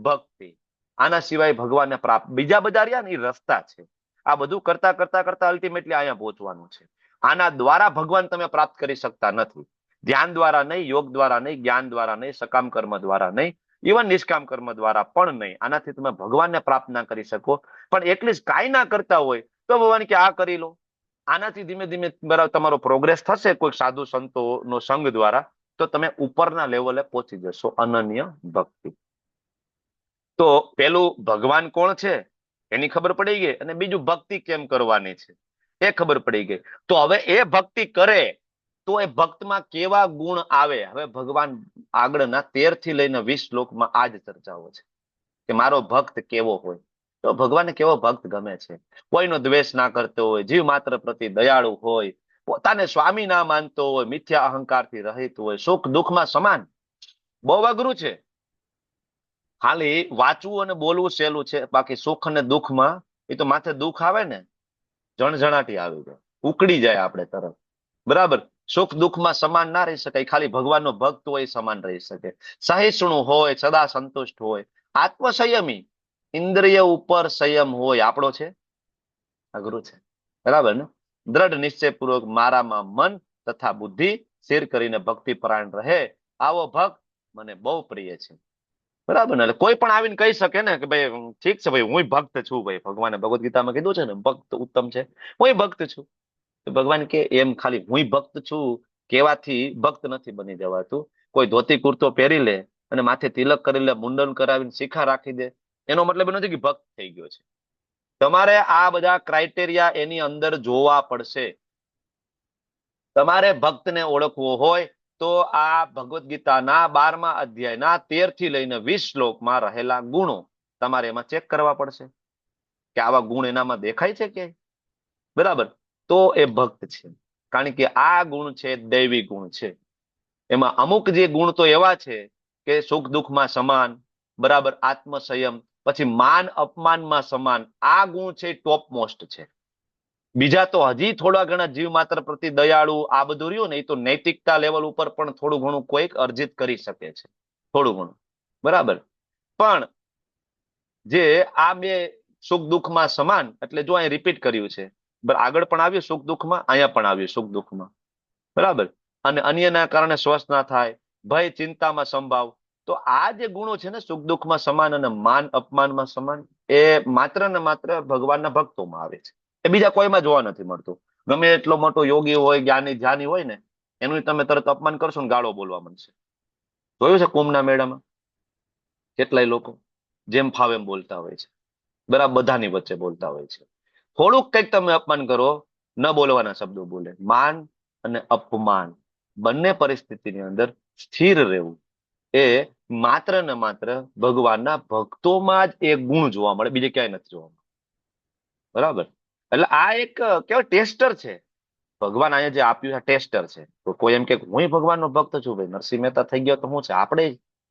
Speaker 2: ભક્તિ. આના સિવાય ભગવાનને પ્રાપ્ત બીજા બધા રહ્યા ને એ રસ્તા છે. આ બધું કરતા કરતા કરતા અલ્ટિમેટલી અહીંયા પહોંચવાનું છે. આના દ્વારા ભગવાન તમે પ્રાપ્ત કરી શકતા નથી. ધ્યાન દ્વારા નહીં, યોગ દ્વારા નહીં, જ્ઞાન દ્વારા નહીં, સકામ કર્મ દ્વારા નહીં, ઇવન નિષ્કામ કર્મ દ્વારા પણ નહીં. આનાથી તમે ભગવાનને પ્રાપ્ત ના કરી શકો. પણ એટલીસ્ટ કાંઈ ના કરતા હોય તો ભગવાન કે આ કરી લો. આનાથી ધીમે ધીમે બરાબર તમારો પ્રોગ્રેસ થશે કોઈ સાધુ સંતોનો સંગ દ્વારા, તો તમે ઉપરના લેવલે પહોંચી જશો. અનન્ય ભક્તિ. તો પેલું ભગવાન કોણ છે એની ખબર પડી ગઈ, અને બીજું ભક્તિ કેમ કરવાની છે એ ખબર પડી ગઈ. તો હવે એ ભક્તિ કરે તો એ ભક્તમાં કેવા ગુણ આવે? હવે ભગવાન આગળના 13 થી લઈને 20 શ્લોકમાં આ જ ચર્ચાઓ છે. કે મારો ભક્ત કેવો હોય. તો ભગવાનને કેવો ભક્ત ગમે છે? કોઈનો દ્વેષ ના કરતો હોય, જીવ માત્ર પ્રતિ દયાળુ હોય, પોતાને સ્વામી ના માનતો હોય, મિથ્યા અહંકારથી રહિત હોય, સુખ દુઃખમાં સમાન. બહુ અઘરું છે. ખાલી વાંચવું અને બોલવું સહેલું છે, બાકી સુખ અને દુઃખમાં એ તો માથે દુઃખ આવે ને જણઝણાટી આવી જાય, ઉકળી જાય આપણે તરત. બરાબર. સુખ દુઃખમાં સમાન ના રહી શકાય. ખાલી ભગવાનનો ભક્ત હોય સમાન રહી શકે. સહિષ્ણુ હોય, સદા સંતુષ્ટ હોય, આત્મસંયમી, ઇન્દ્રિય ઉપર સંયમ હોય. આપણો છે? અઘરું છે. બરાબર ને? દ્રઢ નિશ્ચયપૂર્વક મારામાં મન તથા બુદ્ધિ સ્થિર કરીને ભક્તિ પરાયણ રહે, આવો ભક્ત મને બહુ પ્રિય છે. બરાબર ને? એટલે કોઈ પણ આવીને કહી શકે ને કે ભાઈ ઠીક છે ભાઈ, હું ભક્ત છું. ભાઈ ભગવાને ભગવદ ગીતામાં કીધું છે ને, ભક્ત ઉત્તમ છે, હું ભક્ત છું. ભગવાન કે એમ ખાલી હું ભક્ત છું કેવાથી ભક્ત નથી બની જવાતું. કોઈ ધોતી કુર્તો પહેરી લે અને માથે તિલક કરી લે, મુંડન કરાવીને શિખા રાખી દે, એનો મતલબ નથી કે ભક્ત થઈ ગયો છે. તમારે આ બધા ક્રાઇટેરિયા એની અંદર જોવા પડશે. તમારે ભક્તને ઓળખવો હોય તો આ ભગવદ ગીતાના 12મા અધ્યાયના 13 થી લઈને 20 શ્લોકમાં રહેલા ગુણો તમારે એમાં ચેક કરવા પડશે કે આવા ગુણ એનામાં દેખાય છે કે બરાબર, તો એ ભક્ત છે. કારણ કે આ ગુણ છે દૈવી ગુણ છે. એમાં અમુક જે ગુણ તો એવા છે કે સુખ દુઃખમાં સમાન, બરાબર, આત્મસંયમ, પછી માન અપમાનમાં સમાન. આ ગુણ છે ટોપ મોસ્ટ છે. બીજા તો હજી થોડા ઘણા જીવ માત્ર પ્રતિ દયાળુ, આ બધું રહ્યું ને, એ તો નૈતિકતા લેવલ ઉપર પણ થોડું ઘણું કોઈક અર્જિત કરી શકે છે, થોડું ઘણું, બરાબર. પણ જે આ બે સુખ દુઃખમાં સમાન, એટલે જો અહીં રિપીટ કર્યું છે, આગળ પણ આવ્યું સુખ દુઃખમાં, અહીંયા પણ આવ્યું સુખ દુઃખમાં, બરાબર. અને અન્યના કારણે સ્વસ્થ ના થાય, ભય ચિંતામાં સંભાવ. તો આ જે ગુણો છે ને, સુખ દુઃખમાં સમાન અને માન અપમાનમાં સમાન, એ માત્ર ને માત્ર ભગવાનના ભક્તોમાં આવે છે. એ બીજા કોઈમાં જોવા નથી મળતું. ગમે એટલો મોટો યોગી હોય, જ્ઞાની ધ્યાની હોય ને, એનું તમે તરત અપમાન કરશો ને ગાળો બોલવા માંડશે. જોયું છે કુંભના મેળામાં કેટલાય લોકો જેમ ફાવે એમ બોલતા હોય છે, બરાબર, બધાની વચ્ચે બોલતા હોય છે. થોડુંક કંઈક તમે અપમાન કરો, ન બોલવાના શબ્દો બોલે. માન અને અપમાન બંને પરિસ્થિતિની અંદર સ્થિર રહેવું એ માત્ર ને માત્ર ભગવાનના ભક્તોમાં જ એક ગુણ જોવા મળે, બીજે ક્યાંય નથી જોવા મળે, બરાબર. એટલે આ એક કેવો ટેસ્ટર છે. ભગવાન અહીંયા જે આપ્યું છે ટેસ્ટર છે. તો કોઈ એમ કે હું ભગવાનનો ભક્ત છું, ભાઈ નરસિંહ મહેતા થઈ ગયો તો હું છે, આપણે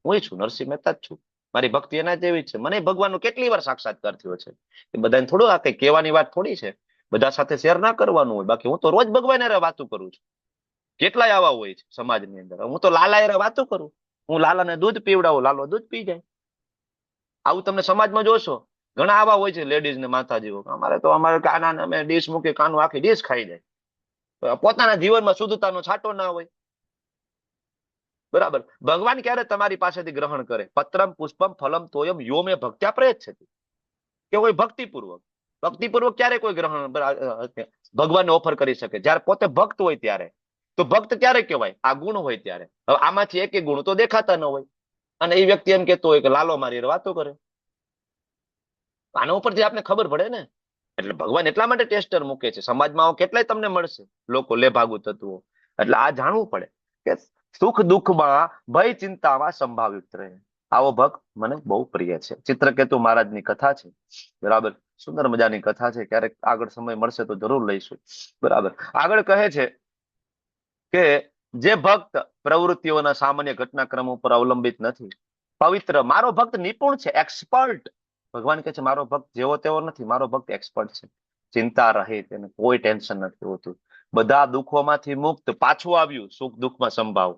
Speaker 2: હું છું નરસિંહ મહેતા જ છું, મારી ભક્તિ એના જેવી જ છે. મને ભગવાનનો કેટલી વાર સાક્ષાત્કાર થયો છે. એ બધાને થોડું આ કઈ કહેવાની વાત થોડી છે, બધા સાથે શેર ના કરવાનું હોય. બાકી હું તો રોજ ભગવાન હારે વાતું કરું છું. કેટલાય આવા હોય છે સમાજની અંદર. હું તો લાલા હારે વાતો કરું, હું લાલાને દૂધ પીવડાવું, લાલો દૂધ પી જાય. આવું તમને સમાજમાં જોશો ઘણા આવા હોય છે લેડીઝ ને માતાજીઓ. અમારે કાના અમે ડીશ મૂકી, કાનું આખી ડીશ ખાઈ જાય. પોતાના જીવનમાં શુદ્ધતાનો છાંટો ના હોય, બરાબર. ભગવાન ક્યારે તમારી પાસેથી ગ્રહણ કરે? પત્રમ પુષ્પમ ફલમ તોયમ યો મે ભક્ત્યા પ્રયત છે, કે કોઈ ભક્તિપૂર્વક ક્યારે કોઈ ગ્રહણ ભગવાનને ઓફર કરી શકે? જયારે પોતે ભક્ત હોય ત્યારે. તો ભક્ત ક્યારે કહેવાય? આ ગુણ હોય ત્યારે. હવે આમાંથી એક ગુણ તો દેખાતા ન હોય, અને એ વ્યક્તિ એમ કેતો હોય કે લાલો મારી વાતો કરે. આના ઉપરથી આપણે ખબર પડે ને. એટલે ભગવાન એટલા માટે ટેસ્ટર મૂકે છે. સમાજમાં કેટલાય તમને મળશે લોકો લેભાગુ તત્વો. એટલે આ જાણવું પડે કે સુખ દુઃખમાં ભય ચિંતામાં સંભાવિત રહે, આવો ભક્ત મને બહુ પ્રિય છે. ચિત્રકેતુ મહારાજની કથા છે, બરાબર. સુંદર મજાની કથા છે. ક્યારેક આગળ સમય મળશે તો જરૂર લઈશું, બરાબર. આગળ કહે છે કે જે ભક્ત પ્રવૃત્તિઓના સામાન્ય ઘટનાક્રમ ઉપર અવલંબિત નથી, પવિત્ર, મારો ભક્ત નિપુણ છે, એક્સપર્ટ. ભગવાન કહે છે મારો ભક્ત જેવો તેવો નથી, મારો ભક્ત એક્સપર્ટ છે. ચિંતા રહે, તેને કોઈ ટેન્શન નથી હોતું, બધા દુઃખોમાંથી મુક્ત. પાછું આવ્યું સુખ દુઃખમાં સંભાવ.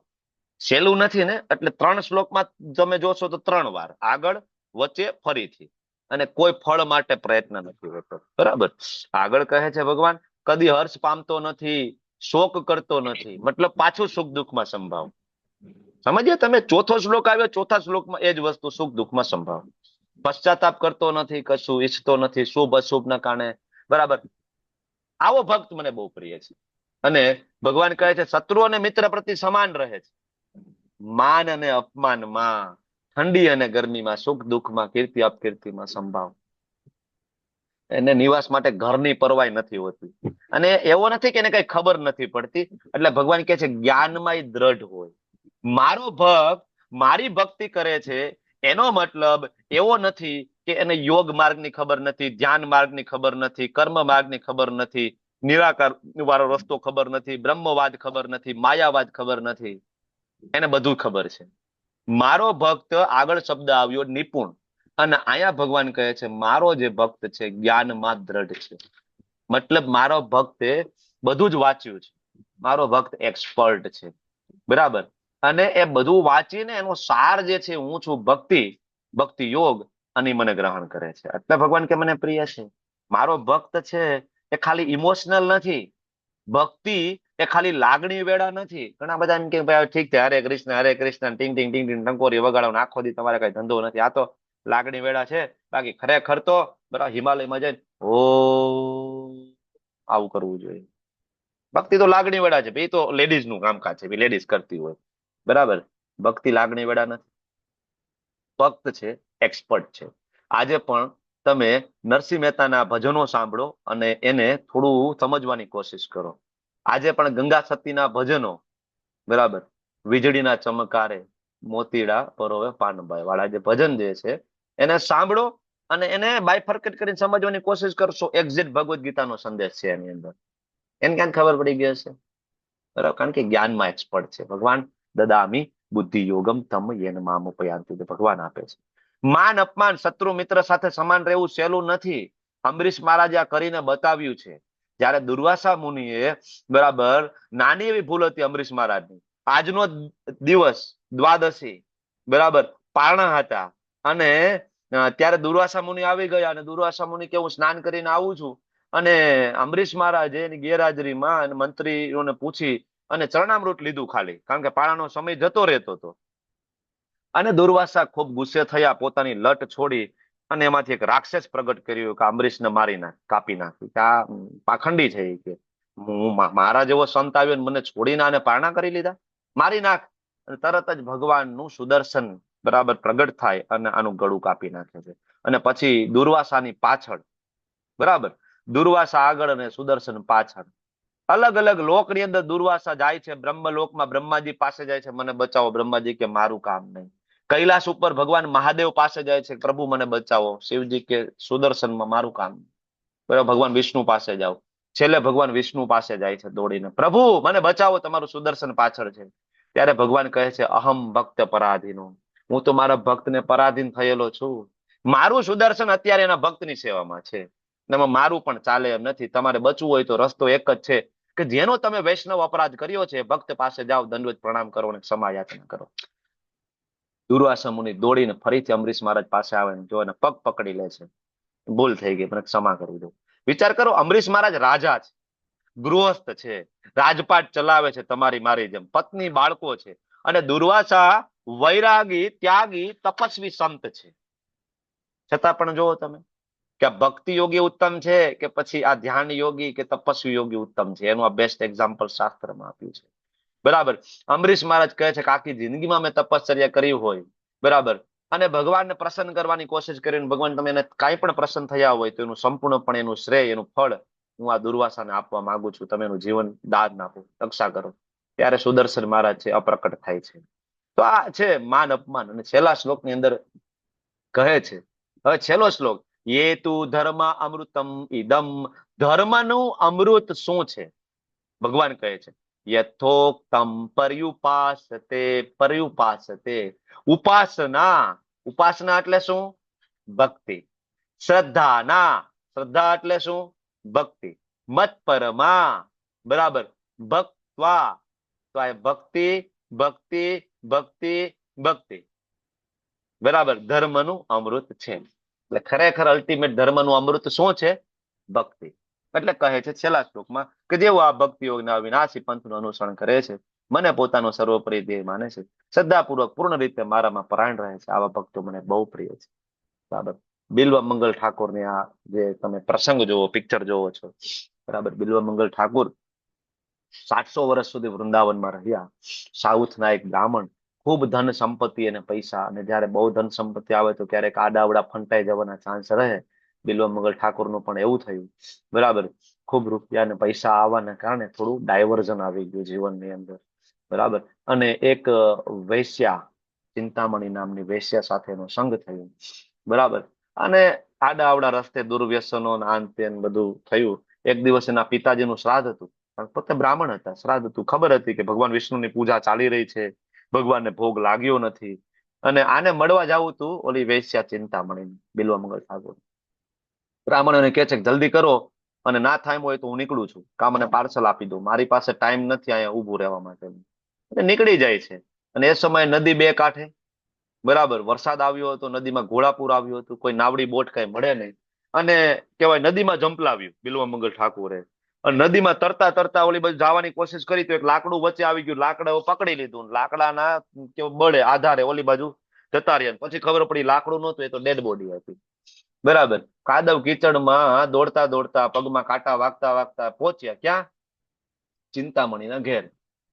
Speaker 2: સહેલું નથી ને. એટલે 3 શ્લોકમાં તમે જોશો તો 3 વાર આગળ, વચ્ચે, ફરીથી. અને કોઈ ફળ માટે પ્રયત્ન નથી હોતો, બરાબર. આગળ કહે છે ભગવાન કદી હર્ષ પામતો નથી, શોક કરતો નથી, મતલબ પાછું સુખ દુઃખમાં સંભાવ. સમજ્યા તમે? ચોથો શ્લોક આવ્યો, ચોથા શ્લોકમાં એ જ વસ્તુ, સુખ દુઃખમાં સંભાવ. પશ્ચાતાપ કરતો નથી, કશું ઈચ્છતો નથી શુભ અશુભના કારણે, બરાબર. આવો ભક્ત મને બહુ પ્રિય છે. અને ભગવાન કહે છે શત્રુ અને મિત્ર પ્રતિ સમાન રહે છે, માન અને અપમાનમાં, ઠંડી અને ગરમીમાં, સુખ દુઃખમાં, કીર્તિ અપકીર્તિમાં સંભાવ. એને નિવાસ માટે ઘરની પરવાય નથી હોતી. અને એવો નથી કે એને કઈ ખબર નથી પડતી. એટલે ભગવાન કહે છે જ્ઞાનમાં દ્રઢ હોય. મારો ભક્ત મારી ભક્તિ કરે છે એનો મતલબ એવો નથી કે એને યોગ માર્ગની ખબર નથી, ધ્યાન માર્ગની ખબર નથી, કર્મ માર્ગની ખબર નથી, નિરાકાર વાળો રસ્તો ખબર નથી, બ્રહ્મવાદ ખબર નથી, માયાવાદ ખબર નથી. એને બધું ખબર છે. મારો ભક્ત, આગળ શબ્દ આવ્યો નિપુણ, અને અહીંયા ભગવાન કહે છે મારો જે ભક્ત છે જ્ઞાનમાં દ્રઢ છે. મતલબ મારો ભક્તે બધું જ વાંચ્યું છે, મારો ભક્ત એક્સપર્ટ છે, બરાબર. અને એ બધું વાંચીને એનો સાર જે છે હું છું ભક્તિ યોગ, અને મને ગ્રહણ કરે છે. એટલે ભગવાન કે મને પ્રિય છે. મારો ભક્ત છે એ ખાલી ઇમોશનલ નથી, ભક્તિ એ ખાલી લાગણી વેળા નથી. ઘણા બધા એમ કે ભાઈ ઠીક છે, હરે કૃષ્ણ ટીંગ ટીંગ ટીંગ ટીંગ ટંકોરી વગાડો, આખો દી તમારે કઈ ધંધો નથી, આ તો લાગણી વેળા છે. બાકી ખરેખર તો બરાબર હિમાલયમાં જઈને આવું કરવું જોઈએ. ભક્તિ તો લાગણી વેળા છે, એ તો લેડીઝ નું કામકાજ છે, લેડીઝ કરતી હોય, બરાબર. ભક્તિ લાગણી વેળા નથી, ભક્ત છે, એક્સપર્ટ છે. આજે પણ તમે નરસિંહ મહેતાના ભજનો સાંભળો અને એને થોડું સમજવાની કોશિશ કરો. આજે પણ ગંગા સતીના ભજનો, બરાબર, વીજળીના ચમકારે મોતીડા પરોવે પાનભાઈ વાળા જે ભજન જે છે એને સાંભળો અને એને બાયફર્કેટ કરીને સમજવાની કોશિશ કરશો. એક્ઝેક્ટ ભગવદ્ ગીતાનો સંદેશ છે એની અંદર. એને ક્યાં ખબર પડી ગઈ હશે, બરાબર, કારણ કે જ્ઞાનમાં એક્સપર્ટ છે. ભગવાન દદામી બુદ્ધિ યોગમ તમ યેન મામુપયાન્તિ, ભગવાન આપે છે. માન અપમાન શત્રુ મિત્ર સાથે સમાન રહેવું સહેલું નથી. અંબરીશ મહારાજે આ કરીને બતાવ્યું છે. જયારે દુર્વાસા મુનિએ, બરાબર, નાની એવી ભૂલ હતી અંબરીશ મહારાજની. આજનો દિવસ દ્વાદશી, બરાબર, પારણા હતા, અને ત્યારે દુર્વાસા મુનિ આવી ગયા, અને દુર્વાસા મુનિ કે હું સ્નાન કરીને આવું છું, અને અંબરીશ મહારાજે એની ગેરહાજરીમાં મંત્રીઓને પૂછી અને ચરણામૃત લીધું ખાલી, કારણ કે પારણાનો સમય જતો રહેતો હતો. અને દુર્વાસા ખૂબ ગુસ્સે થયા, પોતાની લટ છોડી અને એમાંથી એક રાક્ષસ પ્રગટ કર્યું કે અંબરીશને મારી નાખ, કાપી નાખી. કે આ પાખંડી છે, કે હું મારા જેવો સંત આવ્યો ને મને છોડીને આને પારણા કરી લીધા, મારી નાખ. અને તરત જ ભગવાનનું સુદર્શન, બરાબર, પ્રગટ થાય અને આનું ગળું કાપી નાખે છે. અને પછી દુર્વાસાની પાછળ, બરાબર, દુર્વાસા આગળ અને સુદર્શન પાછળ, અલગ અલગ લોકની અંદર દુર્વાસા જાય છે. બ્રહ્મલોકમાં બ્રહ્માજી પાસે જાય છે, મને બચાવો. બ્રહ્માજી કે મારું કામ નહીં. કૈલાસ ઉપર ભગવાન મહાદેવ પાસે જાય છે, પ્રભુ મને બચાવો. શિવજી કે સુદર્શનમાં મારું કામ. બરાબર, ભગવાન વિષ્ણુ પાસે જાઓ. છેલ્લે ભગવાન વિષ્ણુ પાસે જાય છે દોડીને, પ્રભુ મને બચાવો, તમારું સુદર્શન પાછળ છે. ત્યારે ભગવાન કહે છે અહમ ભક્ત પરાધીનો, હું તો મારા ભક્તને પરાધીન થયેલો છું. મારું સુદર્શન અત્યારે એના ભક્તની સેવામાં છે. એમાં મારું પણ ચાલે એમ નથી. તમારે બચવું હોય તો રસ્તો એક જ છે કે જેનો તમે વૈષ્ણવ અપરાધ કર્યો છે, ભક્ત પાસે જાઓ, દંડવત પ્રણામ કરો અને ક્ષમા યાચના કરો. દુર્વાસા મુનિ દોડીને ફરીથી અંબરીશ મહારાજ પાસે આવે ને જો એને પગ પકડી લે છે, ભૂલ થઈ ગઈ, મને ક્ષમા કરી દો. વિચાર કરો, અંબરીશ મહારાજ રાજા છે, ગૃહસ્થ છે, રાજપાટ ચલાવે છે તમારી મારી જેમ, પત્ની બાળકો છે, અને દુર્વાસા વૈરાગી, ત્યાગી, તપસ્વી સંત છે. છતાં પણ જુઓ તમે કે આ ભક્તિ યોગી ઉત્તમ છે કે પછી આ ધ્યાન યોગી કે તપસ્વી યોગી ઉત્તમ છે, એનું આ બેસ્ટ એક્ઝામ્પલ શાસ્ત્રમાં આપ્યું છે. બરાબર, અંબરીશ મહારાજ કહે છે કે આખી જિંદગીમાં મેં તપશ્ચર્યા કરી હોય, બરાબર, અને ભગવાનને પ્રસન્ન કરવાની કોશિશ કરીને ભગવાન તમે એને કાંઈ પણ પ્રસન્ન થયા હોય તો એનું સંપૂર્ણપણે એનું શ્રેય, એનું ફળ હું આ દુર્વાસાને આપવા માંગુ છું. તમે એનું જીવન દાન આપો, રક્ષા કરો. ત્યારે સુદર્શન મહારાજ છે અપ્રકટ થાય છે. તો આ છે માન અપમાન. અને છેલ્લા શ્લોકની અંદર કહે છે, હવે છેલ્લો શ્લોક, યે તુ ધર્મ અમૃતમ ઇદમ, ધર્મનું અમૃત શું છે? ભગવાન કહે છે યથોક્તમ પર્યુપાસતે, પર્યુપાસતે, ઉપાસના. ઉપાસના એટલે શું? ભક્તિ. શ્રદ્ધાના, શ્રદ્ધા એટલે શું? ભક્તિ. મત્પરમા, બરાબર, ભક્ત્વા. તો આ ભક્તિ ભક્તિ ભક્તિ ભક્તિ, બરાબર, ધર્મનું અમૃત છે. એટલે ખરેખર અલ્ટિમેટ ધર્મનું અમૃત શું છે? ભક્તિ. એટલે કહે છે છેલ્લા શ્લોકમાં કે જેઓ આ ભક્તિ યોગના વિનાશી પંથનું અનુસરણ કરે છે, મને પોતાનો સર્વોપરી ધ્યેય માને છે, શ્રદ્ધાપૂર્વક પૂર્ણ રીતે મારામાં પરાયણ રહે છે, આવા ભક્તો મને બહુ પ્રિય છે. બરાબર, બિલ્વ મંગલ ઠાકોરની આ જે તમે પ્રસંગ જોવો, પિક્ચર જોવો છો, બરાબર, બિલ્વ મંગલ ઠાકોર 700 વર્ષ સુધી વૃંદાવનમાં રહ્યા. સાઉથના એક બ્રાહ્મણ, ખૂબ ધન સંપત્તિ અને પૈસા, અને જયારે બહુ ધન સંપત્તિ આવે તો ક્યારેક આડાવડા ફંટાઈ જવાના ચાન્સ રહે. બિલ્વ મંગલ ઠાકોરનું પણ એવું થયું, બરાબર, ખૂબ રૂપિયા અને પૈસા આવવાના કારણે થોડું ડાયવર્ઝન આવી ગયું જીવનની અંદર, બરાબર. અને એક વૈશ્યા ચિંતામણી નામની વેશ્યા સાથેનો સંગ થયો, બરાબર. અને આડા આવડા રસ્તે દુર્વ્યસનો આન તેન બધું થયું. એક દિવસ એના પિતાજીનું શ્રાદ્ધ હતું, પણ પોતે બ્રાહ્મણ હતા, શ્રાદ્ધ હતું, ખબર હતી કે ભગવાન વિષ્ણુની પૂજા ચાલી રહી છે, ભગવાનને ભોગ લાગ્યો નથી, અને આને મળવા જવું તું ઓલી વેશ્યા ચિંતામણી બિલ્વમંગલ ઠાકોર. બ્રાહ્મણોને કહે છે કે જલ્દી કરો, અને ના થાય હોય તો હું નીકળું છું, કા મને પાર્સલ આપી દો, મારી પાસે ટાઈમ નથી અહીંયા ઊભું રહેવા માટે. નીકળી જાય છે. અને એ સમયે નદી બે કાંઠે, બરાબર, વરસાદ આવ્યો હતો, નદીમાં ઘોડાપુર આવ્યું હતું, કોઈ નાવડી બોટ કઈ મળે નહીં, અને કહેવાય નદીમાં જંપલાવ્યું બિલ્વમંગલ ઠાકોરે. અને નદીમાં તરતા તરતા ઓલી બાજુ જવાની કોશિશ કરી તો એક લાકડું વચ્ચે આવી ગયું, લાકડા પકડી લીધું, લાકડાના બળે આધારે ઓલી બાજુ જતા રહ્યા. પછી ખબર પડી લાકડું નહોતું, એ તો ડેડ બોડી હતી, બરાબર. કાદવ કીચડમાં દોડતા દોડતા પગમાં કાંટા વાગતા વાગતા પહોંચ્યા ક્યાં? ચિંતામણીના ઘેર.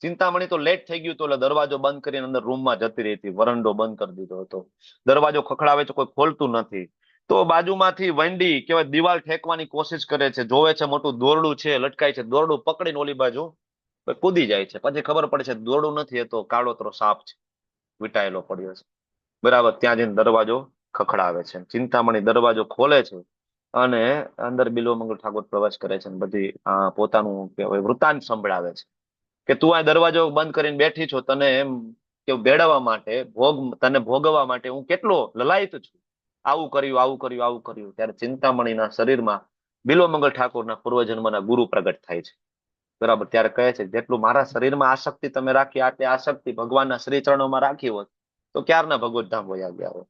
Speaker 2: ચિંતામણી તો લેટ થઈ ગયું, તો એટલે દરવાજો બંધ કરીને અંદર રૂમમાં જતી રહી હતી, વરંડો બંધ કરી દીધો હતો. દરવાજો ખખડાવે છે, કોઈ ખોલતું નથી. તો બાજુમાંથી વંડી કેવાય દિવાલ ઠેકવાની કોશિશ કરે છે, જોવે છે મોટું દોરડું છે લટકાય છે, દોરડું પકડીને ઓલી બાજુ કૂદી જાય છે. પછી ખબર પડે છે દોરડું નથી, એ તો કાળોતરો સાપ છે, વીંટાયેલો પડ્યો છે, બરાબર. ત્યાં જઈને દરવાજો ખખડાવે છે. ચિંતામણી દરવાજો ખોલે છે અને અંદર બિલ્વમંગલ ઠાકોર પ્રવેશ કરે છે, બધી પોતાનું કહેવાય વૃત્તાંત સંભળાવે છે કે તું આ દરવાજો બંધ કરીને બેઠી છો, તને એમ કે બેડવા માટે તને ભોગવવા માટે હું કેટલો લલાયત છું, આવું કર્યું આવું કર્યું આવું કર્યું. ત્યારે ચિંતામણીના શરીરમાં બિલ્વમંગલ ઠાકોરના પૂર્વજન્મના ગુરુ પ્રગટ થાય છે, બરાબર. ત્યારે કહે છે જેટલું મારા શરીરમાં આસક્તિ તમે રાખી, આટલી આસક્તિ ભગવાનના શ્રી ચરણોમાં રાખી હોત તો ક્યારના ભગવત ધામ વયા ગયા હોત.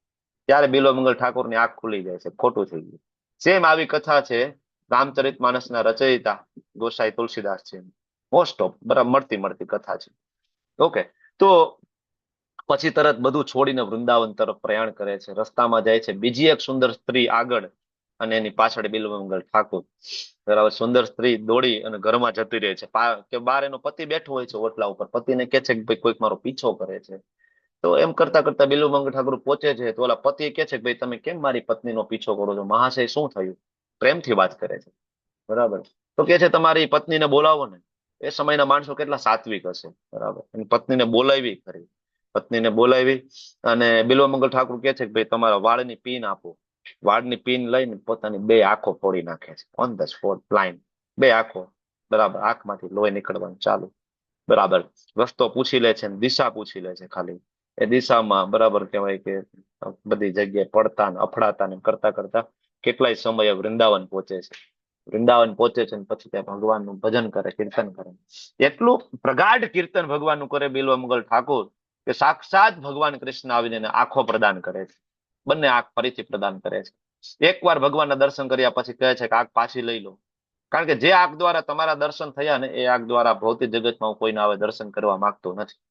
Speaker 2: ત્યારે બિલ્વમંગલ ઠાકોરની આંખ ખુલી જાય છે, ખોટું થઈ ગયું. સેમ આવી કથા છે રામચરિત માનસના રચયિતા ગોસાઈ તુલસીદાસ છે, મોસ્ટ ઓફ બરાબર મળતી કથા છે. ઓકે, તો પછી તરત બધું છોડીને વૃંદાવન તરફ પ્રયાણ કરે છે. રસ્તામાં જાય છે બીજી એક સુંદર સ્ત્રી આગળ, અને એની પાછળ બિલ્વમંગલ ઠાકોર, બરાબર. સુંદર સ્ત્રી દોડી અને ઘરમાં જતી રહે છે કે બહાર એનો પતિ બેઠો હોય છે ઓટલા ઉપર. પતિને કે છે કે ભાઈ કોઈક મારો પીછો કરે છે. તો એમ કરતા કરતા બિલ્વમંગલ ઠાકોર પહોંચે છે, તો ઓલા પતિ કે છે કે ભાઈ તમે કેમ મારી પત્નીનો પીછો કરો છો, મહાશય શું થયું? પ્રેમથી વાત કરે છે, બરાબર. તો કે છે તમારી પત્નીને બોલાવો ને. એ સમયના માણસો કેટલા સાત્વિક હશે, બરાબર. એની પત્નીને બોલાવી ખરી, પત્નીને બોલાવી, અને બિલ્વમંગલ ઠાકોર કે છે કે ભાઈ તમારા વાળની પીન આપો. વાળની પીન લઈને પોતાની બે આંખો ફોડી નાખે છે, ઓન ધ સ્પોટ, બ્લાઇન્ડ, બે આંખો, બરાબર. આંખમાંથી લોહી નીકળવાનું ચાલુ, બરાબર. રસ્તો પૂછી લે છે, દિશા પૂછી લે છે ખાલી. એ દિશામાં બરાબર કહેવાય કે બધી જગ્યાએ પડતા ને અફડાતા ને કરતા કરતા કેટલાય સમયે વૃંદાવન પહોંચે છે. વૃંદાવન પહોંચે છે ને પછી ત્યાં ભગવાનનું ભજન કરે, કીર્તન કરે. એટલું પ્રગાઢ કીર્તન ભગવાનનું કરે બિલ્વમંગલ ઠાકોર કે સાક્ષાત ભગવાન કૃષ્ણ આવીને એને આંખો પ્રદાન કરે છે, બંને આંખ ફરીથી પ્રદાન કરે છે. એકવાર ભગવાનના દર્શન કર્યા પછી કહે છે કે આંખ પાછી લઈ લો, કારણ કે જે આંખ દ્વારા તમારા દર્શન થયા ને એ આંખ દ્વારા ભૌતિક જગતમાં હું કોઈને આવે દર્શન કરવા માંગતો નથી.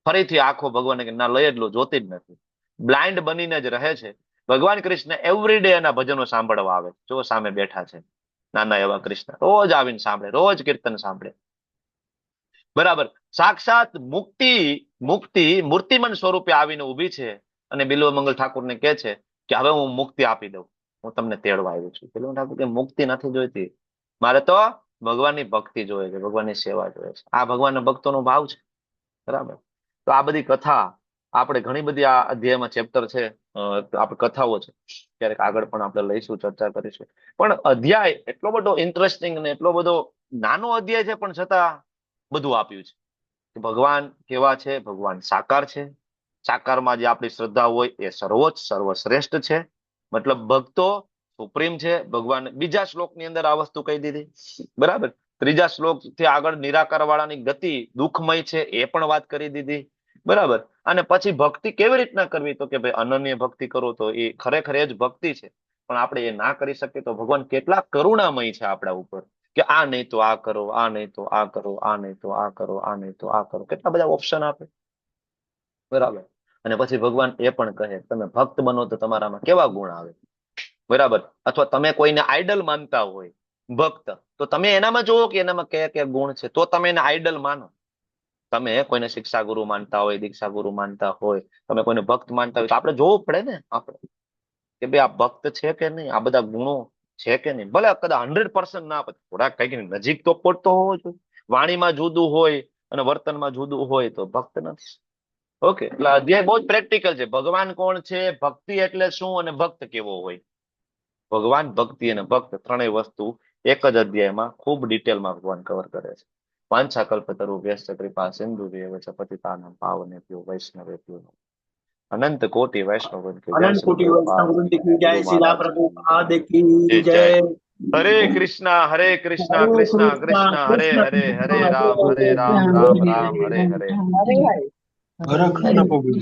Speaker 2: ફરીથી આંખો ભગવાન કે ના લઈ જ લો, જોતી જ નથી, બ્લાઇન્ડ બનીને જ રહે છે. ભગવાન કૃષ્ણ એવરીડે એના ભજનો સાંભળવા આવે, જો સામે બેઠા છે નાના એવા કૃષ્ણ, રોજ આવીને સાંભળે, રોજ કીર્તન સાંભળે, બરાબર. સાક્ષાત મુક્તિ મૂર્તિમન સ્વરૂપે આવીને ઉભી છે, અને બિલ્વમંગલ ઠાકોરને કહે છે કે હવે હું મુક્તિ આપી દઉં, હું તમને તેડવા આવ્યો છું. બિલ્વમંગલ ઠાકોર કે મુક્તિ નથી જોઈતી, મારે તો ભગવાનની ભક્તિ જોઈએ છે, ભગવાનની સેવા જોઈએ છે. આ ભગવાનના ભક્તોનો ભાવ છે, બરાબર. તો આ બધી કથા આપણે ઘણી બધી આ અધ્યાયમાં ચેપ્ટર છે, આપણે કથાઓ છે, ક્યારેક આગળ પણ આપણે લઈશું, ચર્ચા કરીશું. પણ અધ્યાય એટલો બધો ઇન્ટરેસ્ટિંગ અને એટલો બધો નાનો અધ્યાય છે, પણ છતાં બધું આપ્યું છે કે ભગવાન કેવા છે, ભગવાન સાકાર છે, સાકારમાં જે આપણી શ્રદ્ધા હોય એ સર્વોચ્ચ સર્વશ્રેષ્ઠ છે, મતલબ ભક્તો સુપ્રીમ છે. ભગવાન બીજા શ્લોકની અંદર આ વસ્તુ કહી દીધી, બરાબર. ત્રીજા શ્લોક થી આગળ નિરાકાર વાળાની ગતિ દુઃખમય છે એ પણ વાત કરી દીધી, બરાબર. અને પછી ભક્તિ કેવી રીતના કરવી, તો કે ભાઈ અનન્ય ભક્તિ કરો તો એ ખરેખર એ જ ભક્તિ છે. પણ આપણે એ ના કરી શકીએ તો ભગવાન કેટલા કરુણામય છે આપણા ઉપર, કે આ નહીં તો આ કરો, આ નહીં તો આ કરો, આ નહીં તો આ કરો, આ નહીં તો આ કરો, કેટલા બધા ઓપ્શન આપે, બરાબર. અને પછી ભગવાન એ પણ કહે તમે ભક્ત બનો તો તમારામાં કેવા ગુણ આવે, બરાબર. અથવા તમે કોઈને આઈડલ માનતા હોય ભક્ત, તો તમે એનામાં જોવો કે એનામાં કયા કયા ગુણ છે, તો તમે એને આઈડલ માનો. તમે કોઈને શિક્ષા ગુરુ માનતા હોય, દીક્ષા ગુરુ માનતા હોય, તમે કોઈને ભક્ત માનતા હોય, તો આપણે જોવું પડે ને આપણે કે ભાઈ આ ભક્ત છે કે નહીં, આ બધા ગુણો છે કે નહીં. ભલે કદાચ 100% ના, થોડા કઈક નજીક તો પડતો હોવો જોઈએ. વાણીમાં જુદું હોય અને વર્તનમાં જુદું હોય તો ભક્ત નથી. ઓકે, એટલે અધ્યાય બહુ જ પ્રેક્ટિકલ છે. ભગવાન કોણ છે, ભક્તિ એટલે શું, અને ભક્ત કેવો હોય. ભગવાન, ભક્તિ અને ભક્ત ત્રણેય વસ્તુ એક જ અધ્યાયમાં ખૂબ ડિટેલમાં ભગવાન કવર કરે છે. વાંછાકલ્પતરુ વ્યસ્ત કૃપા સિંધુ ચ પતિતાનાં પાવનેભ્યો વૈષ્ણવેભ્યો અનંત કોટિ વૈષ્ણવ
Speaker 18: અનંત કોટી વૈષ્ણવ વૃંદ કી જય, શિલા પ્રભુપાદ કી જય.
Speaker 2: હરે કૃષ્ણ કૃષ્ણ કૃષ્ણ હરે હરે, હરે રામ રામ રામ હરે હરે.
Speaker 18: હરે કૃષ્ણ પ્રભુજી.